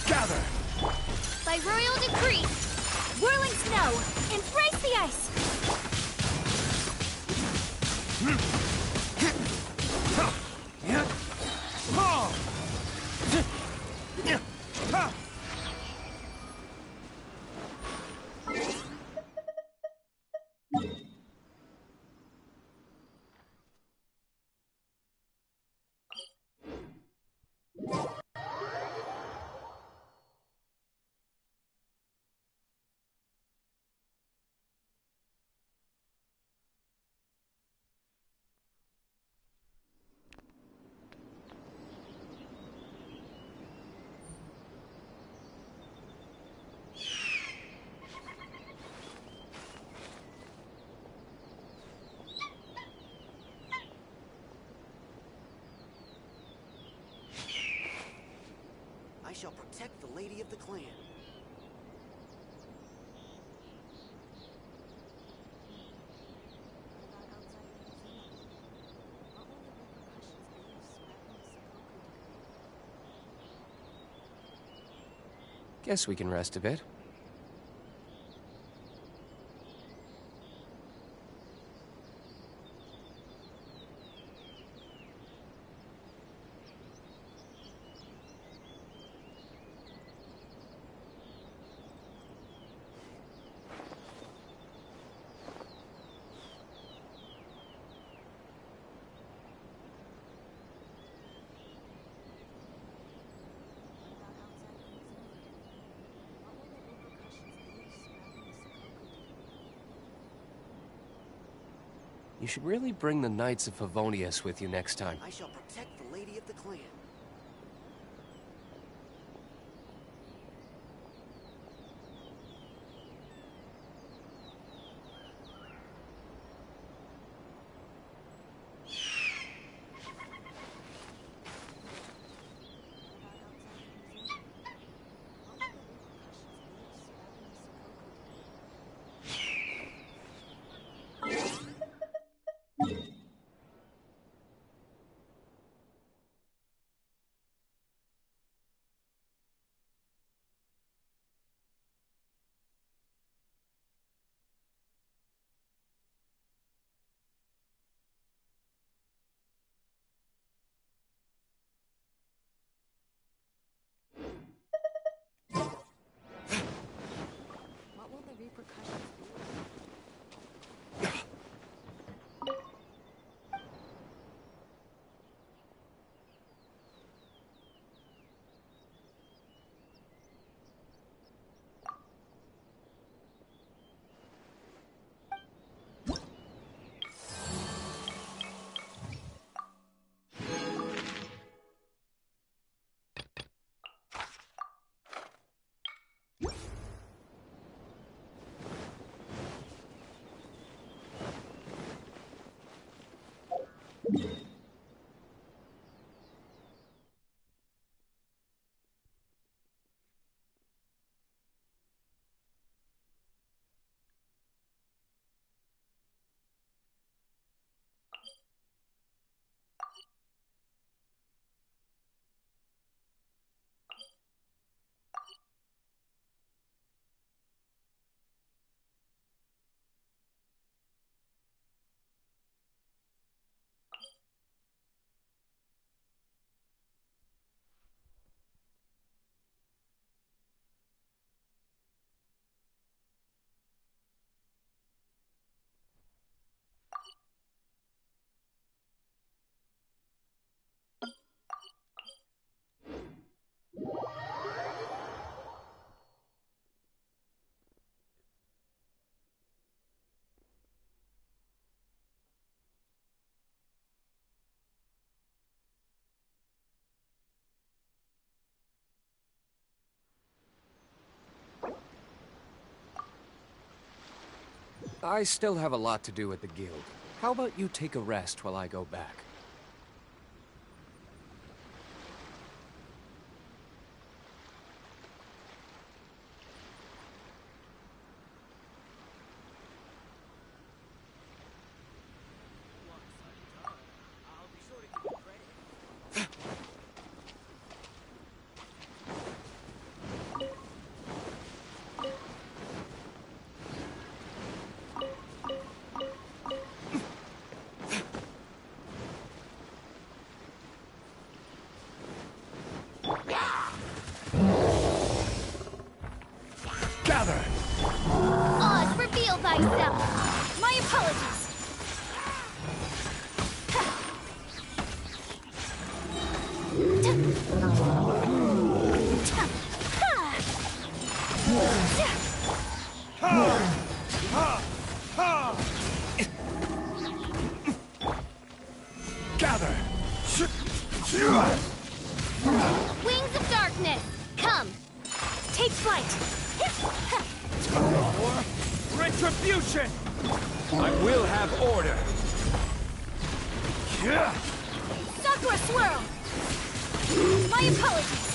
Gather! By royal decree, whirling snow, embrace the ice! I shall protect the lady of the clan. Guess we can rest a bit. You should really bring the Knights of Favonius with you next time. I shall protect the lady of the clan. What will the repercussions be? I still have a lot to do at the guild. How about you take a rest while I go back? Oz, reveal thyself! My apologies! Gather! Wings of darkness! Come! Take flight! Retribution! I will have order. Sakura swirl! My apologies!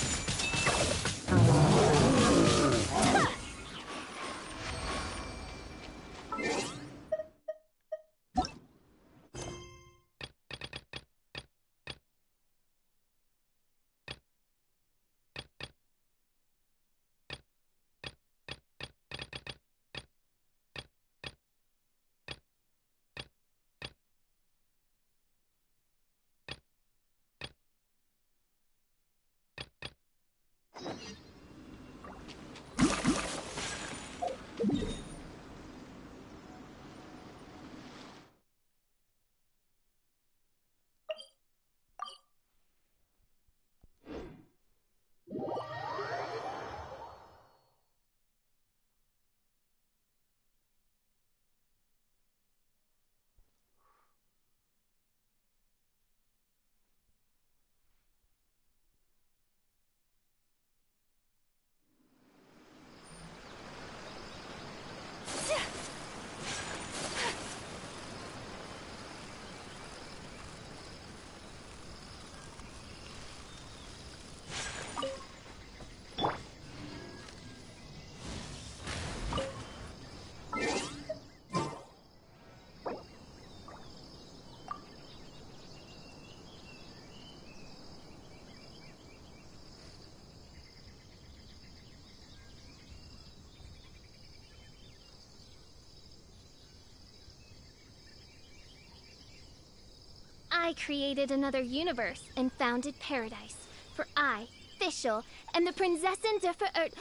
I created another universe and founded paradise. For I, Fischl, am the Prinzessin der Verirrt...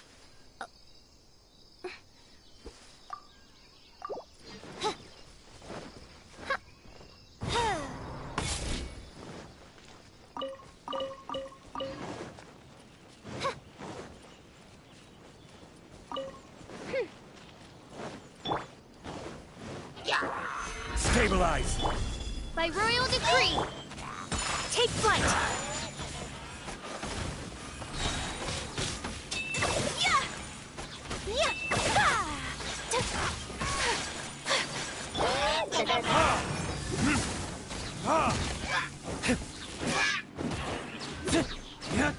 Stabilize! By royal decree, take flight! Yeah! Yeah!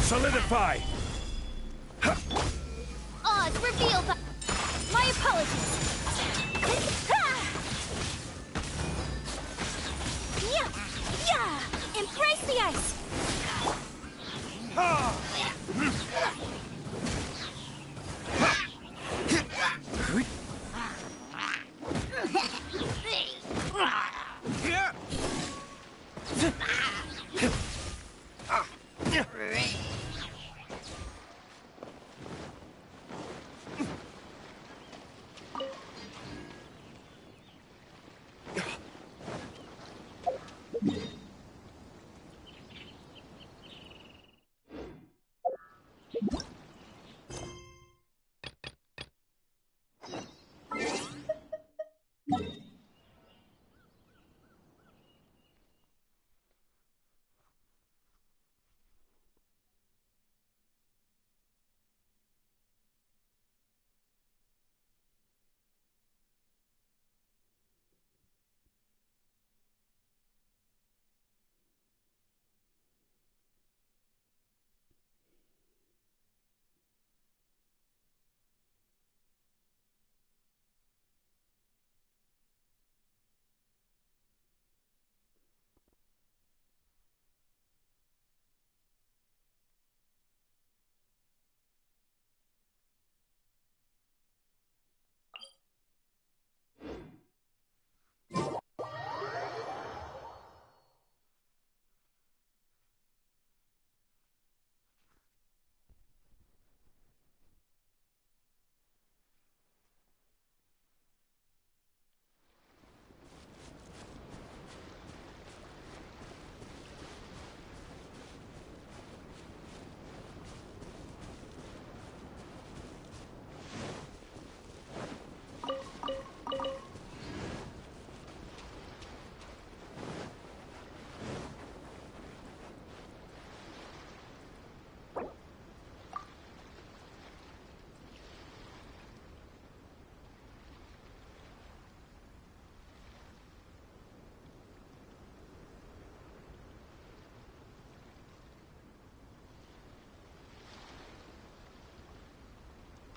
Solidify! Odds revealed by... My apologies! Yeah! Yeah! Embrace the ice!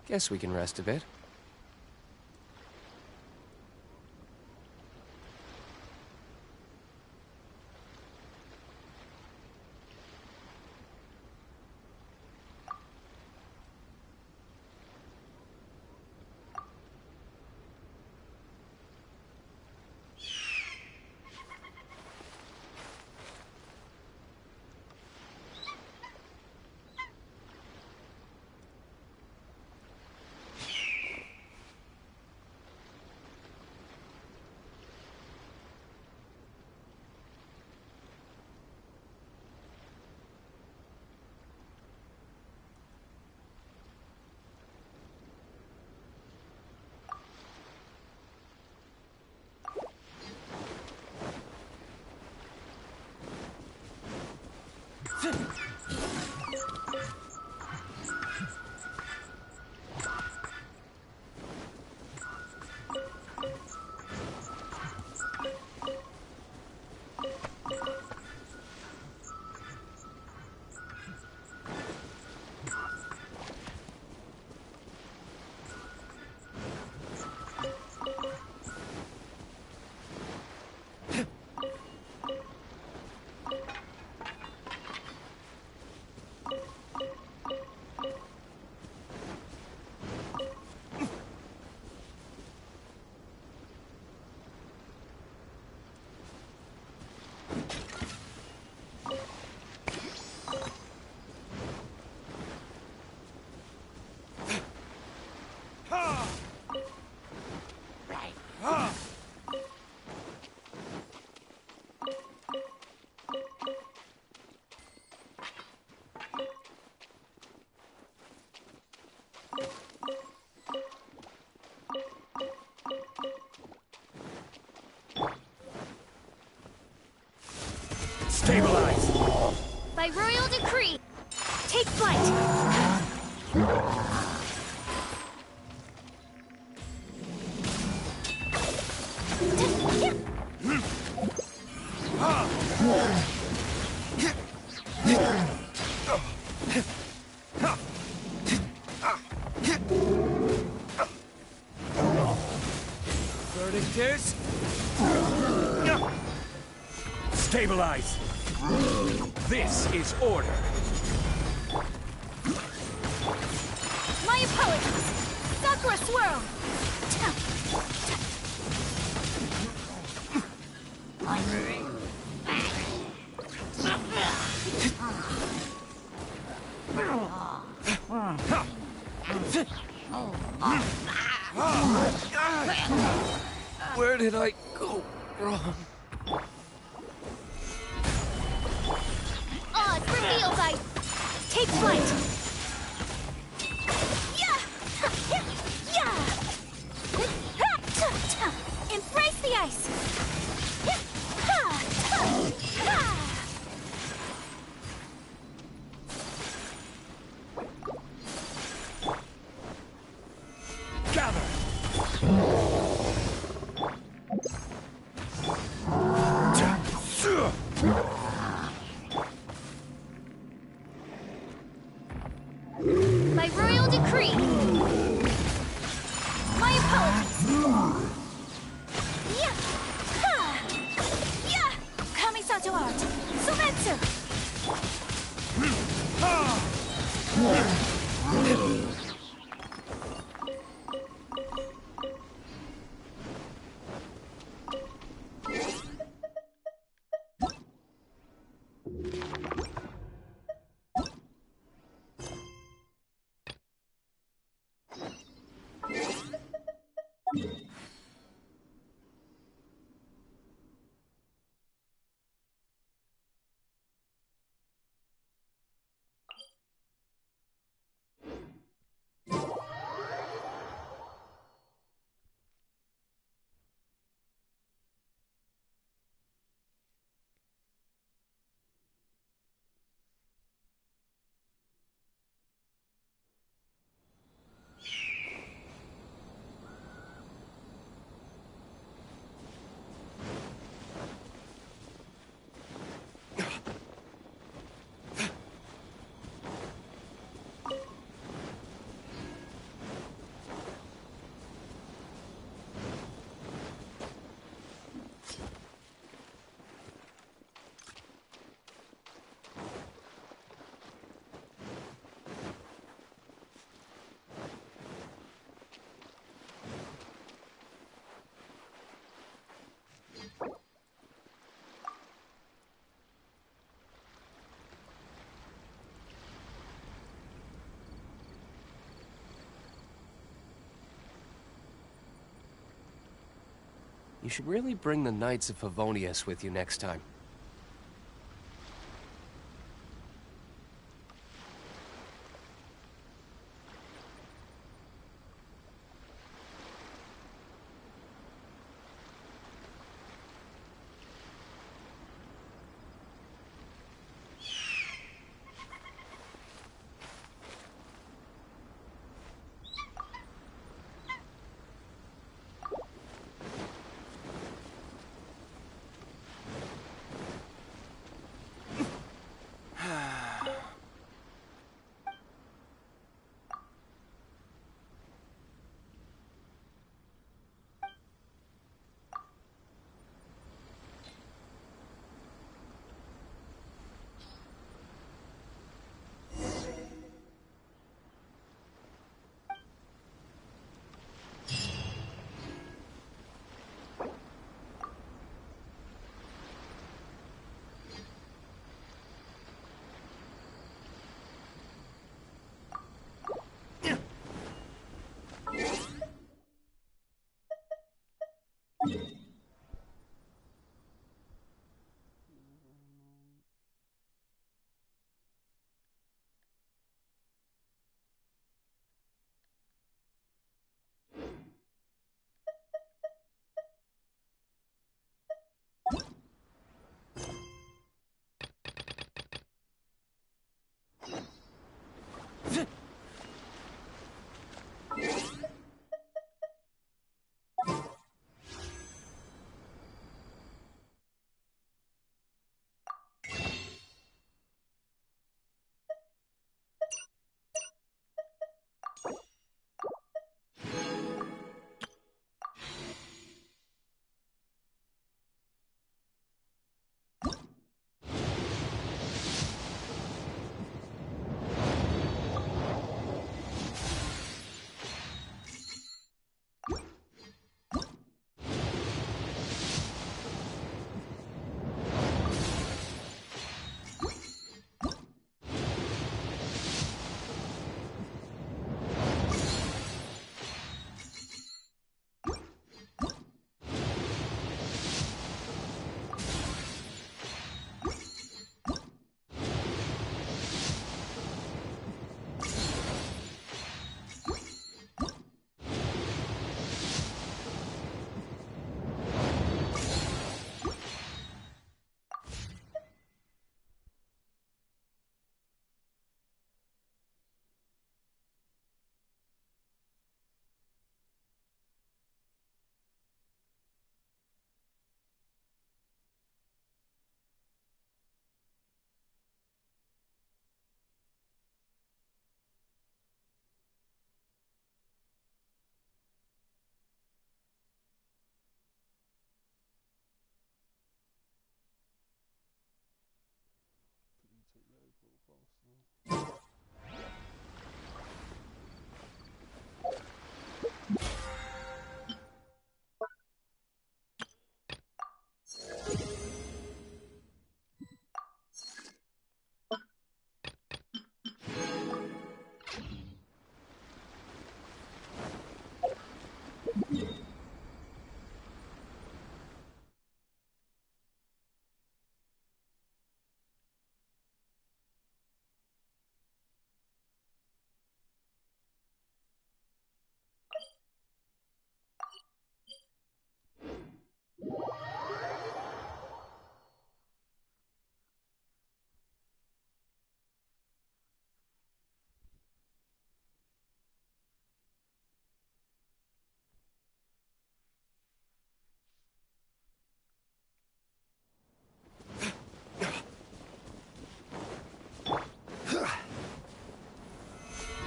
Guess we can rest a bit. By royal decree, take flight! Verdict is... Stabilize! This is order. My apologies! Sakura swirl! Where did I go wrong? Oz, reveal guys! Take flight! Embrace the ice! By royal decree! My apologies! Kamisato art! Sumetsu! You should really bring the Knights of Favonius with you next time.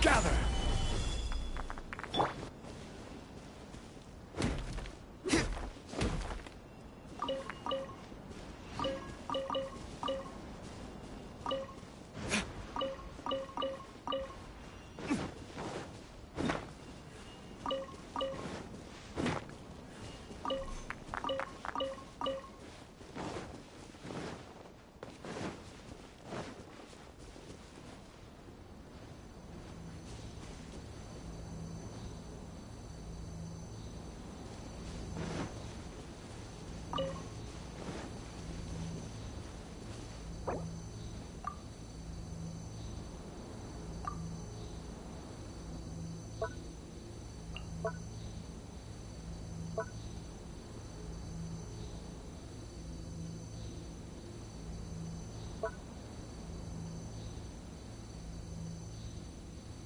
Gather!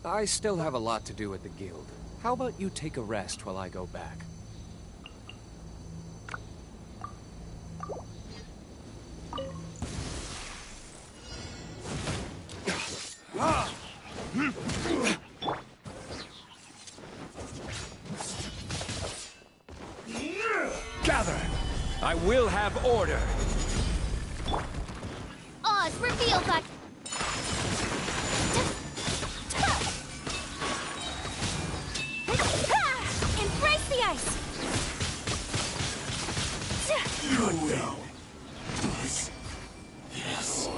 I still have a lot to do at the guild. How about you take a rest while I go back? Gather! I will have order! Oz, reveal that. Embrace the ice. You will. Yes.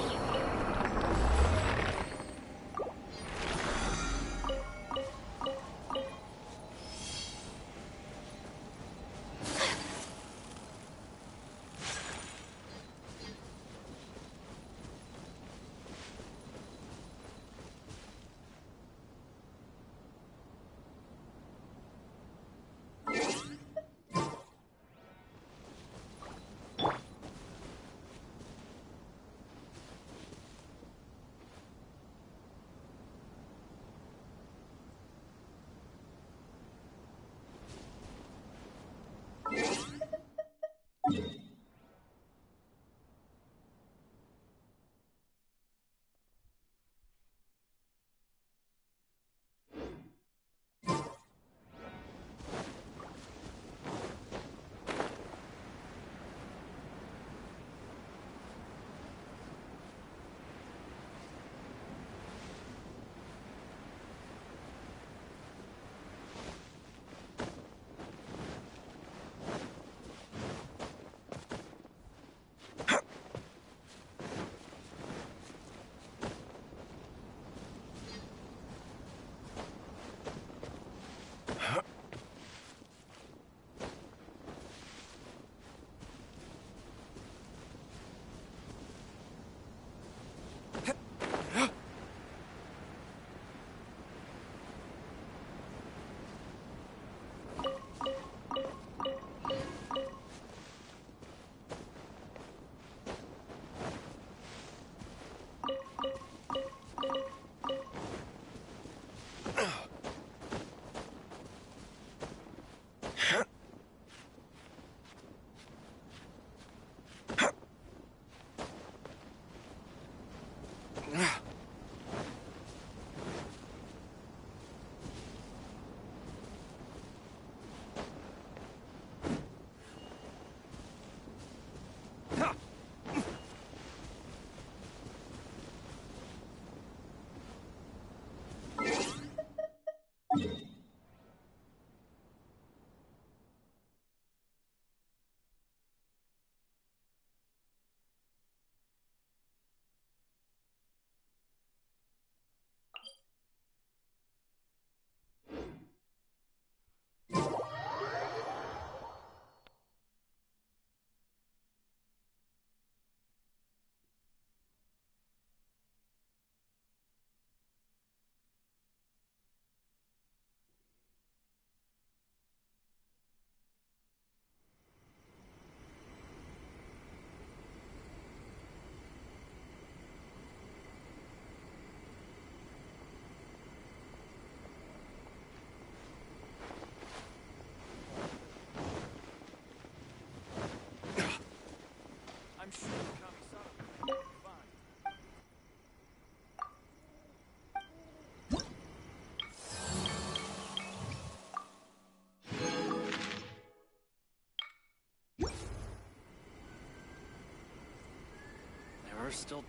We're still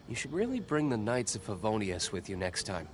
You should really bring the Knights of Favonius with you next time.